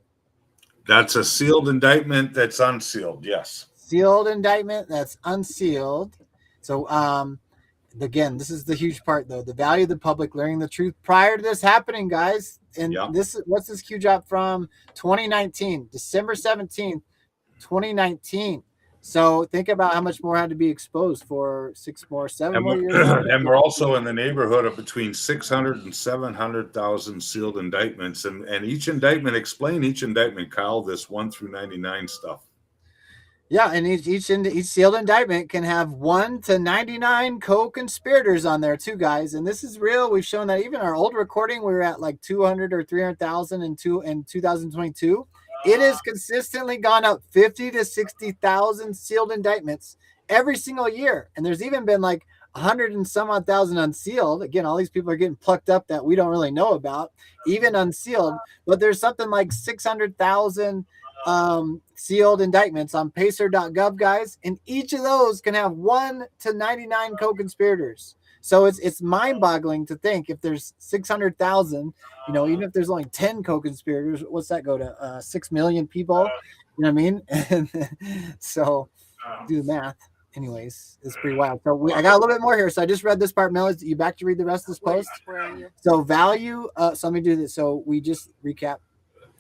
That's a sealed indictment that's unsealed. Yes. Sealed indictment that's unsealed. So again, this is the huge part though. The value of the public learning the truth prior to this happening, guys. And what's this Q drop from 2019, December 17th, 2019. So think about how much more had to be exposed for 7 more years. And we're also in the neighborhood of between 600 and 700,000 sealed indictments, and each indictment, explain each indictment, Kyle, this 1 through 99 stuff. Yeah, and each sealed indictment can have 1 to 99 co-conspirators on there too, guys. And this is real. We've shown that even our old recording, we were at like 200 or 300,000 in 2022. It has consistently gone up 50 to 60,000 sealed indictments every single year. And there's even been like 100 and some odd thousand unsealed. Again, all these people are getting plucked up that we don't really know about, even unsealed. But there's something like 600,000 sealed indictments on pacer.gov, guys, and each of those can have 1 to 99 co-conspirators. So it's mind-boggling to think if there's 600,000, even if there's only 10 co-conspirators, what's that go to? 6 million people, you know what I mean? And so do the math. Anyways, it's pretty wild. So I got a little bit more here. So I just read this part. Mel, is you back to read the rest of this post? Where are you? So value. So let me do this. So we just recap.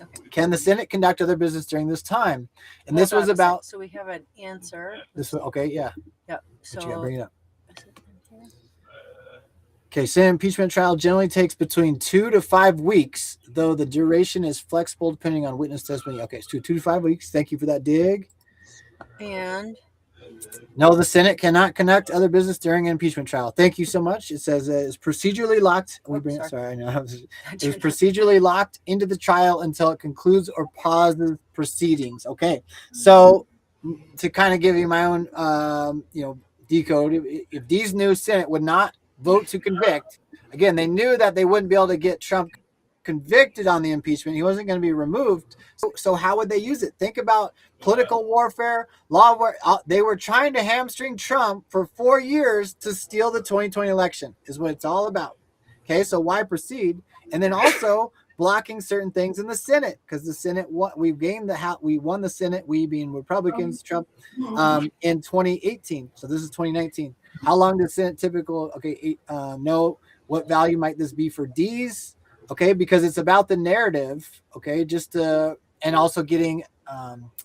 Okay. Can the Senate conduct other business during this time? And this was about. So we have an answer. This one. Okay. Yeah. Yep. So What you got? Bring it up. Okay. Senate impeachment trial generally takes between 2 to 5 weeks, though the duration is flexible depending on witness testimony. Okay. So 2 to 5 weeks. Thank you for that dig. And no, the Senate cannot conduct other business during an impeachment trial. Thank you so much. It says it's procedurally locked. Sorry, I know. It's procedurally locked into the trial until it concludes or pauses proceedings. Okay, so to kind of give you my own, decode, if these new Senate would not vote to convict, again, they knew that they wouldn't be able to get Trump convicted on the impeachment. He wasn't going to be removed. So how would they use it? Think about political warfare, law war. They were trying to hamstring Trump for 4 years to steal the 2020 election is what it's all about. Okay, so why proceed? And then also blocking certain things in the Senate, because the Senate, we won the Senate, we being Republicans, Trump, in 2018. So this is 2019. How long does Senate know what value might this be for D's? Okay, because it's about the narrative, okay, and also getting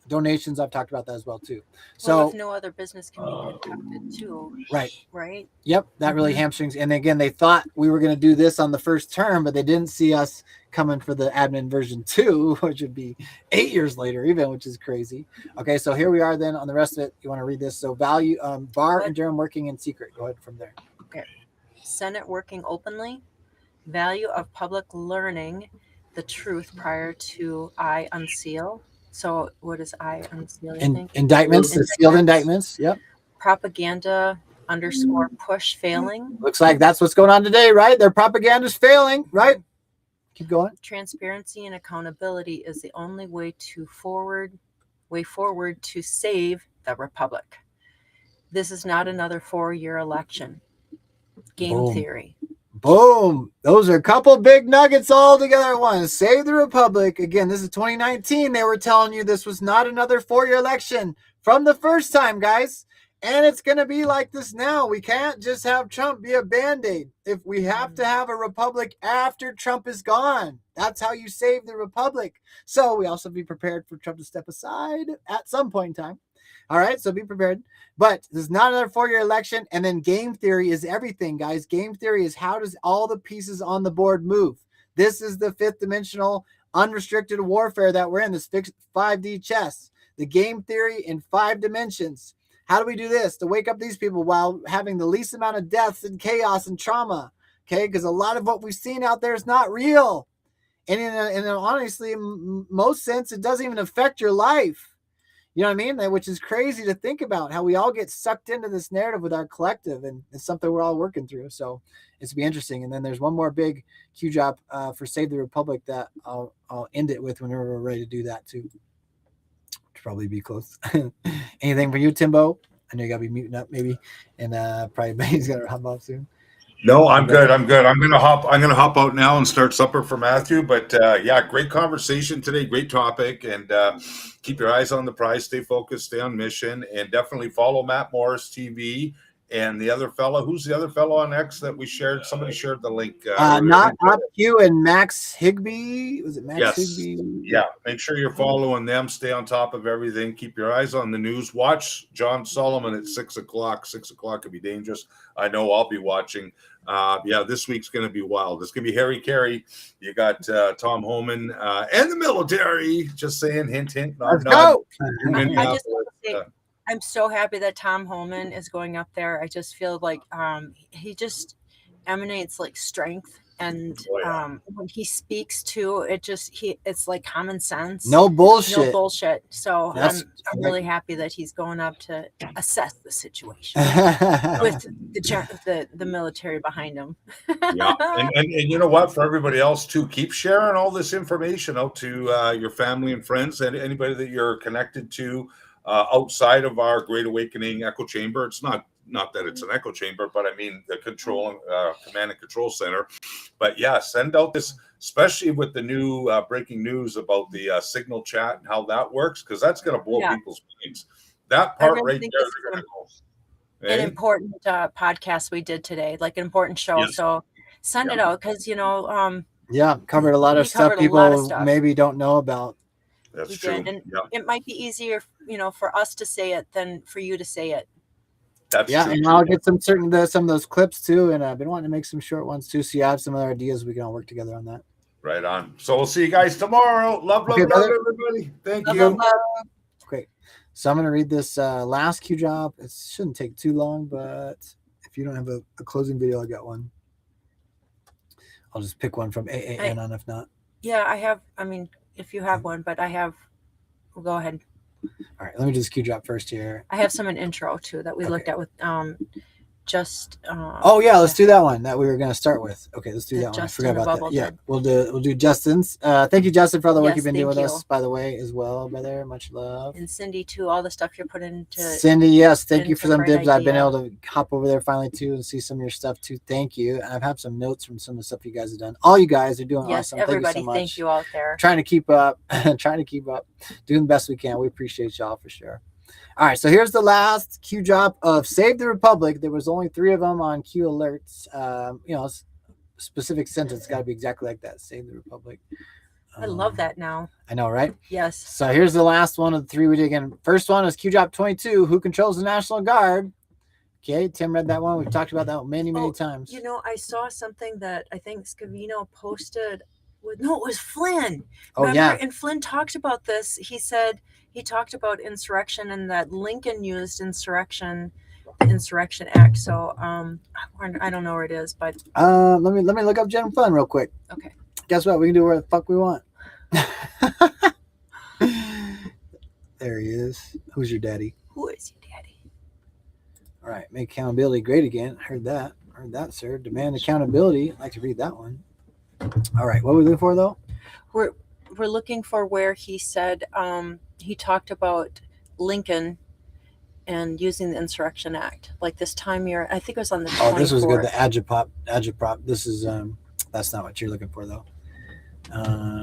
donations. I've talked about that as well, too. So if no other business can be conducted, too. Right. Yep, that really hamstrings. And again, they thought we were going to do this on the first term, but they didn't see us coming for the admin version 2, which would be 8 years later, even, which is crazy. Okay, so here we are then on the rest of it. You want to read this? So value, Barr and Durham working in secret. Go ahead from there. Okay. Senate working openly. Value of public learning the truth prior to I unseal. So what is I unseal? Indictments, the sealed indictments. Yep. Propaganda _push failing. Looks like that's what's going on today, right? Their propaganda's failing, right? Keep going. Transparency and accountability is the only way forward to save the republic. This is not another 4-year election. Game theory. Boom. Those are a couple big nuggets all together at once. Save the republic. Again, this is 2019. They were telling you this was not another 4-year election from the first time, guys. And it's going to be like this now. We can't just have Trump be a Band-Aid. If we have to have a republic after Trump is gone, that's how you save the republic. So we also be prepared for Trump to step aside at some point in time. All right, so be prepared. But this is not another 4-year election. And then game theory is everything, guys. Game theory is how does all the pieces on the board move? This is the 5th dimensional unrestricted warfare that we're in, this fixed 5D chess. The game theory in 5 dimensions. How do we do this? To wake up these people while having the least amount of deaths and chaos and trauma. Okay, because a lot of what we've seen out there is not real. And in honestly, in most sense, it doesn't even affect your life. You know what I mean? Which is crazy to think about, how we all get sucked into this narrative with our collective, and it's something we're all working through. So it's be interesting. And then there's one more big Q drop for Save the Republic that I'll end it with whenever we're ready to do that too. Probably be close. Anything for you, Timbo? I know you gotta be muting up maybe, and probably Benny's gonna hop off soon. No, I'm good. I'm gonna hop out now and start supper for Matthew. But yeah, great conversation today. Great topic, and keep your eyes on the prize. Stay focused. Stay on mission, and definitely follow Matt Morris TV and the other fellow, who's the other fellow on X that we shared? Somebody shared the link. Not Q and Max Higby. Was it Max Yes. Higby? Yeah. Make sure you're following them. Stay on top of everything. Keep your eyes on the news. Watch John Solomon at 6 o'clock. 6 o'clock could be dangerous. I know I'll be watching. This week's going to be wild. It's going to be Harry Carey. You got Tom Homan and the military. Just saying, hint, hint. Let's go. I just want to say, I'm so happy that Tom Homan is going up there. I just feel like he just emanates like strength, and when he speaks too, it's like common sense. No bullshit. No bullshit. So I'm really happy that he's going up to assess the situation with the military behind him. Yeah, and you know what? For everybody else too, keep sharing all this information out to your family and friends and anybody that you're connected to outside of our Great Awakening echo chamber. It's not that it's an echo chamber, but I mean the command and control center. But yeah, send out this, especially with the new breaking news about the signal chat and how that works, because that's going to blow people's minds. That part right there, they're going to go. An important podcast we did today, like an important show. Yes. So send it out, because covered a lot of stuff people maybe don't know about. That's true. And it might be easier, for us to say it than for you to say it. That's true. And I'll get some of those clips too, and I've been wanting to make some short ones too, so you have some other ideas. We can all work together on that. Right on. So we'll see you guys tomorrow. Love, everybody. Thank you. Great. So I'm going to read this last Q job. It shouldn't take too long, but if you don't have a closing video, I got one. I'll just pick one from AAN on, if not. Yeah, I have. I mean, if you have one, but I have. Well, go ahead. All right, let me just Q drop first here. I have some in intro too that we looked at with let's do that one that we were going to start with. Okay, let's do that one. I forgot about that. Yeah, we'll do Justin's. Thank you, Justin, for all the work you've been doing with us, by the way, as well, brother. Much love. And Cindy too, all the stuff you're putting into. Cindy, yes, thank you for some dibs. I've been able to hop over there finally too and see some of your stuff too. Thank you. And I've had some notes from some of the stuff you guys have done. All you guys are doing awesome. Everybody, thank you so much. Thank you out there. Trying to keep up, doing the best we can. We appreciate y'all for sure. All right, so here's the last Q drop of Save the Republic. There was only 3 of them on Q alerts. Specific sentence got to be exactly like that. Save the Republic. I love that now. I know, right? Yes. So here's the last one of the 3 we did again. First one is Q drop 22. Who controls the National Guard? Okay, Tim read that one. We've talked about that many times. I saw something that I think Scavino posted. It was Flynn. Oh, yeah. And Flynn talked about this. He said he talked about insurrection and that Lincoln used the Insurrection Act. So I don't know where it is, but let me look up Gen Flynn real quick. Okay. Guess what? We can do where the fuck we want. There he is. Who's your daddy? Who is your daddy? All right. Make accountability great again. Heard that, sir. Demand accountability. I'd like to read that one. All right. What are we looking for, though? We're looking for where he said he talked about Lincoln and using the Insurrection Act. Like this time year, I think it was on the 24th. Oh, this was good. The agitprop. This is that's not what you're looking for, though.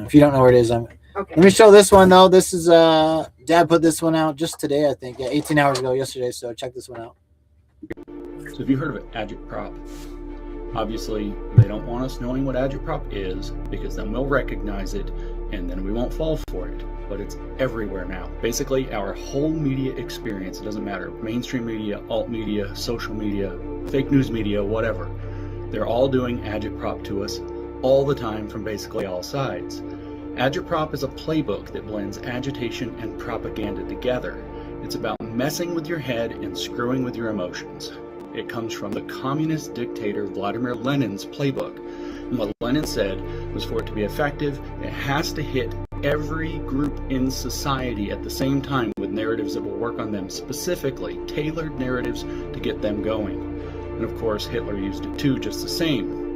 If you don't know where it is, okay. Let me show this one, though. This is Dad put this one out just today, I think. Yeah, 18 hours ago yesterday. So check this one out. So have you heard of agitprop? Obviously, they don't want us knowing what agitprop is, because then we'll recognize it and then we won't fall for it. But it's everywhere now. Basically, our whole media experience, it doesn't matter, mainstream media, alt media, social media, fake news media, whatever, they're all doing agitprop to us all the time from basically all sides. Agitprop is a playbook that blends agitation and propaganda together. It's about messing with your head and screwing with your emotions. It comes from the communist dictator Vladimir Lenin's playbook. And what Lenin said was, for it to be effective, it has to hit every group in society at the same time with narratives that will work on them specifically, tailored narratives to get them going. And of course, Hitler used it too, just the same.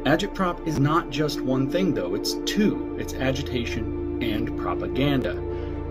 Agitprop is not just one thing, though. It's 2. It's agitation and propaganda.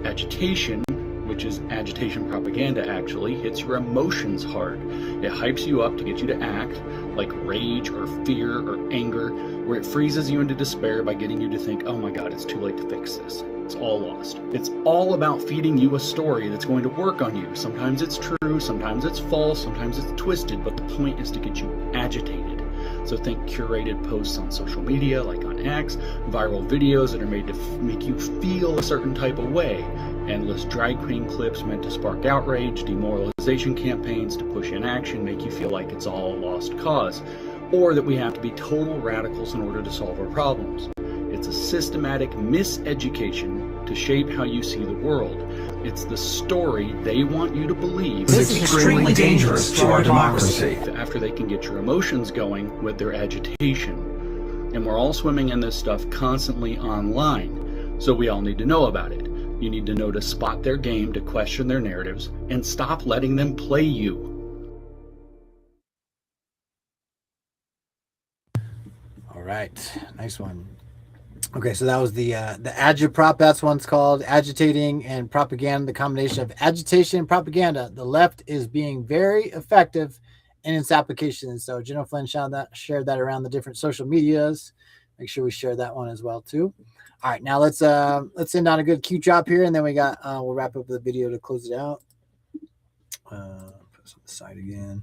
Agitation, which is agitation propaganda, actually hits your emotions hard. It hypes you up to get you to act, like rage or fear or anger, where it freezes you into despair by getting you to think, oh my god, it's too late to fix this. it's all lost. It's all about feeding you a story that's going to work on you. Sometimes it's true, sometimes it's false, sometimes it's twisted, but the point is to get you agitated. So think curated posts on social media, like on X, viral videos that are made to make you feel a certain type of way, endless drag queen clips meant to spark outrage, demoralization campaigns to push inaction, make you feel like it's all a lost cause, or that we have to be total radicals in order to solve our problems. It's a systematic miseducation to shape how you see the world. It's the story they want you to believe. This is extremely dangerous to our democracy. After they can get your emotions going with their agitation. And we're all swimming in this stuff constantly online, so we all need to know about it. You need to know to spot their game, to question their narratives, and stop letting them play you. All right, nice one. Okay, so that was the agitprop. That's what it's called, agitating and propaganda. The combination of agitation and propaganda. The left is being very effective in its application. And so General Flynn shared that around the different social medias. Make sure we share that one as well too. All right, now let's end on a good Q drop here, and then we'll wrap up the video to close it out. Put this on the side again.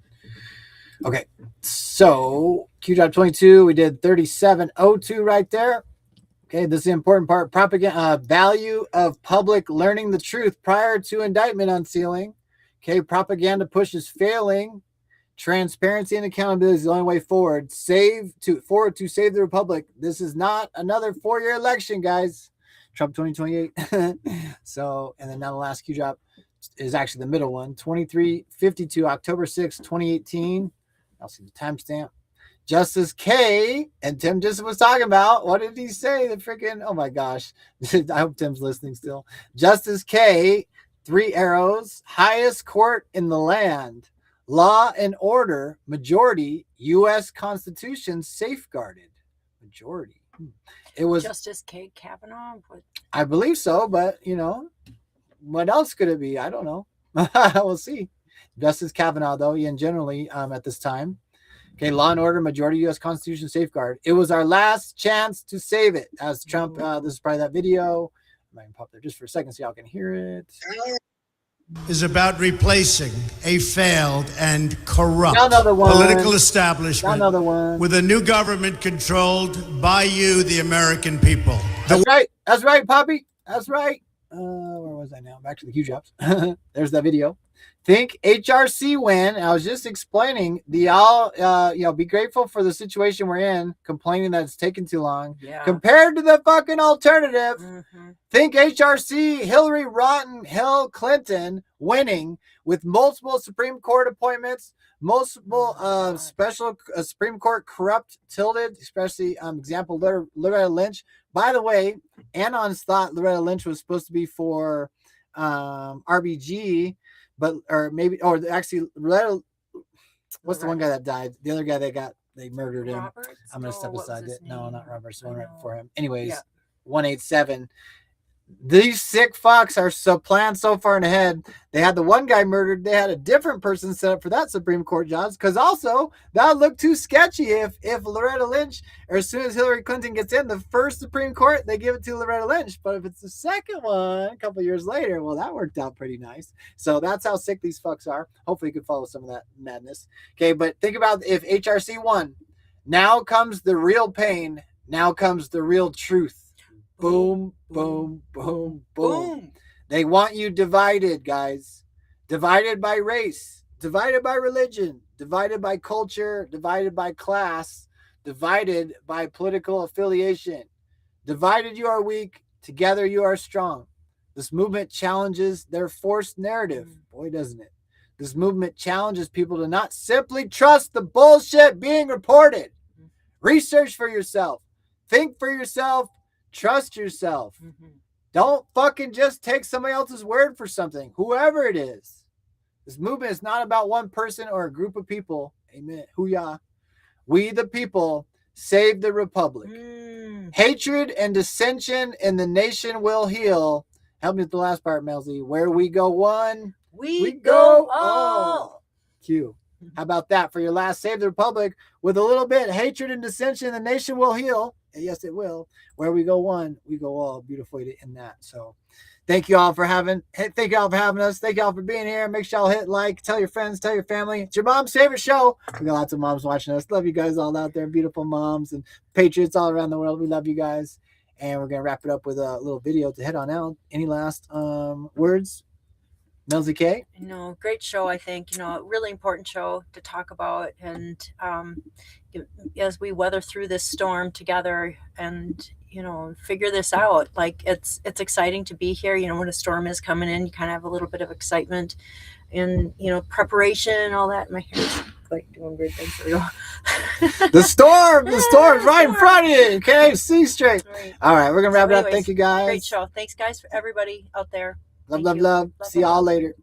Okay, so Q drop 22. We did 3702 right there. Okay, this is the important part. Propaganda, value of public learning the truth prior to indictment unsealing. Okay, propaganda push is failing. Transparency and accountability is the only way forward. Forward to save the republic. This is not another 4-year election, guys. Trump 2028. So, and then now the last Q drop is actually the middle one. 2352, October 6, 2018. I'll see the timestamp. Justice K, and Tim just was talking about, what did he say? The freaking, oh my gosh. I hope Tim's listening still. Justice K, 3 arrows, highest court in the land, law and order, majority, U.S. Constitution safeguarded. Majority. It was Justice K. Kavanaugh? I believe so, but what else could it be? I don't know. We'll see. Justice Kavanaugh, though, and generally at this time. Okay, law and order, majority U.S. Constitution safeguard. It was our last chance to save it. As Trump, this is probably that video. I might pop there just for a second so y'all can hear it. Is about replacing a failed and corrupt one. Political establishment with a new government controlled by you, the American people. That's right. That's right, Poppy. That's right. Where was I now? Back to the Q drops. There's that video. Think HRC win. I was just explaining be grateful for the situation we're in, complaining that it's taking too long. Yeah. Compared to the fucking alternative, think HRC, Hillary Rotten Hill Clinton winning with multiple Supreme Court appointments, multiple special Supreme Court corrupt tilted, especially example Loretta Lynch. By the way, Anons thought Loretta Lynch was supposed to be for RBG. Actually, what's the one guy that died? The other guy they murdered him. Roberts? I'm going to step aside it. No, not Roberts. The one right before him. Anyways, 187. These sick fucks are so planned so far ahead. They had the one guy murdered. They had a different person set up for that Supreme Court judge because also that would look too sketchy if Loretta Lynch, or as soon as Hillary Clinton gets in the first Supreme Court, they give it to Loretta Lynch. But if it's the second one a couple years later, well, that worked out pretty nice. So that's how sick these fucks are. Hopefully you can follow some of that madness. Okay, but think about if HRC won. Now comes the real pain. Now comes the real truth. Boom, boom, boom, boom. They want you divided, guys. Divided by race, divided by religion, divided by culture, divided by class, divided by political affiliation. Divided you are weak, together you are strong. This movement challenges their forced narrative. Boy, doesn't it. This movement challenges people to not simply trust the bullshit being reported. Research for yourself. Think for yourself. Trust yourself. Don't fucking just take somebody else's word for something, whoever it is. This movement is not about one person or a group of people. Amen. Hoo-yah. We, the people, save the republic. Hatred and dissension in the nation will heal. Help me with the last part, Melzie. Where we go one, we go all. Q. How about that for your last save the republic? With a little bit hatred and dissension, the nation will heal. Yes, it will. Where we go one, we go all. Beautiful way to end that. So thank you all for having us. Thank you all for being here. Make sure y'all hit like, tell your friends, tell your family. It's your mom's favorite show. We got lots of moms watching us. Love you guys all out there. Beautiful moms and patriots all around the world. We love you guys. And we're going to wrap it up with a little video to head on out. Any last words? MelzieKaye? No, great show, I think. A really important show to talk about. And as we weather through this storm together and, figure this out, like it's exciting to be here. When a storm is coming in, you kind of have a little bit of excitement and, preparation and all that. My hair's like doing weird things. There we go. The storm's right in front of you. Okay, see straight. Right. All right, we're going to wrap it up. Thank you, guys. Great show. Thanks, guys, for everybody out there. Love. See y'all later.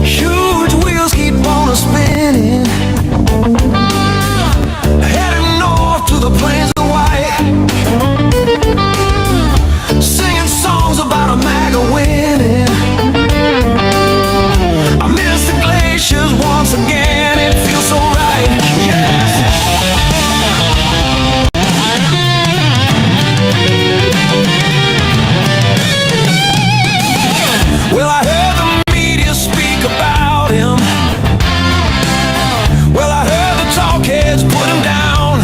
Huge wheels keep on spinning, heading north to the plains of white, singing songs about a MAGA winning. I miss the glaciers once again, it feels so right. Yes. Well, I heard the media speak about him. Well, I heard the talk heads put him down.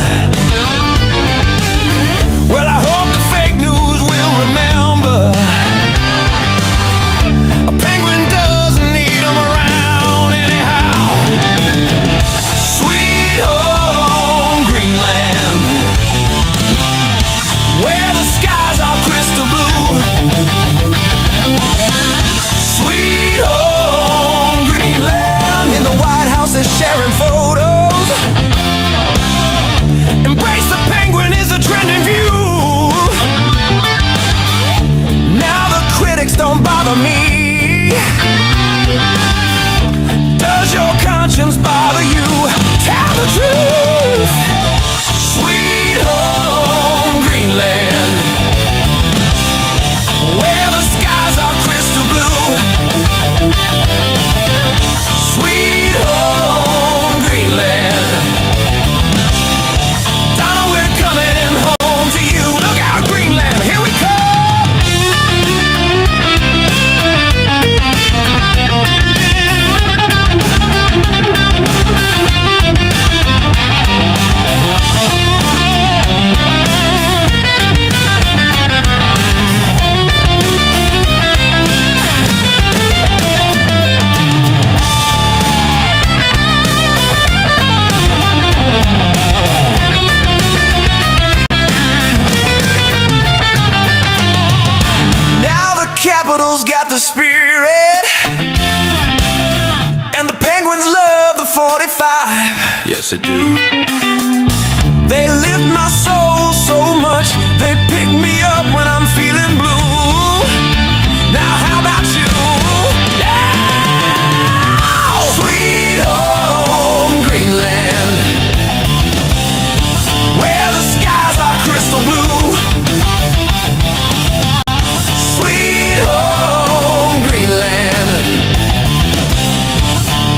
Well, I hope the fake news will remember a penguin doesn't need him around anyhow. Sweet home Greenland, where the skies are crystal blue. Sweet home Greenland, in the White House they're sharing photos. Embrace the penguin is a trending view. Now the critics don't bother me. Does your conscience bother you? Tell the truth. Sweet home Greenland, where the skies are crystal blue. Sweet home Greenland, Donna, we're coming home to you. Look out, Greenland, here we come. Capital's got the spirit, and the penguins love the 45. Yes, they do. They lift my soul so much, they pick me up when I'm feeling blue. Now how about you? Yeah! Sweet home Greenland, where the skies are crystal blue. Sweet home Greenland,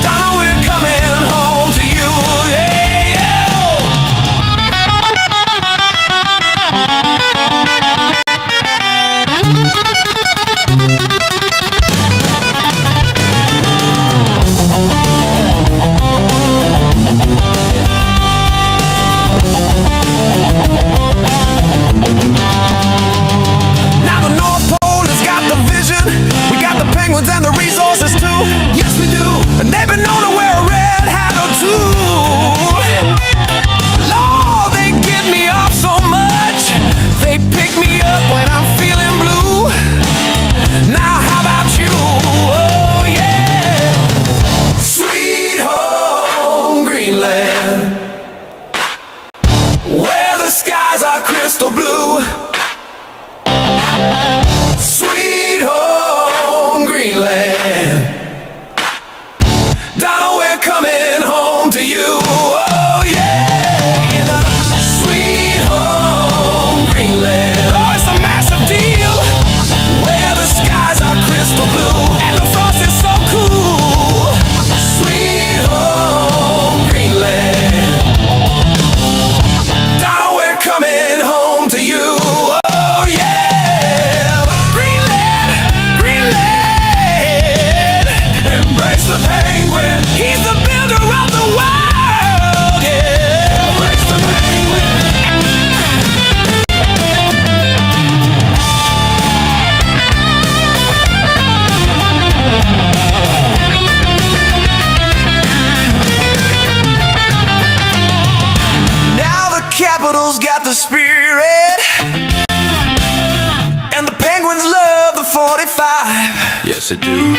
Donna, we're coming home to you. Yeah, now the North Pole has got the vision. We got the penguins and the resources too. Yes, we do. And they've been known to wear a red hat or two. Lord, they get me up so much. They pick me up when I'm feeling blue. Now how about you? Oh yeah. Sweet home Greenland, to you. Oh yeah, in a sweet home Greenland. Oh, it's a massive deal where the skies are crystal blue and the frost is so cool. Sweet home Greenland. Now we're coming home to you. Oh yeah, Greenland, Greenland. Embrace the penguin. He's the builder of the world. Yeah, embrace the penguin. Now the capital's got the spirit, and the penguins love the 45. Yes, they do.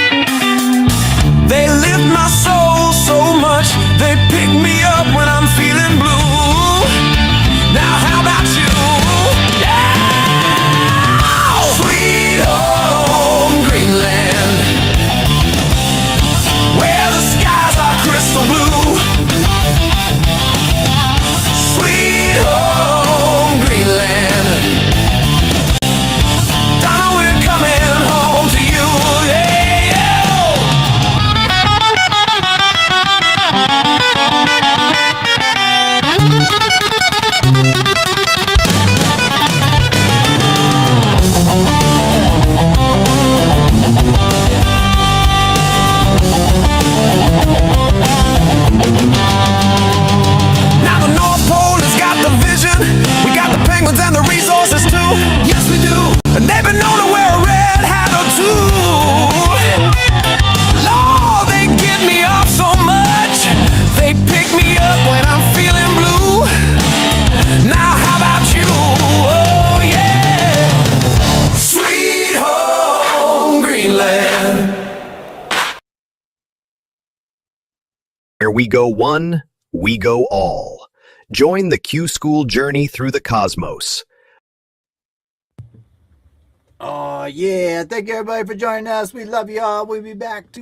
They lift my soul so much, they pick me up when I'm feeling blue. Now how about you? Yeah! Sweet home Greenland, where the skies are crystal blue. Sweet home Greenland. Donna, we're coming home to you. Yeah, yeah. Now the North Pole has got the vision. We got the penguins and the resources too. Yes, we do. And they've been known to wear a red hat or two. Lord, they get me off so much. They pick me up when I'm feeling blue. Now how about you? Oh yeah, sweet home Greenland. Where we go one, we go all. Join the Qschqql journey through the cosmos. Oh, yeah. Thank you, everybody, for joining us. We love y'all. We'll be back to